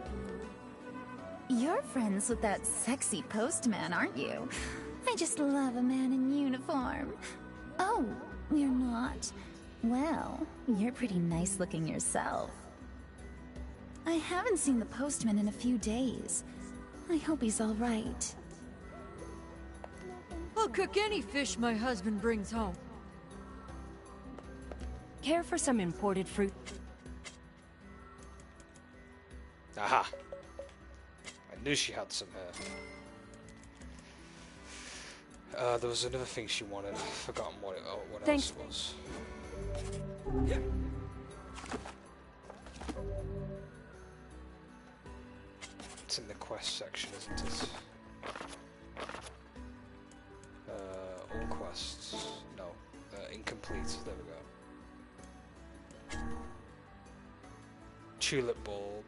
You're friends with that sexy postman, aren't you? I just love a man in uniform. Oh, you're not? Well, you're pretty nice looking yourself. I haven't seen the postman in a few days. I hope he's all right. I'll cook any fish my husband brings home. Care for some imported fruit? Aha! I knew she had some hair. There was another thing she wanted. I've forgotten what else it was. It's in the quest section, isn't it? All quests. No. Incomplete. There we go. Tulip bulb.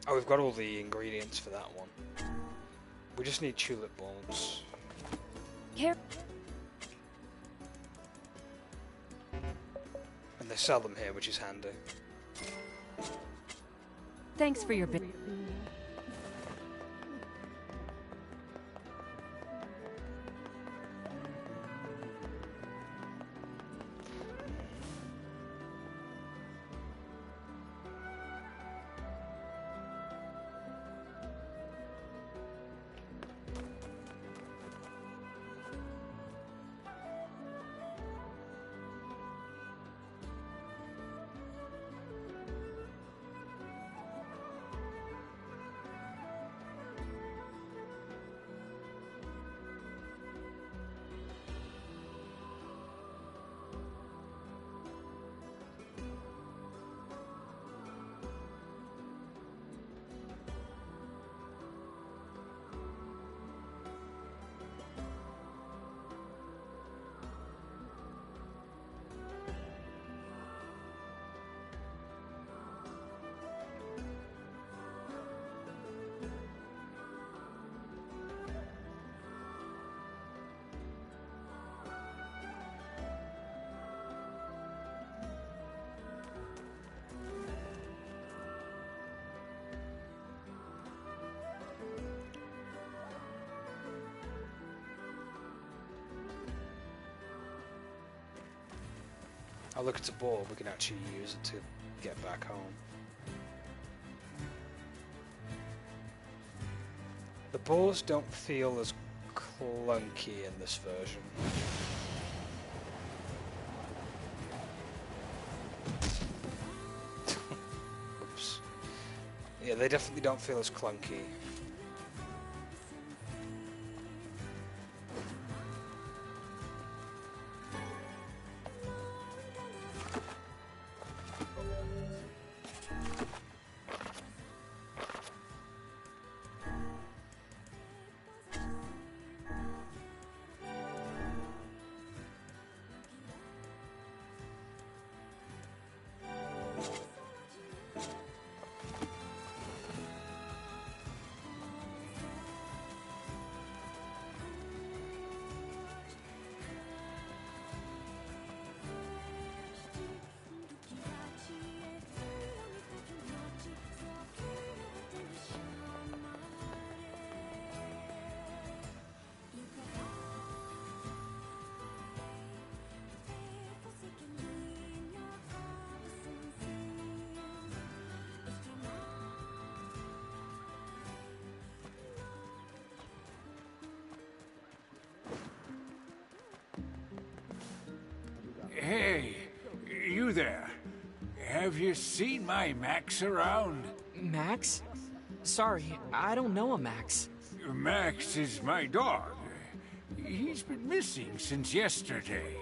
Oh, we've got all the ingredients for that one. We just need tulip bulbs. Here. And they sell them here, which is handy. Thanks for your bit. Oh look, it's a ball. We can actually use it to get back home. The balls don't feel as clunky in this version. Oops. Yeah, they definitely don't feel as clunky. Hey, you there. Have you seen my Max around? Max? Sorry, I don't know a Max. Max is my dog. He's been missing since yesterday.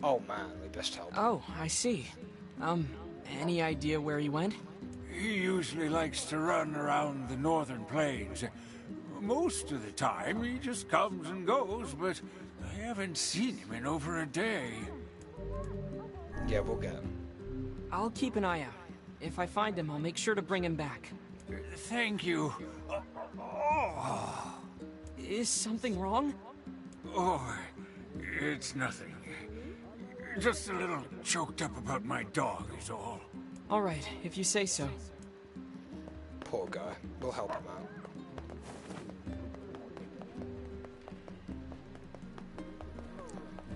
Oh man, we best help. Oh, I see. Any idea where he went? He usually likes to run around the northern plains. Most of the time, he just comes and goes, but I haven't seen him in over a day. Yeah, we'll get him. I'll keep an eye out. If I find him, I'll make sure to bring him back. Thank you. Is something wrong? Oh, it's nothing. Just a little choked up about my dog is all. All right, if you say so. Poor guy. We'll help him out.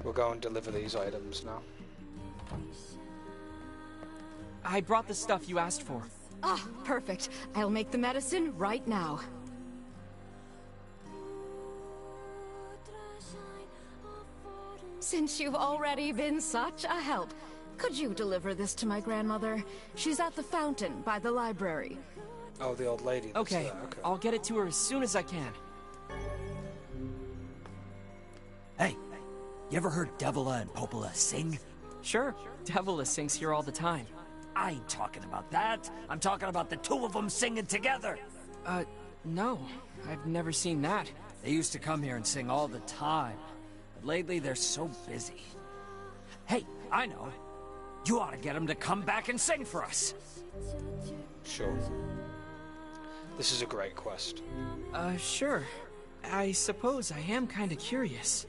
We'll go and deliver these items now. I brought the stuff you asked for. Ah, perfect. I'll make the medicine right now. since you've already been such a help, could you deliver this to my grandmother? She's at the fountain by the library. Oh, the old lady. Okay, I'll get it to her as soon as I can. Hey, you ever heard Devila and Popola sing? Sure, Devila sings here all the time. I ain't talking about that. I'm talking about the two of them singing together. No. I've never seen that. They used to come here and sing all the time. But lately, they're so busy. Hey, I know. You ought to get them to come back and sing for us. Sure. This is a great quest. Sure. I suppose I am kinda curious.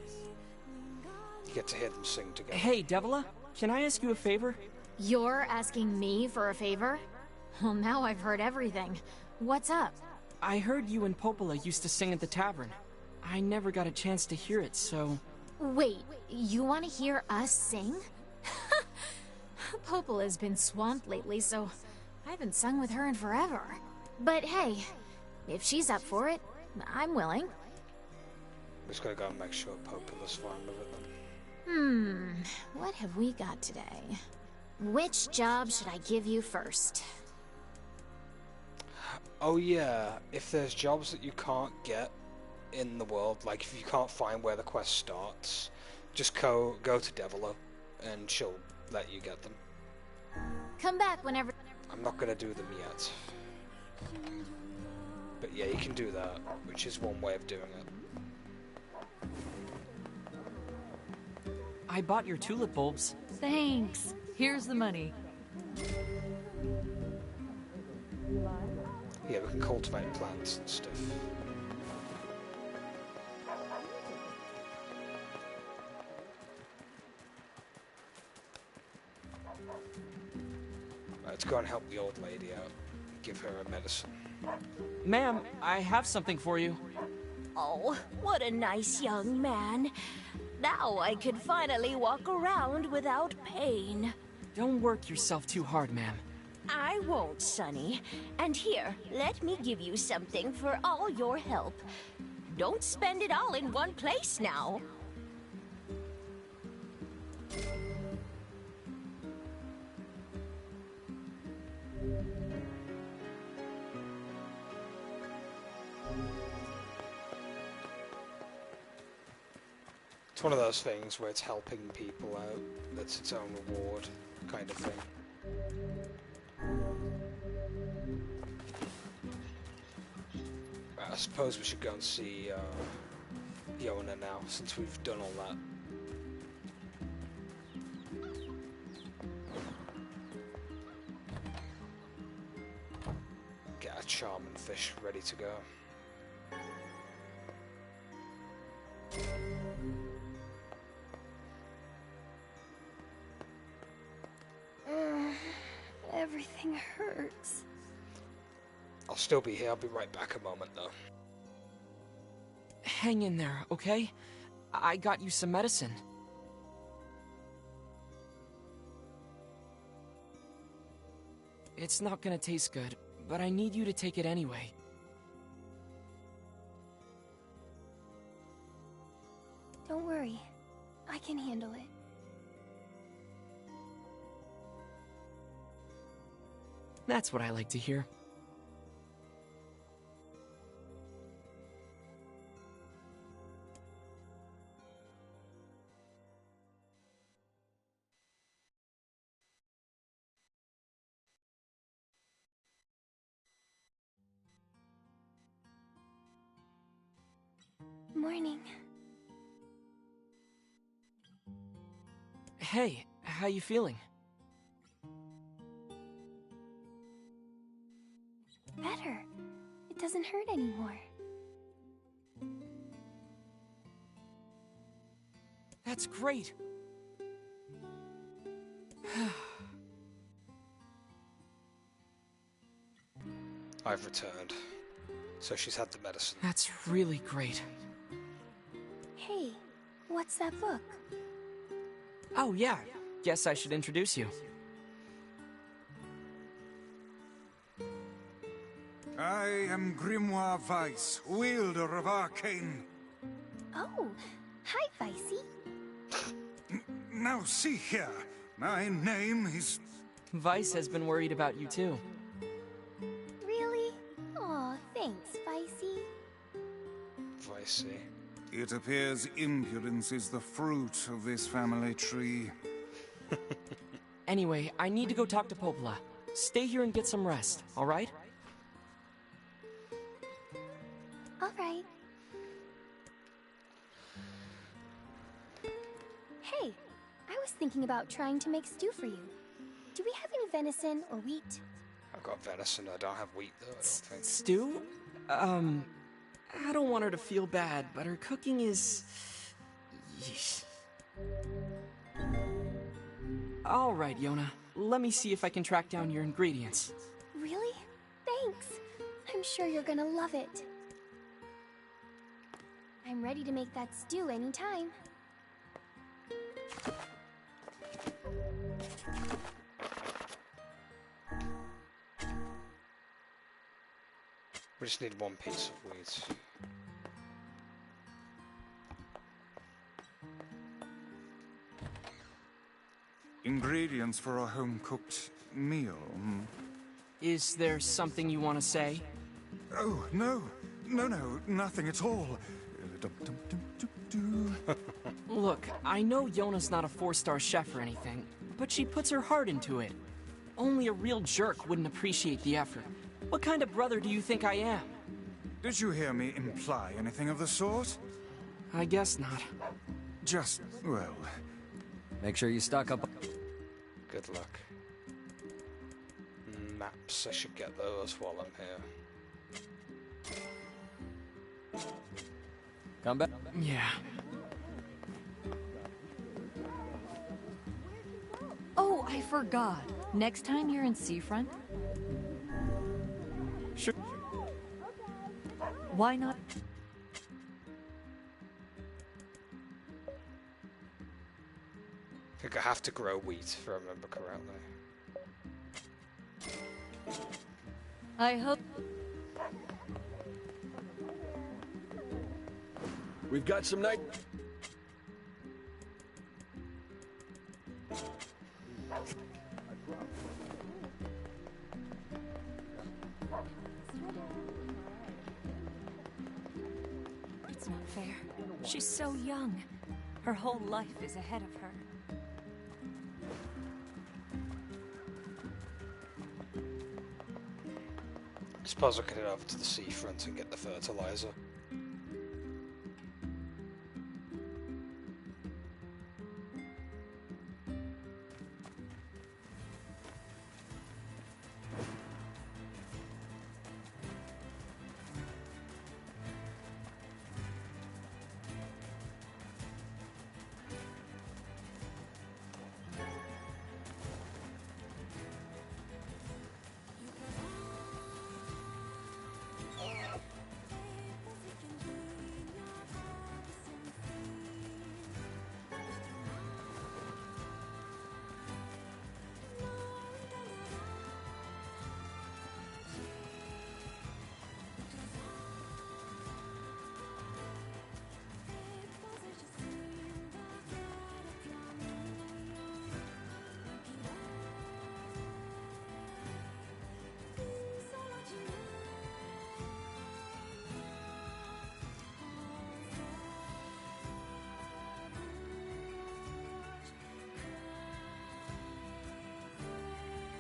You get to hear them sing together. Hey, Devila, can I ask you a favor? You're asking me for a favor? Well, now I've heard everything. What's up? I heard you and Popola used to sing at the tavern. I never got a chance to hear it, so... Wait, you want to hear us sing? Popola's been swamped lately, so I haven't sung with her in forever. But hey, if she's up for it, I'm willing. We just gotta go and make sure Popola's fine with it then. What have we got today? Which job should I give you first? Oh yeah, if there's jobs that you can't get in the world, like if you can't find where the quest starts, just go to Devila and she'll let you get them. Come back whenever... I'm not gonna do them yet. But yeah, you can do that, which is one way of doing it. I bought your tulip bulbs. Thanks. Here's the money. Yeah, we can cultivate plants and stuff. Let's go and help the old lady out. Give her a medicine. Ma'am, I have something for you. Oh, what a nice young man. Now I can finally walk around without pain. Don't work yourself too hard, ma'am. I won't, Sonny. And here, let me give you something for all your help. Don't spend it all in one place now. It's one of those things where it's helping people out. That's its own reward, kind of thing. I suppose we should go and see Yonah now, since we've done all that. Get a charming fish ready to go. Everything hurts. I'll still be here. I'll be right back a moment, though. Hang in there, okay? I got you some medicine. It's not gonna taste good, but I need you to take it anyway. Don't worry. I can handle it. That's what I like to hear. Morning. Hey, how you feeling? Better. It doesn't hurt anymore. That's great. I've returned. So she's had the medicine. That's really great. Hey, what's that book? Oh yeah, guess I should introduce you. I am Grimoire Weiss, wielder of arcane. Oh, hi, Vicey. Now see here, my name is... Vice has been worried about you too. Really? Aw, thanks, Vicey. Vicey. It appears impudence is the fruit of this family tree. Anyway, I need to go talk to Popola. Stay here and get some rest, alright? Alright. Hey, I was thinking about trying to make stew for you. Do we have any venison or wheat? I've got venison, I don't have wheat though, I don't think. Stew? I don't want her to feel bad, but her cooking is... Yeesh. Alright, Yonah. Let me see if I can track down your ingredients. Really? Thanks. I'm sure you're gonna love it. I'm ready to make that stew anytime. We just need one piece of wheat. Ingredients for a home-cooked meal. Is there something you want to say? Oh, no, nothing at all. Look, I know Yonah's not a 4-star chef or anything, but she puts her heart into it. Only a real jerk wouldn't appreciate the effort. What kind of brother do you think I am? Did you hear me imply anything of the sort? I guess not. Just, well... Make sure you stock up. Good luck. Maps, I should get those while I'm here. Come back. Yeah. Oh, I forgot. Next time you're in Seafront... Sure. Why not? I think I have to grow wheat, if I remember correctly. I hope... We've got some night... It's not fair. She's so young. Her whole life is ahead of her. I suppose I could head over to the seafront and get the fertilizer.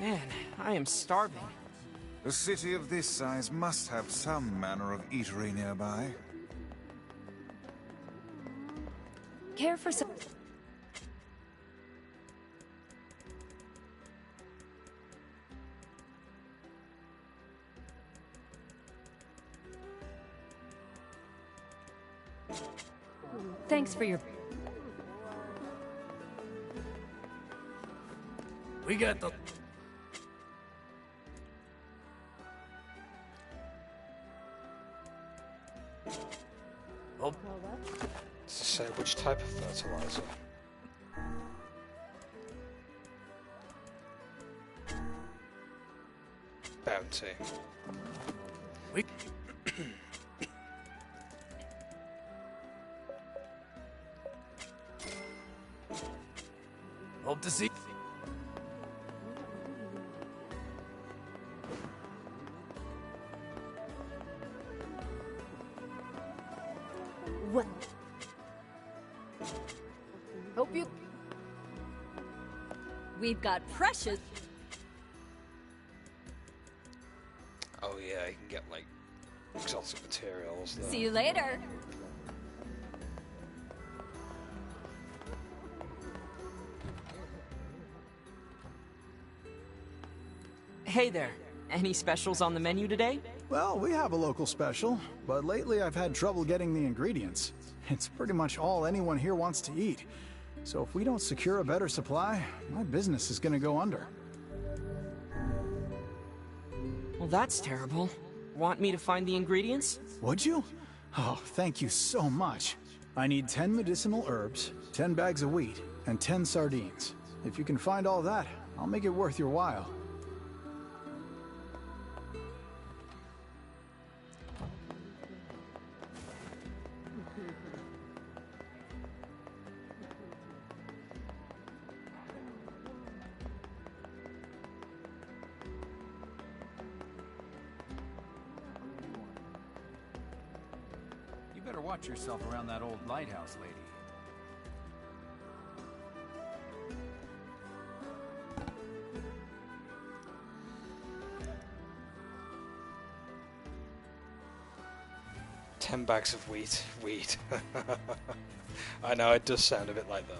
Man, I am starving. A city of this size must have some manner of eatery nearby. Care for some... Thanks for your... We got the... Oh. Does it say which type of fertilizer? Bounty. We... to see... What? Hope you... We've got precious... Oh yeah, you can get like exotic materials there. See you later. Hey there. Any specials on the menu today? Well, we have a local special, but lately I've had trouble getting the ingredients. It's pretty much all anyone here wants to eat. So if we don't secure a better supply, my business is gonna go under. Well, that's terrible. Want me to find the ingredients? Would you? Oh, thank you so much. I need 10 medicinal herbs, 10 bags of wheat, and 10 sardines. If you can find all that, I'll make it worth your while. Better watch yourself around that old lighthouse lady. $10 bags of wheat. Wheat. I know, it does sound a bit like that.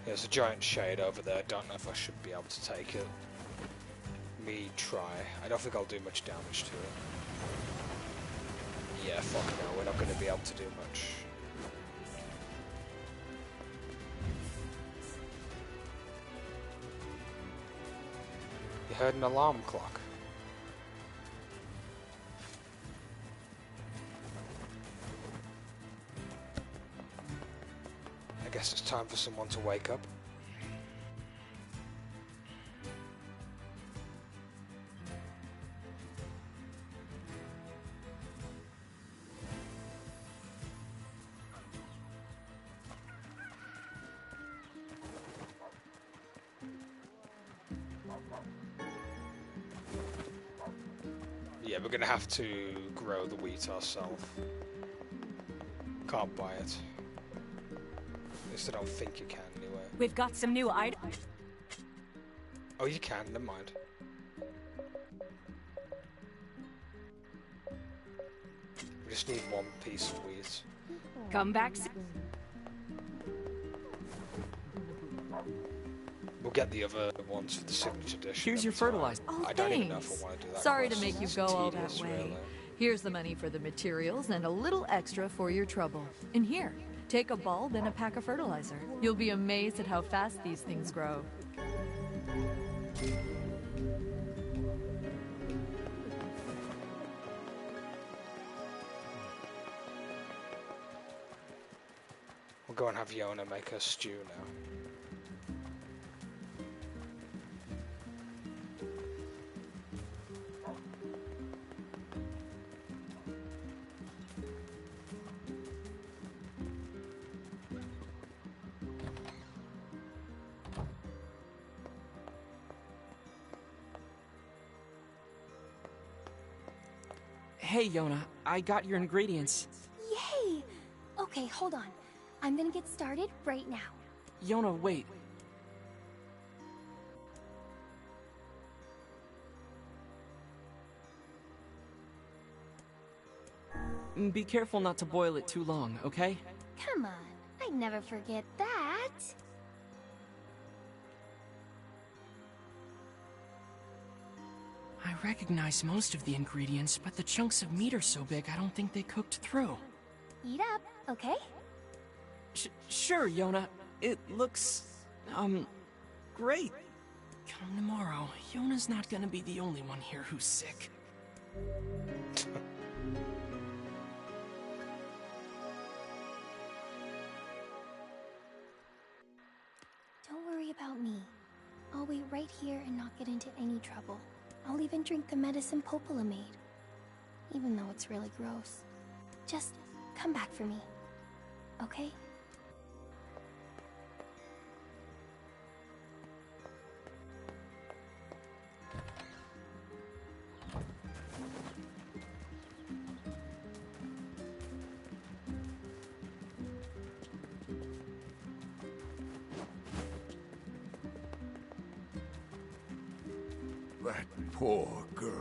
There's a giant shade over there. Don't know if I should be able to take it. Me try. I don't think I'll do much damage to it. Yeah, fuck no. We're not going to be able to do much. You heard an alarm clock. I guess it's time for someone to wake up. Yeah, we're gonna have to grow the wheat ourselves. Can't buy it. At least I don't think you can, anyway. We've got some new items. Oh, you can, never mind. We just need one piece of wheat. Come back soon. We'll get the other ones for the signature dish. Here's your fertilizer. I don't even know if I want to do that. Sorry quest. to make you It's go all that tedious, way. really. Here's the money for the materials and a little extra for your trouble. And here, take a bulb and a pack of fertilizer. You'll be amazed at how fast these things grow. We'll go and have Yonah make a stew now. Hey, Yonah, I got your ingredients. Yay! Okay, hold on. I'm gonna get started right now. Yonah, wait. Be careful not to boil it too long, okay? Come on, I'd never forget that. I recognize most of the ingredients, but the chunks of meat are so big I don't think they cooked through. Eat up, okay? Sure, Yonah. It looks, great. Come tomorrow, Yonah's not gonna be the only one here who's sick. I'll wait right here and not get into any trouble. I'll even drink the medicine Popola made. Even though it's really gross. Just come back for me, okay? That poor girl.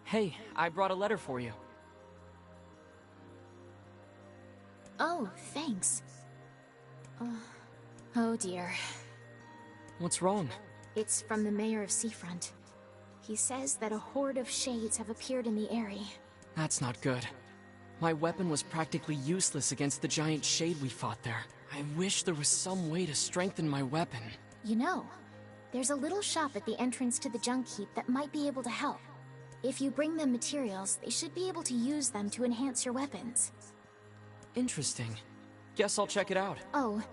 Hey, I brought a letter for you. Oh, thanks. Oh dear. What's wrong? It's from the mayor of Seafront. He says that a horde of shades have appeared in the area. That's not good. My weapon was practically useless against the giant shade we fought there. I wish there was some way to strengthen my weapon. You know, there's a little shop at the entrance to the junk heap that might be able to help. If you bring them materials, they should be able to use them to enhance your weapons. Interesting. Guess I'll check it out. Oh,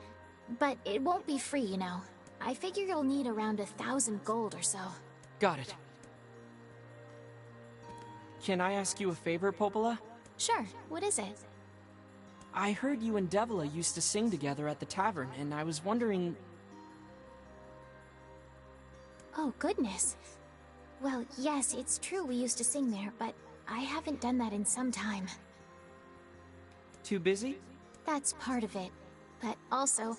but it won't be free, you know. I figure you'll need around 1,000 gold or so. Got it. Can I ask you a favor, Popola? Sure, what is it? I heard you and Devila used to sing together at the tavern, and I was wondering... Oh, goodness. Well, yes, it's true we used to sing there, but I haven't done that in some time. Too busy? That's part of it. But also,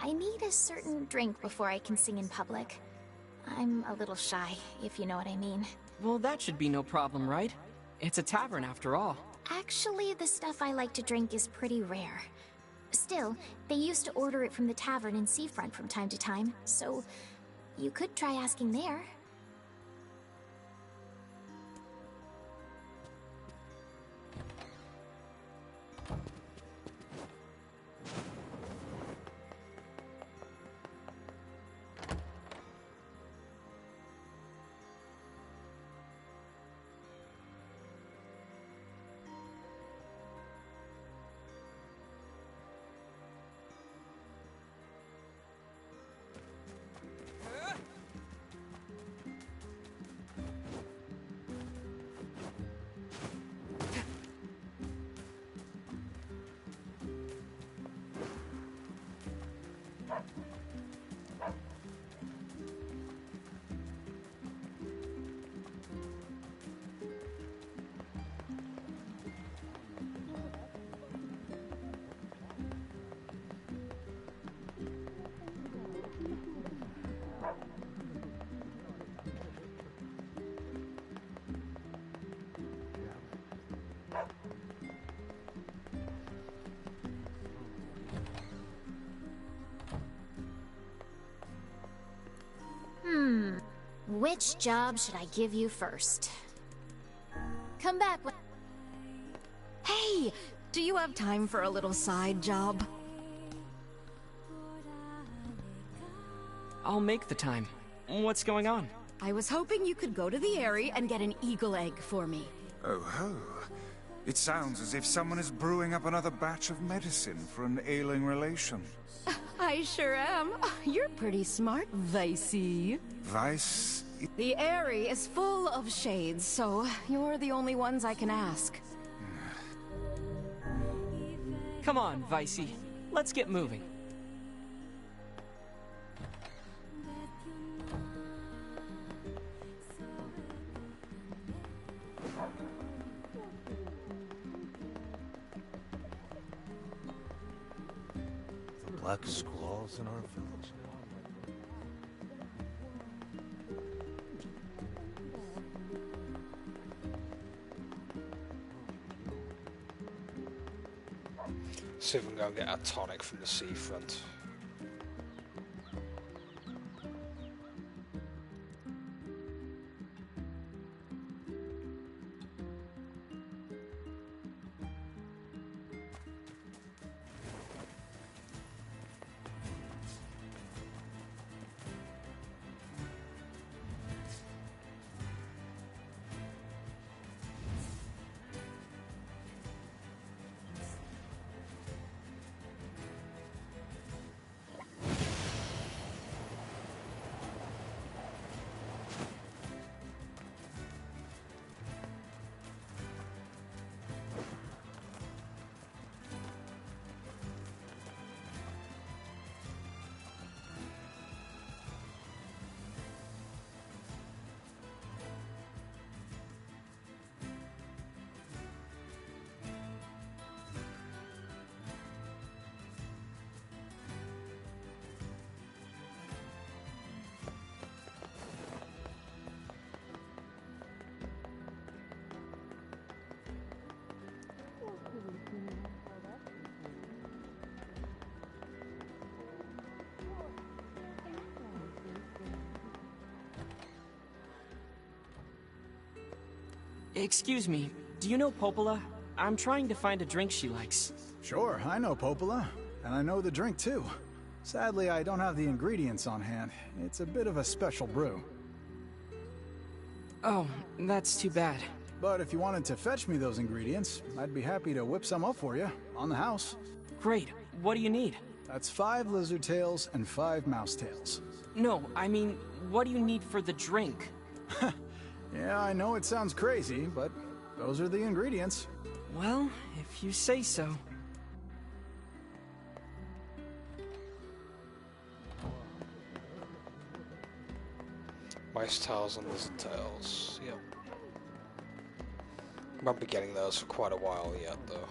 I need a certain drink before I can sing in public. I'm a little shy, if you know what I mean. Well, that should be no problem, right? It's a tavern after all. Actually, the stuff I like to drink is pretty rare. Still, they used to order it from the tavern in Seafront from time to time, so you could try asking there. Which job should I give you first? Come back when... Hey! Do you have time for a little side job? I'll make the time. What's going on? I was hoping you could go to the area and get an eagle egg for me. Oh ho. It sounds as if someone is brewing up another batch of medicine for an ailing relation. I sure am. You're pretty smart, Vicey. Vice? The area is full of shades, so you're the only ones I can ask. Come on, Vicey. Let's get moving. The black squalls in our village. See if we can go and get a tonic from the seafront. Excuse me, do you know Popola? I'm trying to find a drink she likes. Sure, I know Popola, and I know the drink too. Sadly, I don't have the ingredients on hand. It's a bit of a special brew. Oh, that's too bad. But if you wanted to fetch me those ingredients, I'd be happy to whip some up for you, on the house. Great. What do you need? That's 5 lizard tails and 5 mouse tails. No, I mean, what do you need for the drink? Yeah, I know it sounds crazy, but those are the ingredients. Well, if you say so. Mice tails and lizard tails, yep. Won't be getting those for quite a while yet, though.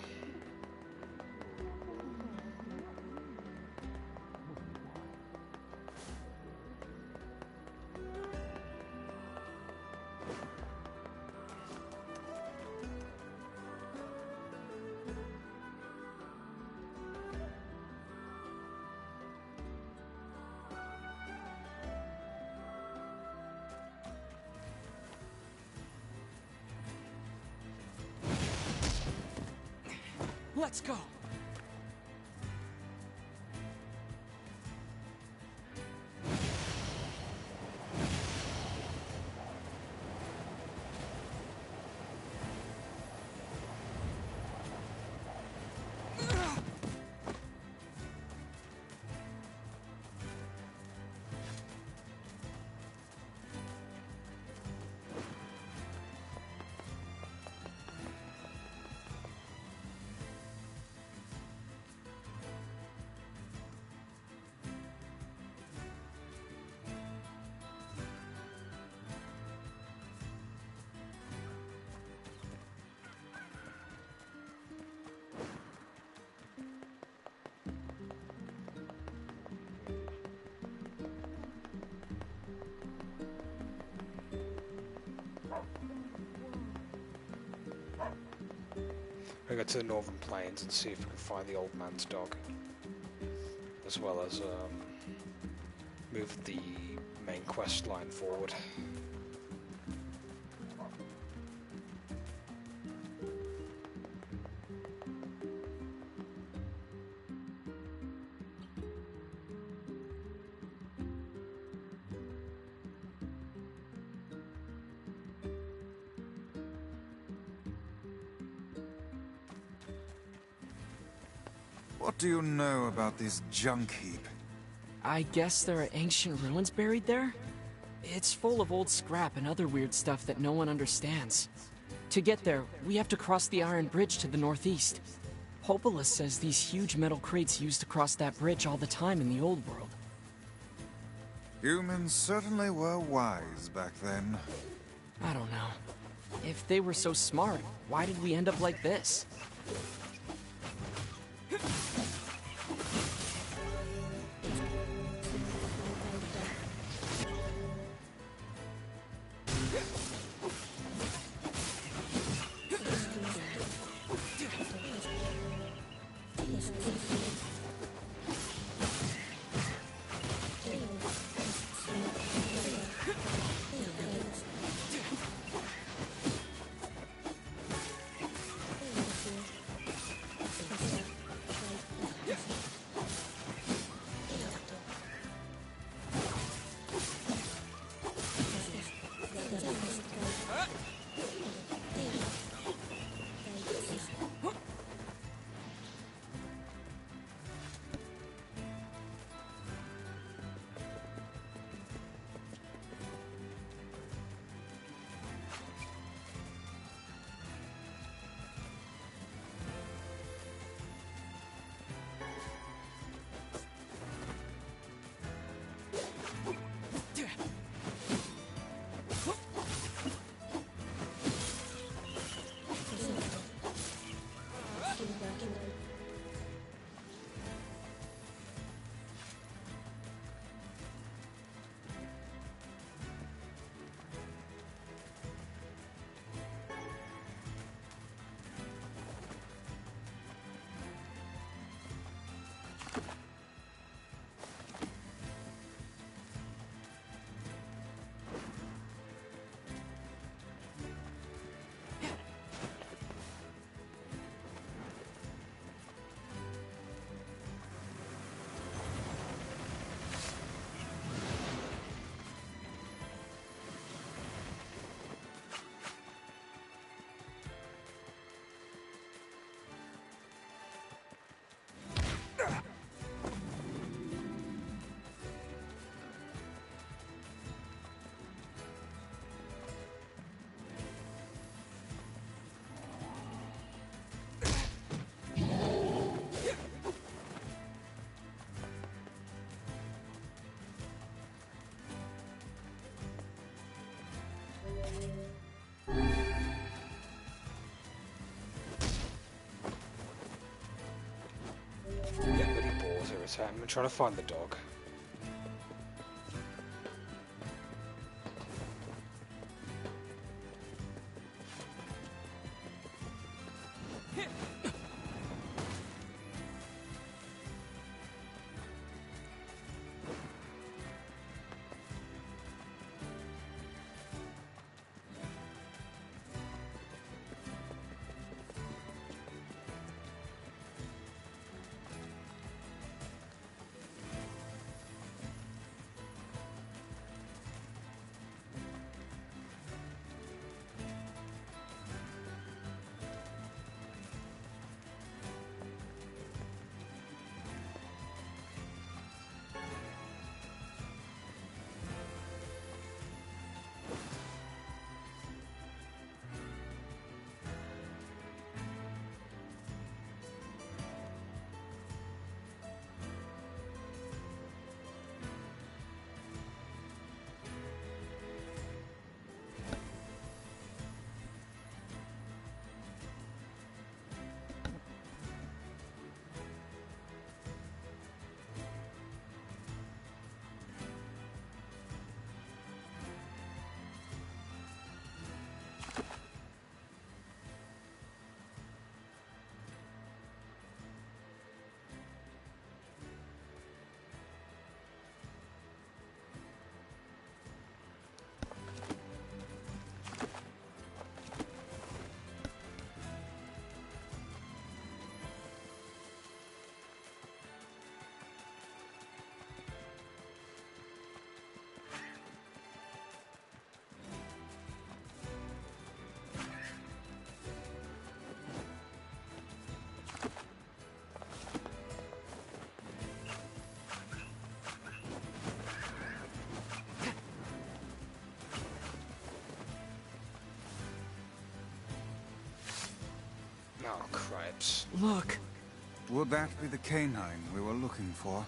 Let's go! We'll go to the northern plains and see if we can find the old man's dog, as well as move the main quest line forward. What do you know about this junk heap? I guess there are ancient ruins buried there? It's full of old scrap and other weird stuff that no one understands. To get there, we have to cross the Iron Bridge to the northeast. Popola says these huge metal crates used to cross that bridge all the time in the old world. Humans certainly were wise back then. I don't know. If they were so smart, why did we end up like this? Get really bored every time. I'm trying to find the dog. Oh, cripes. Look. Would that be the canine we were looking for?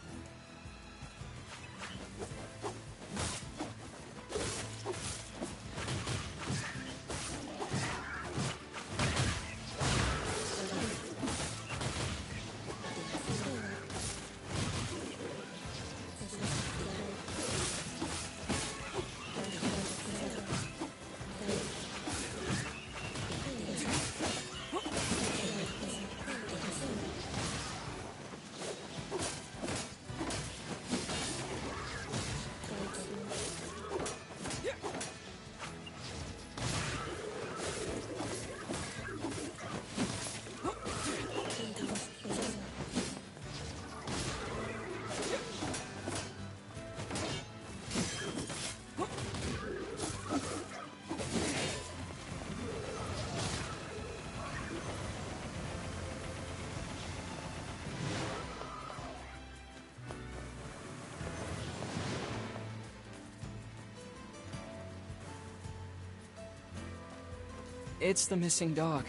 It's the missing dog.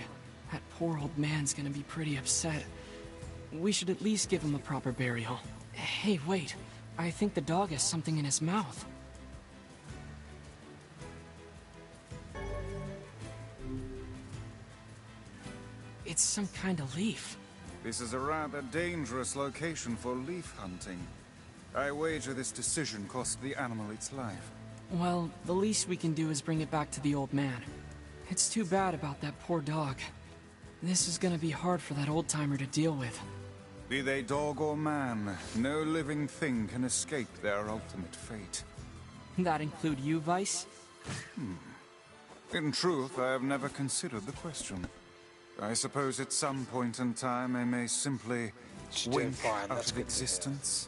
That poor old man's gonna be pretty upset. We should at least give him a proper burial. Hey, wait. I think the dog has something in his mouth. It's some kind of leaf. This is a rather dangerous location for leaf hunting. I wager this decision cost the animal its life. Well, the least we can do is bring it back to the old man. It's too bad about that poor dog. This is gonna be hard for that old-timer to deal with. Be they dog or man, no living thing can escape their ultimate fate. That include you, Vice? In truth, I have never considered the question. I suppose at some point in time I may simply wink out of existence.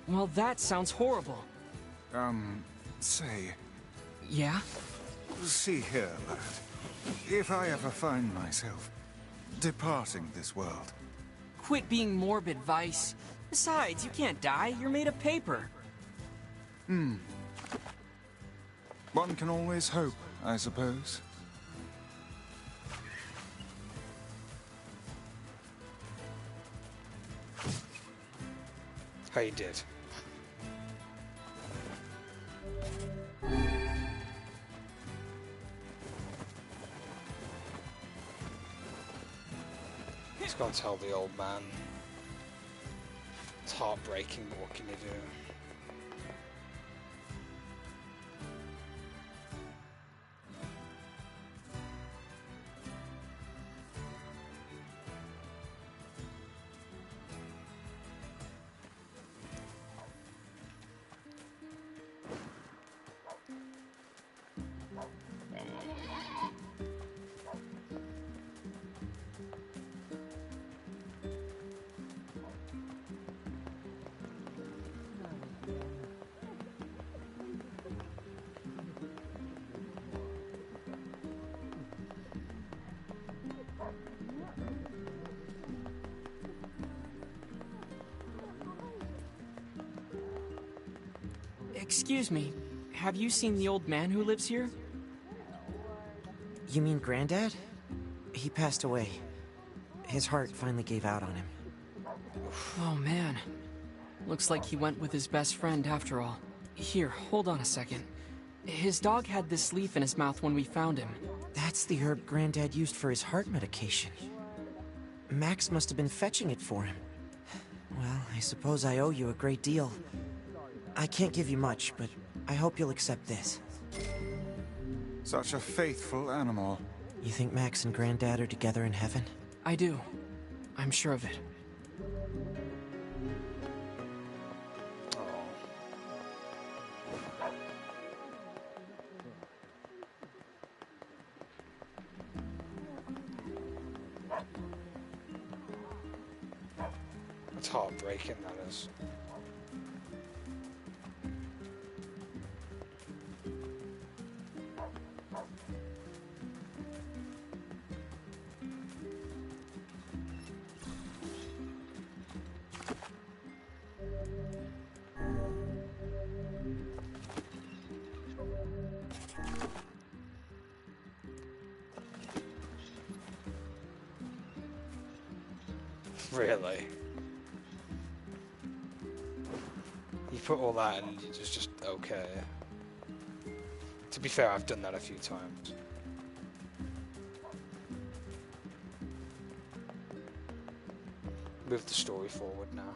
Well, that sounds horrible. Say... Yeah? See here, lad. If I ever find myself departing this world... Quit being morbid, Vice. Besides, you can't die. You're made of paper. One can always hope, I suppose. How you did. Let's go and tell the old man. It's heartbreaking, but what can you do? Excuse me, have you seen the old man who lives here? You mean Granddad? He passed away. His heart finally gave out on him. Oh man. Looks like he went with his best friend after all. Here, hold on a second. His dog had this leaf in his mouth when we found him. That's the herb Granddad used for his heart medication. Max must have been fetching it for him. Well, I suppose I owe you a great deal. I can't give you much, but I hope you'll accept this. Such a faithful animal. You think Max and Granddad are together in heaven? I do. I'm sure of it. It's heartbreaking, that is. Really? You put all that in, it's just okay. To be fair, I've done that a few times. Move the story forward now.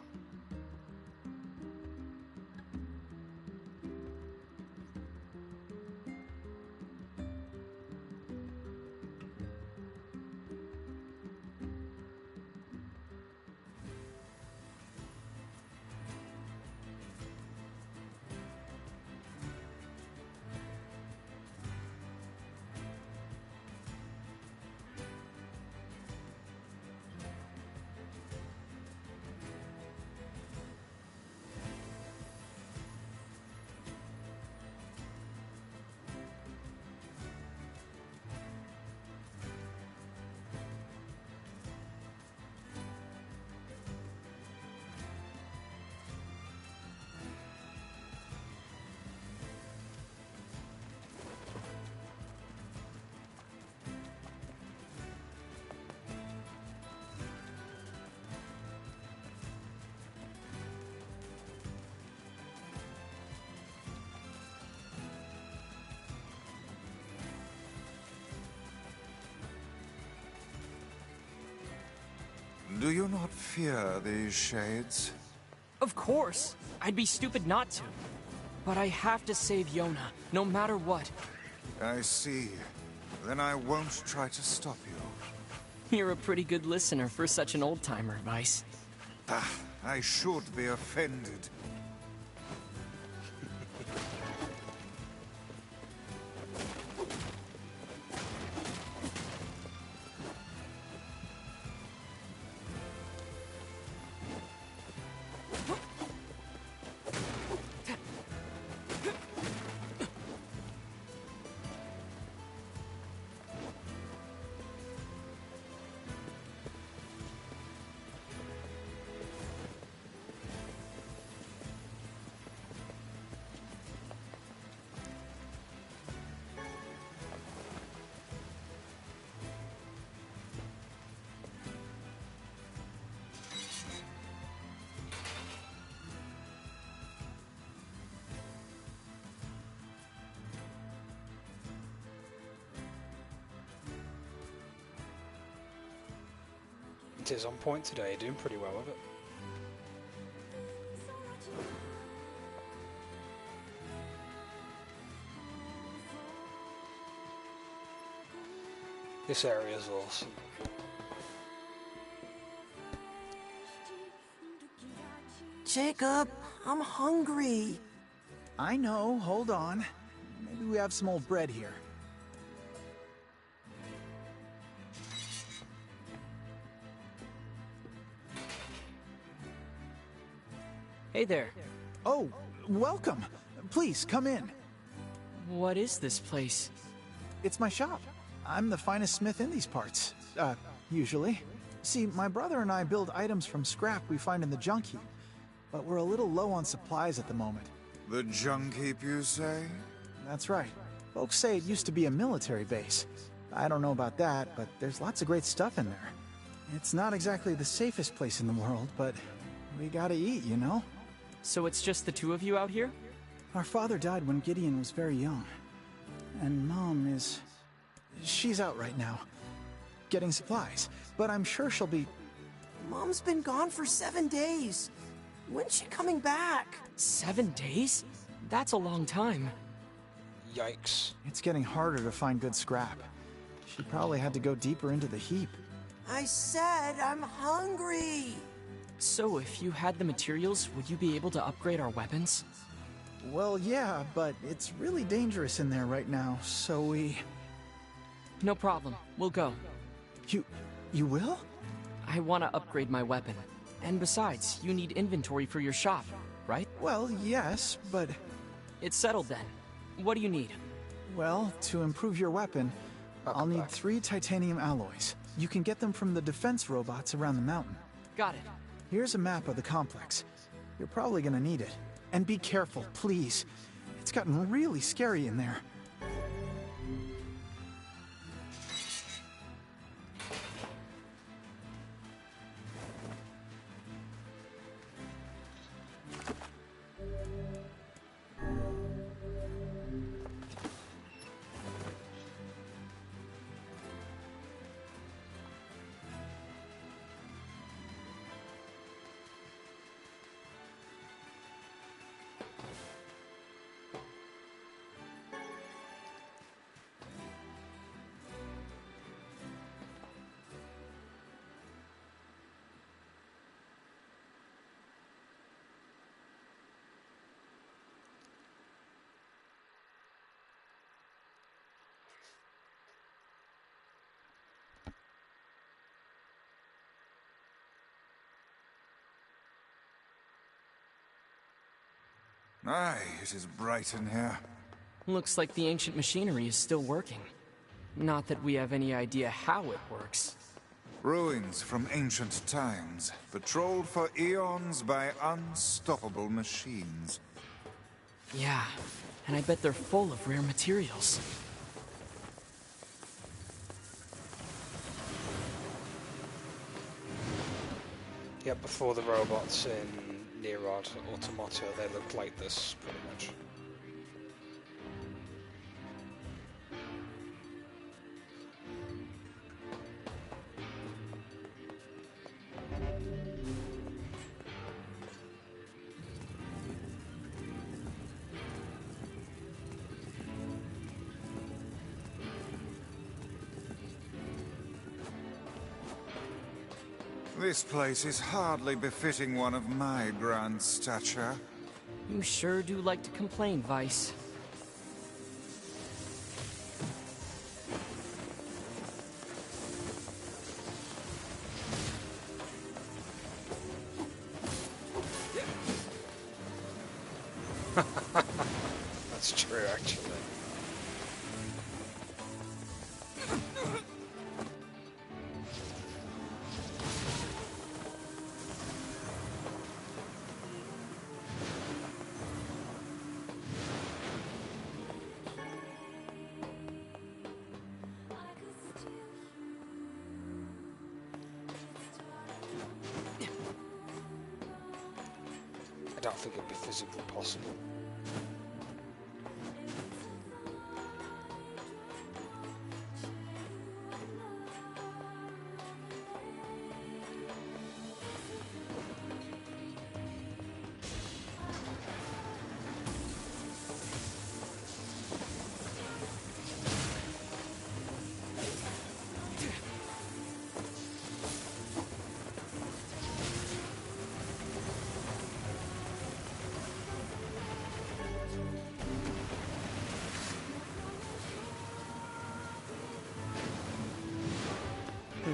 Do you not fear these shades? Of course! I'd be stupid not to. But I have to save Yonah, no matter what. I see. Then I won't try to stop you. You're a pretty good listener for such an old-timer, Vice. Ah, I should be offended. accent is on point today, doing pretty well with it. This area is awesome. Jacob, I'm hungry. I know, hold on. Maybe we have some old bread here. Hey there. Oh, welcome. Please, come in. What is this place? It's my shop. I'm the finest smith in these parts. Usually. See, my brother and I build items from scrap we find in the junk heap, but we're a little low on supplies at the moment. The junk heap, you say? That's right. Folks say it used to be a military base. I don't know about that, but there's lots of great stuff in there. It's not exactly the safest place in the world, but we gotta eat, you know? So it's just the two of you out here? Our father died when Gideon was very young. And Mom is... she's out right now, getting supplies. But I'm sure she'll be... Mom's been gone for 7 days. When's she coming back? 7 days? That's a long time. Yikes. It's getting harder to find good scrap. She probably had to go deeper into the heap. I said I'm hungry. So if you had the materials, would you be able to upgrade our weapons? Well, yeah, but it's really dangerous in there right now, so we... No problem. We'll go. You will? I want to upgrade my weapon. And besides, you need inventory for your shop, right? Well, yes, but... It's settled then. What do you need? Well, to improve your weapon, I'll need 3 titanium alloys. You can get them from the defense robots around the mountain. Got it. Here's a map of the complex. You're probably gonna need it. And be careful, please. It's gotten really scary in there. Aye, it is bright in here. Looks like the ancient machinery is still working. Not that we have any idea how it works. Ruins from ancient times, patrolled for eons by unstoppable machines. Yeah, and I bet they're full of rare materials. Yeah, before the robots in Nier Automata, they looked like this, pretty much. This place is hardly befitting one of my grand stature. You sure do like to complain, Vice. That's true, actually. I don't think it'd be physically possible.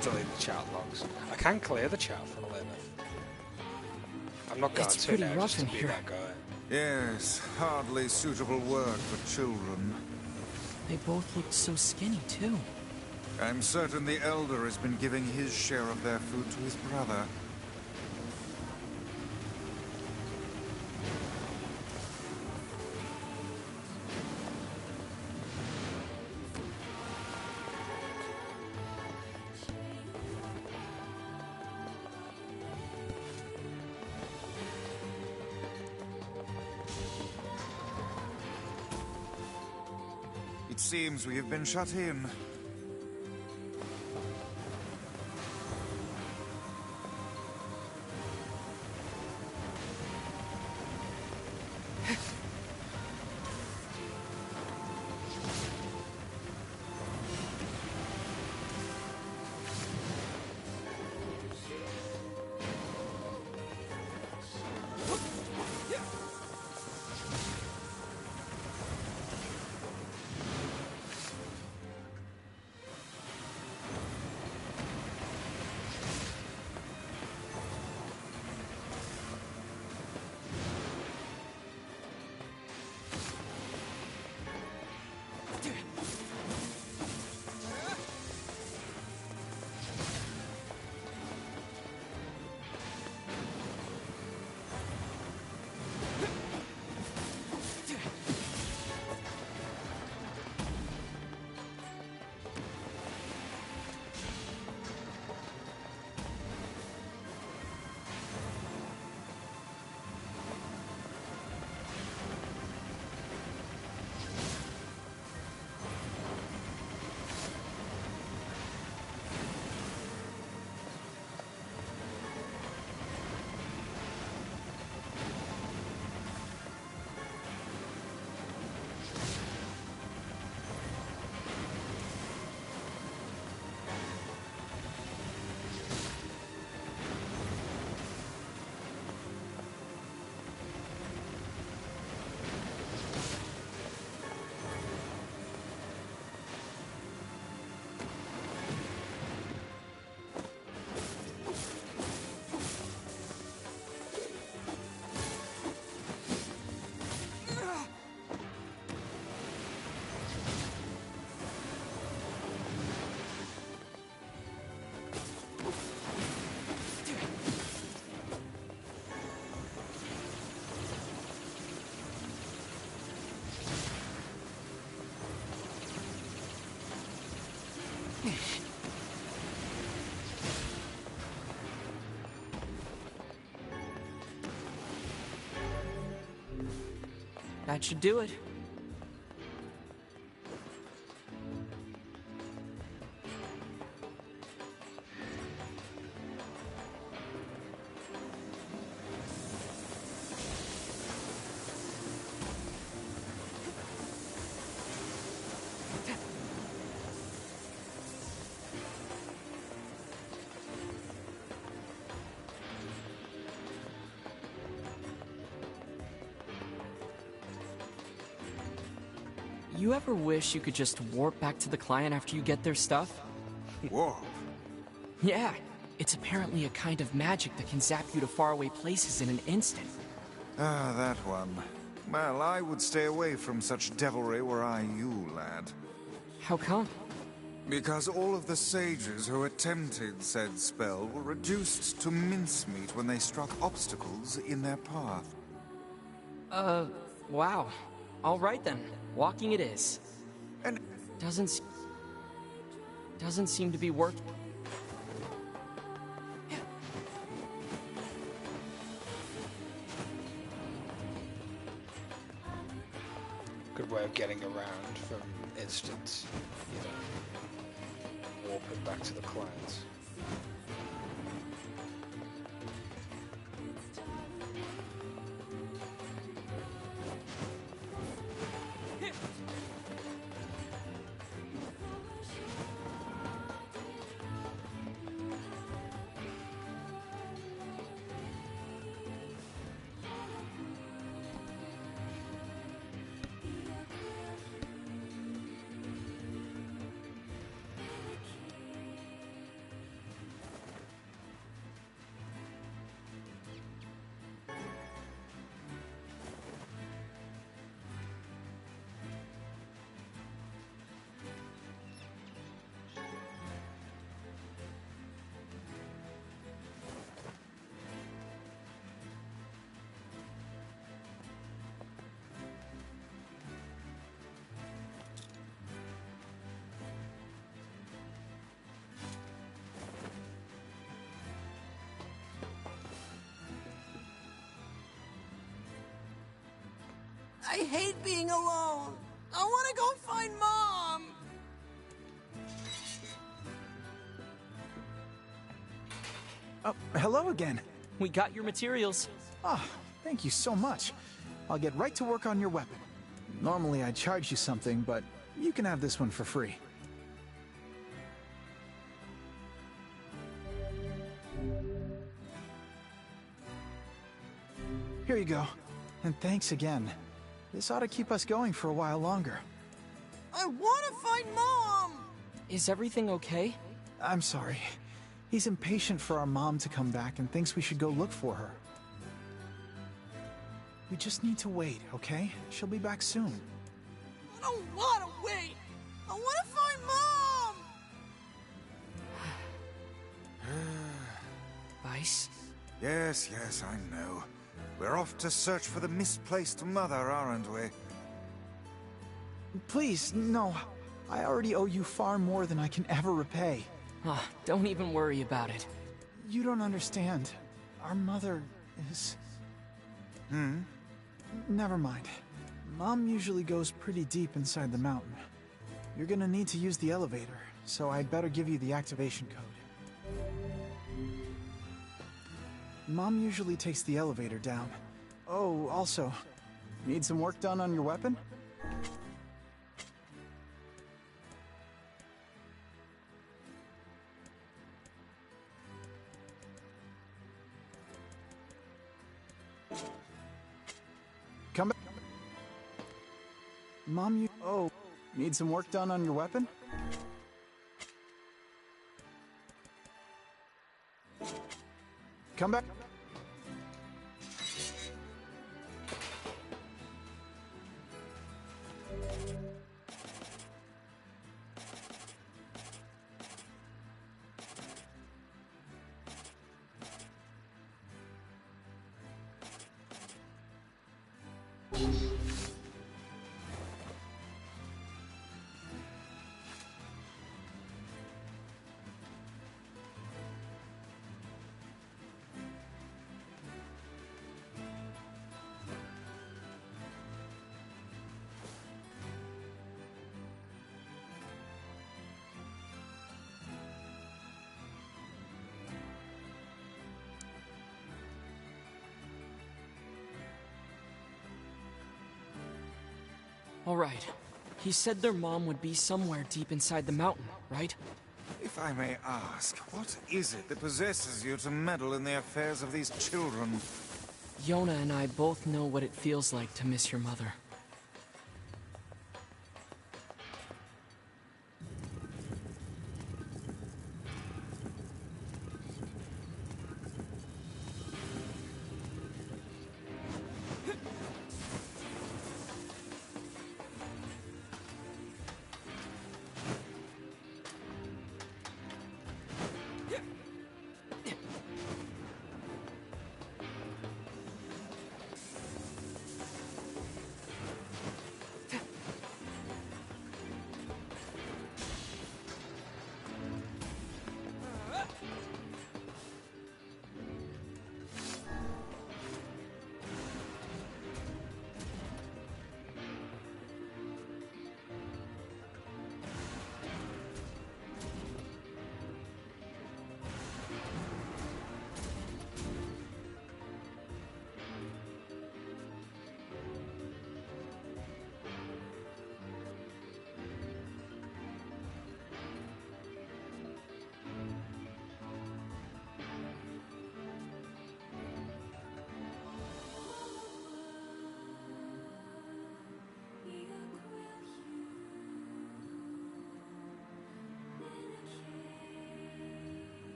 delete the chat logs. I can clear the chat for later. I'm not going It's to pretty now, rough just to in be here. that guy. Yes, hardly suitable work for children. They both looked so skinny, too. I'm certain the Elder has been giving his share of their food to his brother. It seems we have been shut in. That should do it. You ever wish you could just warp back to the client after you get their stuff? Warp? Yeah. It's apparently a kind of magic that can zap you to faraway places in an instant. Ah, that one. Well, I would stay away from such devilry were I you, lad. How come? Because all of the sages who attempted said spell were reduced to mincemeat when they struck obstacles in their path. Wow. All right then. Walking it is. And doesn't seem to be working. Good way of getting around from instant, you know, warping back to the clients. I hate being alone. I want to go find Mom. Oh, hello again. We got your materials. Ah, thank you so much. I'll get right to work on your weapon. Normally I'd charge you something, but you can have this one for free. Here you go. And thanks again. This ought to keep us going for a while longer. I want to find Mom! Is everything okay? I'm sorry. He's impatient for our mom to come back and thinks we should go look for her. We just need to wait, okay? She'll be back soon. I don't want to wait! I want to find Mom! Vice? Yes, yes, I know. We're off to search for the misplaced mother, aren't we? Please, no. I already owe you far more than I can ever repay. Don't even worry about it. You don't understand. Our mother is... Never mind. Mom usually goes pretty deep inside the mountain. You're gonna need to use the elevator, so I'd better give you the activation code. Mom usually takes the elevator down. Oh, also, need some work done on your weapon? Come back. Mom, you... Oh, need some work done on your weapon? Come back. All right. He said their mom would be somewhere deep inside the mountain, right? If I may ask, what is it that possesses you to meddle in the affairs of these children? Yonah and I both know what it feels like to miss your mother.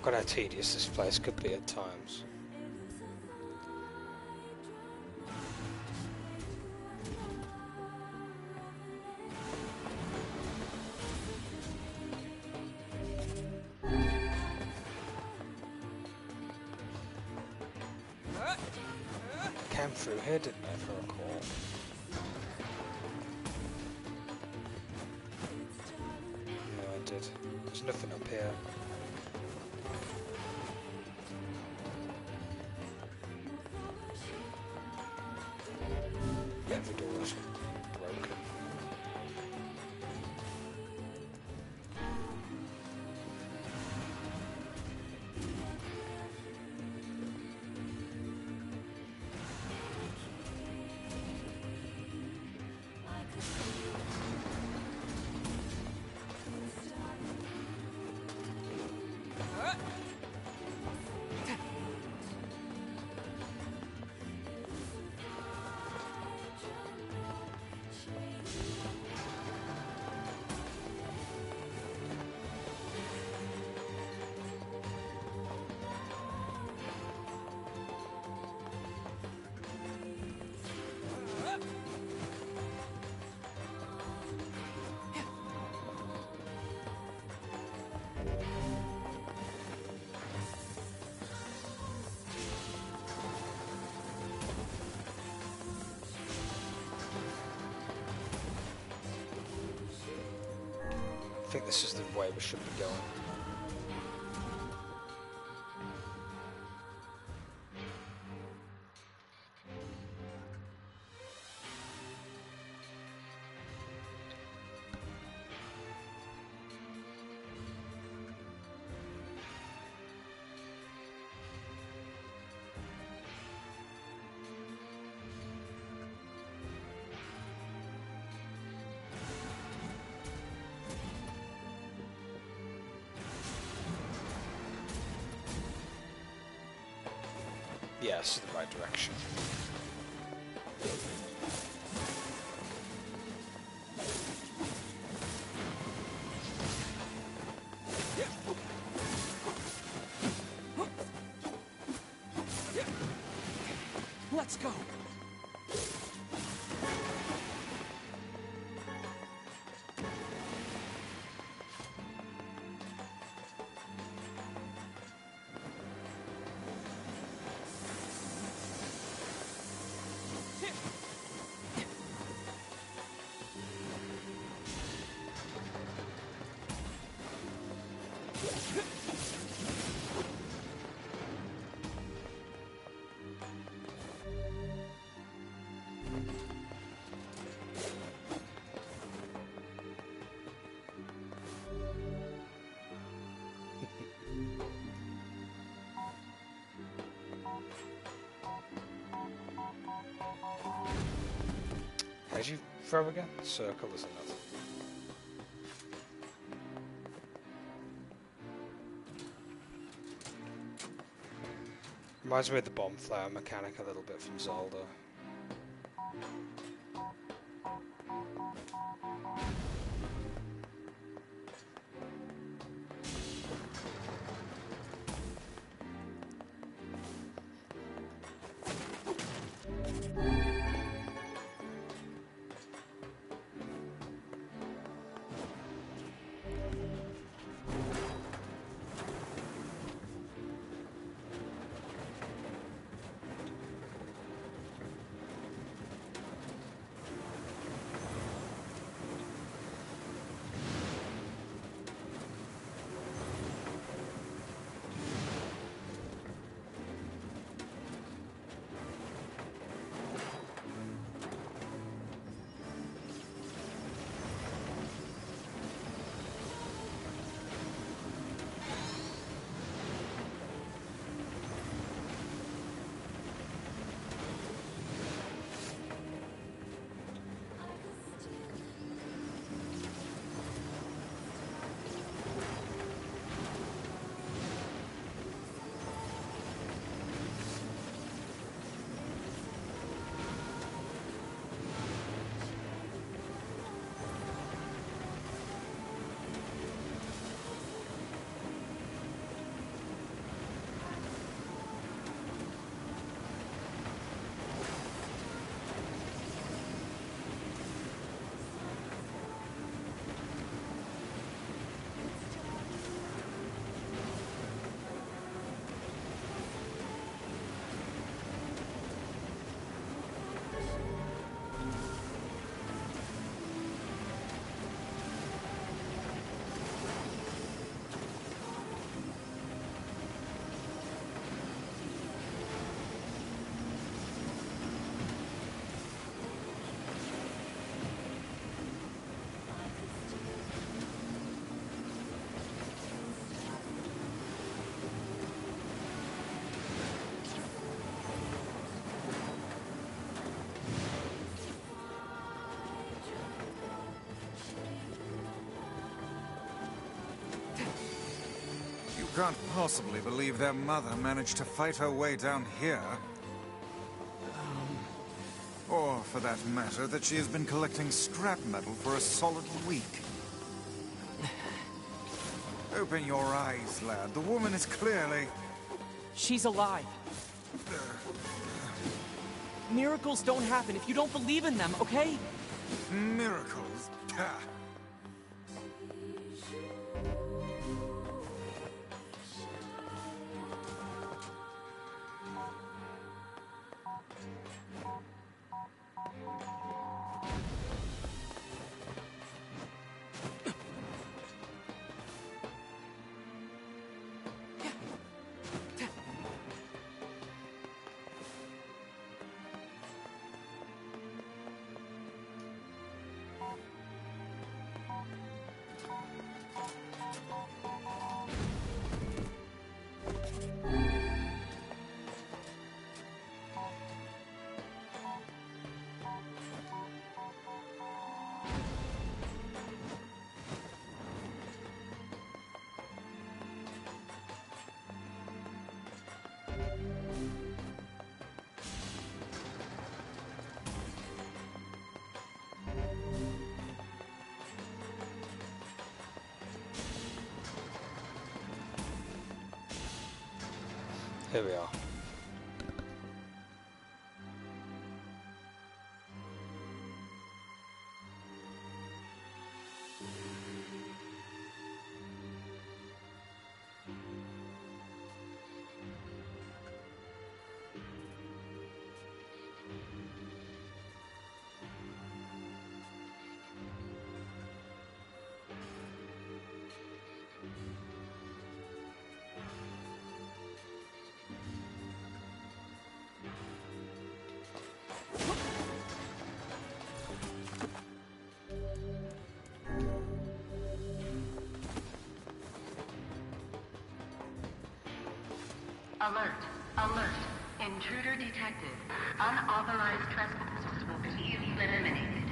forgot how tedious this place could be at times. Came through here, didn't I, if I recall? No, I did. There's nothing up here. Every door is broken. I think this is the way we should be going. Yes, the right direction. Let's go. How did you throw again? Circle is enough. Reminds me of the bomb flower mechanic a little bit from Zelda. can't possibly believe their mother managed to fight her way down here. Or, for that matter, that she has been collecting scrap metal for a solid week. Open your eyes, lad. The woman is clearly... She's alive. Miracles don't happen if you don't believe in them, okay? Miracles? Pah. Here we are. Alert! Alert! Intruder detected. Unauthorized trespassers will be eliminated.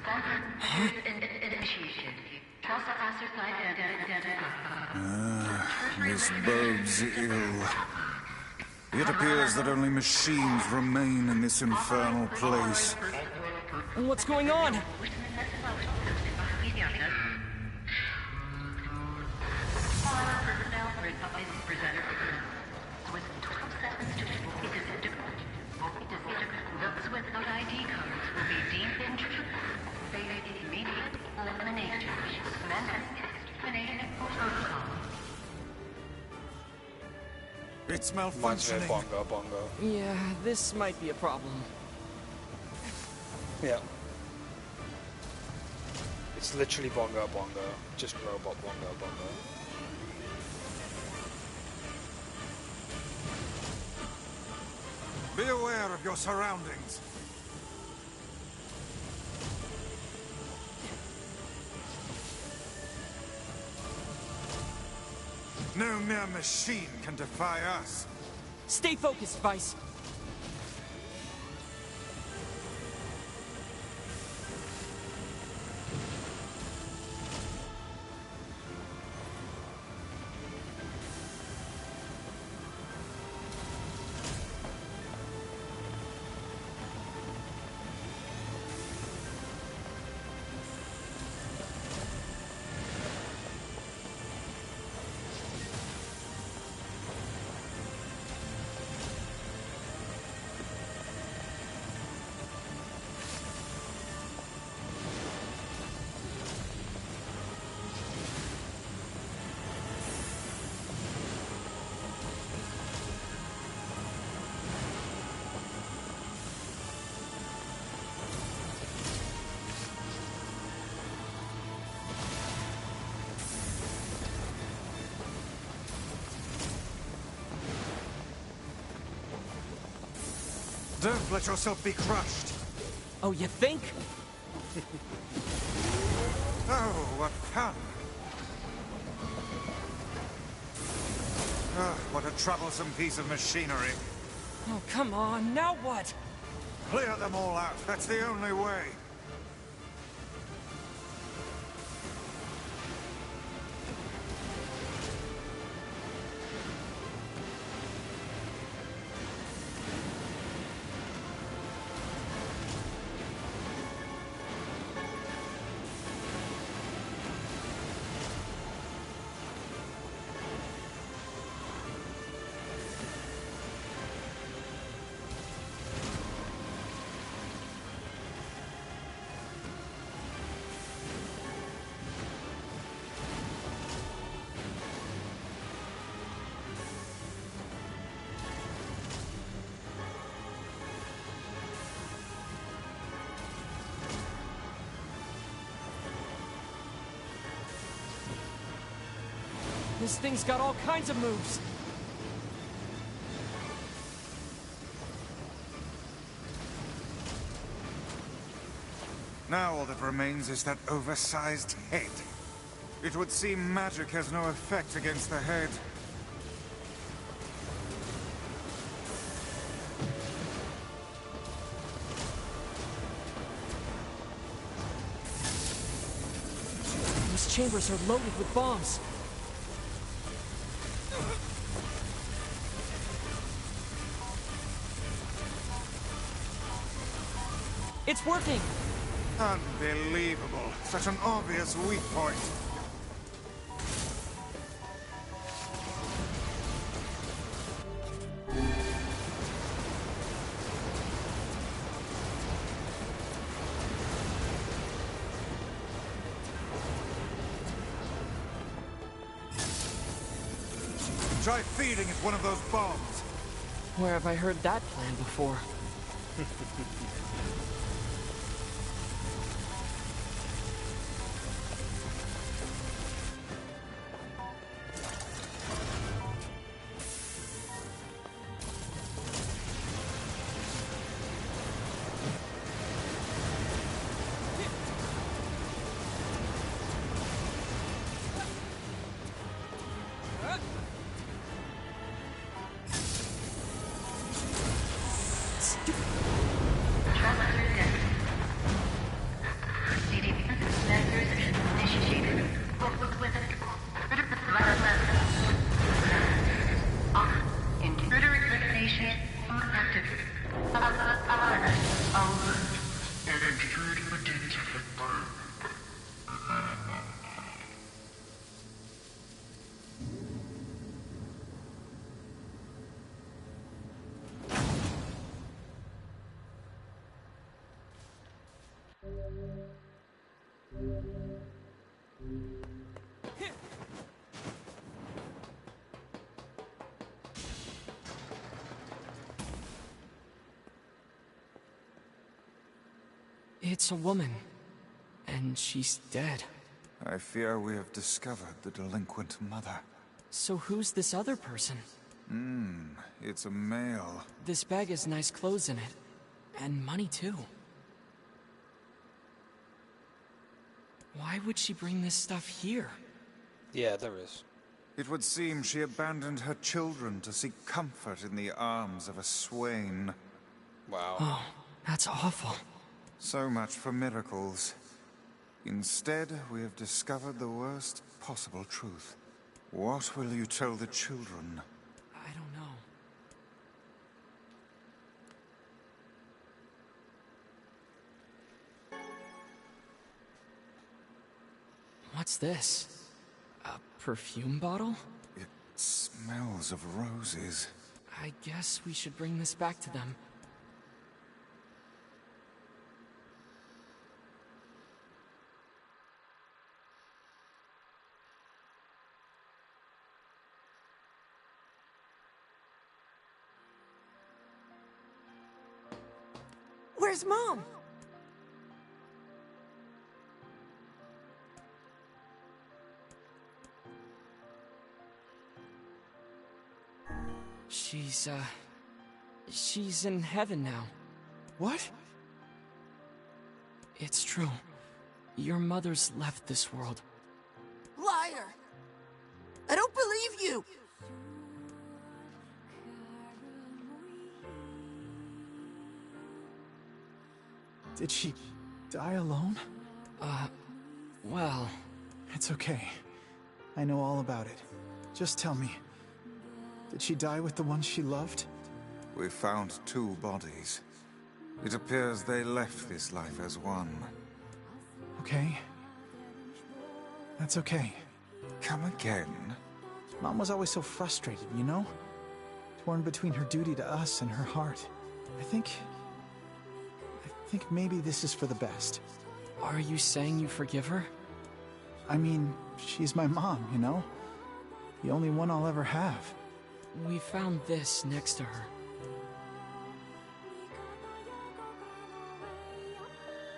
Sensor initiation. Trespasser site identified. This bodes ill. It appears that only machines remain in this infernal place. What's going on? It's malfunctioning. Bongo. Yeah, this might be a problem. Yeah. It's literally bongo. Just robot bongo. Be aware of your surroundings. No mere machine can defy us. Stay focused, Vice. Don't let yourself be crushed. Oh, you think? Oh, what fun. What a troublesome piece of machinery. Oh, come on. Now what? Clear them all out. That's the only way. This thing's got all kinds of moves. Now all that remains is that oversized head. It would seem magic has no effect against the head. These chambers are loaded with bombs. It's working! Unbelievable. Such an obvious weak point. Try feeding it one of those bombs. Where have I heard that plan before? It's a woman, and she's dead. I fear we have discovered the delinquent mother. So who's this other person? It's a male. This bag has nice clothes in it, and money too. Why would she bring this stuff here? Yeah, there is. It would seem she abandoned her children to seek comfort in the arms of a swain. Wow. Oh, that's awful. So much for miracles. Instead, we have discovered the worst possible truth. What will you tell the children? I don't know. What's this? A perfume bottle? It smells of roses. I guess we should bring this back to them. Where's Mom? She's in heaven now. What? It's true. Your mother's left this world. Liar! I don't believe you! Did she die alone? Well... It's okay. I know all about it. Just tell me, did she die with the one she loved? We found 2 bodies. It appears they left this life as one. Okay. That's okay. Come again? Mom was always so frustrated, you know? Torn between her duty to us and her heart. I think maybe this is for the best. Are you saying you forgive her? I mean, she's my mom, you know? The only one I'll ever have. We found this next to her.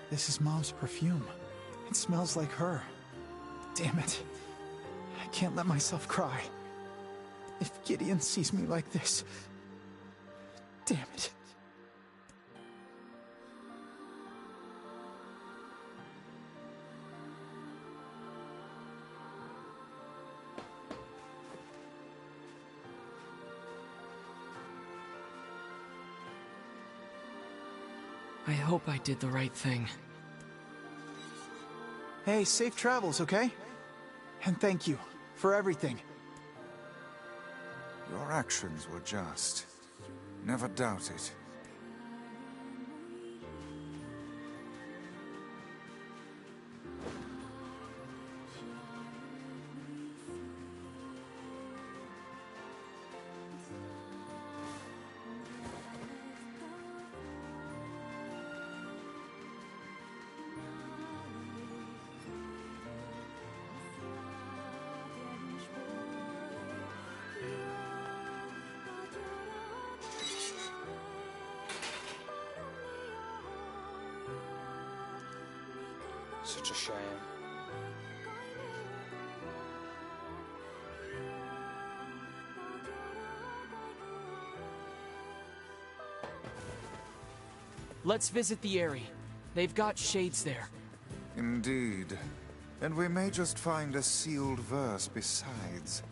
This is Mom's perfume. It smells like her. Damn it. I can't let myself cry. If Gideon sees me like this... Damn it. I hope I did the right thing. Hey, safe travels, okay? And thank you for everything. Your actions were just. Never doubt it. Such a shame. Let's visit the Eyrie. They've got shades there. Indeed. And we may just find a sealed verse besides.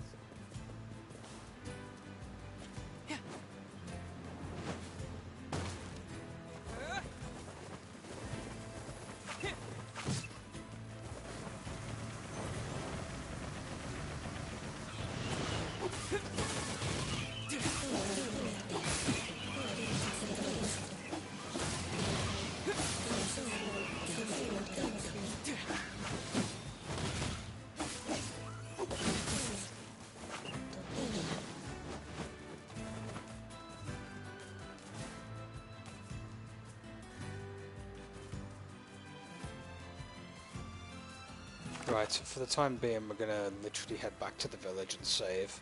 Right, for the time being we're gonna literally head back to the village and save,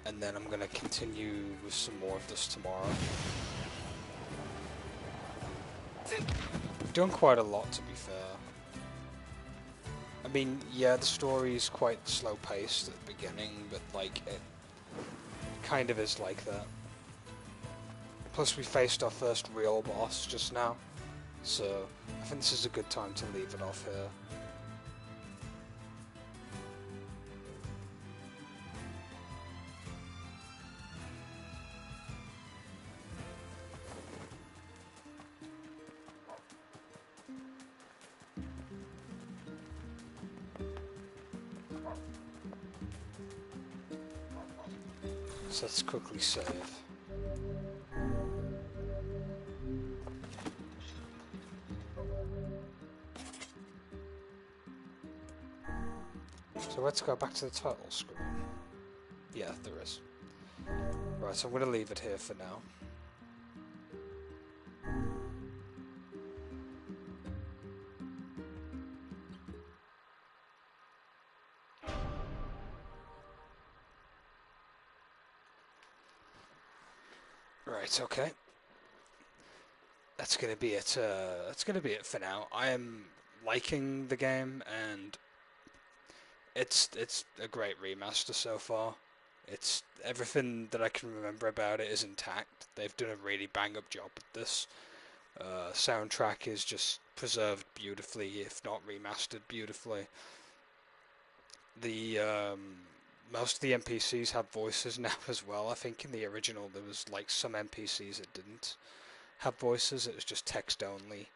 and then I'm gonna continue with some more of this tomorrow. We've done quite a lot, to be fair. I mean, yeah, the story's quite slow paced at the beginning, but like it kind of is like that. Plus we faced our first real boss just now, so I think this is a good time to leave it off here. So let's quickly save. So let's go back to the title screen. Yeah, there is. Right, so I'm going to leave it here for now. Right, okay. That's gonna be it. That's gonna be it for now. I am liking the game, and it's a great remaster so far. It's everything that I can remember about it is intact. They've done a really bang-up job with this. Soundtrack is just preserved beautifully, if not remastered beautifully. The most of the NPCs have voices now as well. I think in the original there was like some NPCs that didn't have voices, it was just text only.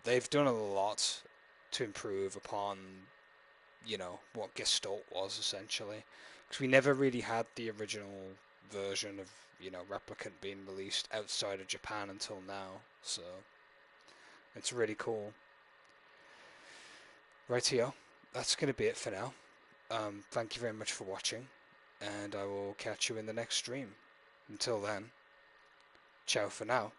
They've done a lot to improve upon, you know, what Gestalt was essentially. Because we never really had the original version of, you know, Replicant being released outside of Japan until now. So, it's really cool. Rightio, that's going to be it for now. Thank you very much for watching, and I will catch you in the next stream. Until then, ciao for now.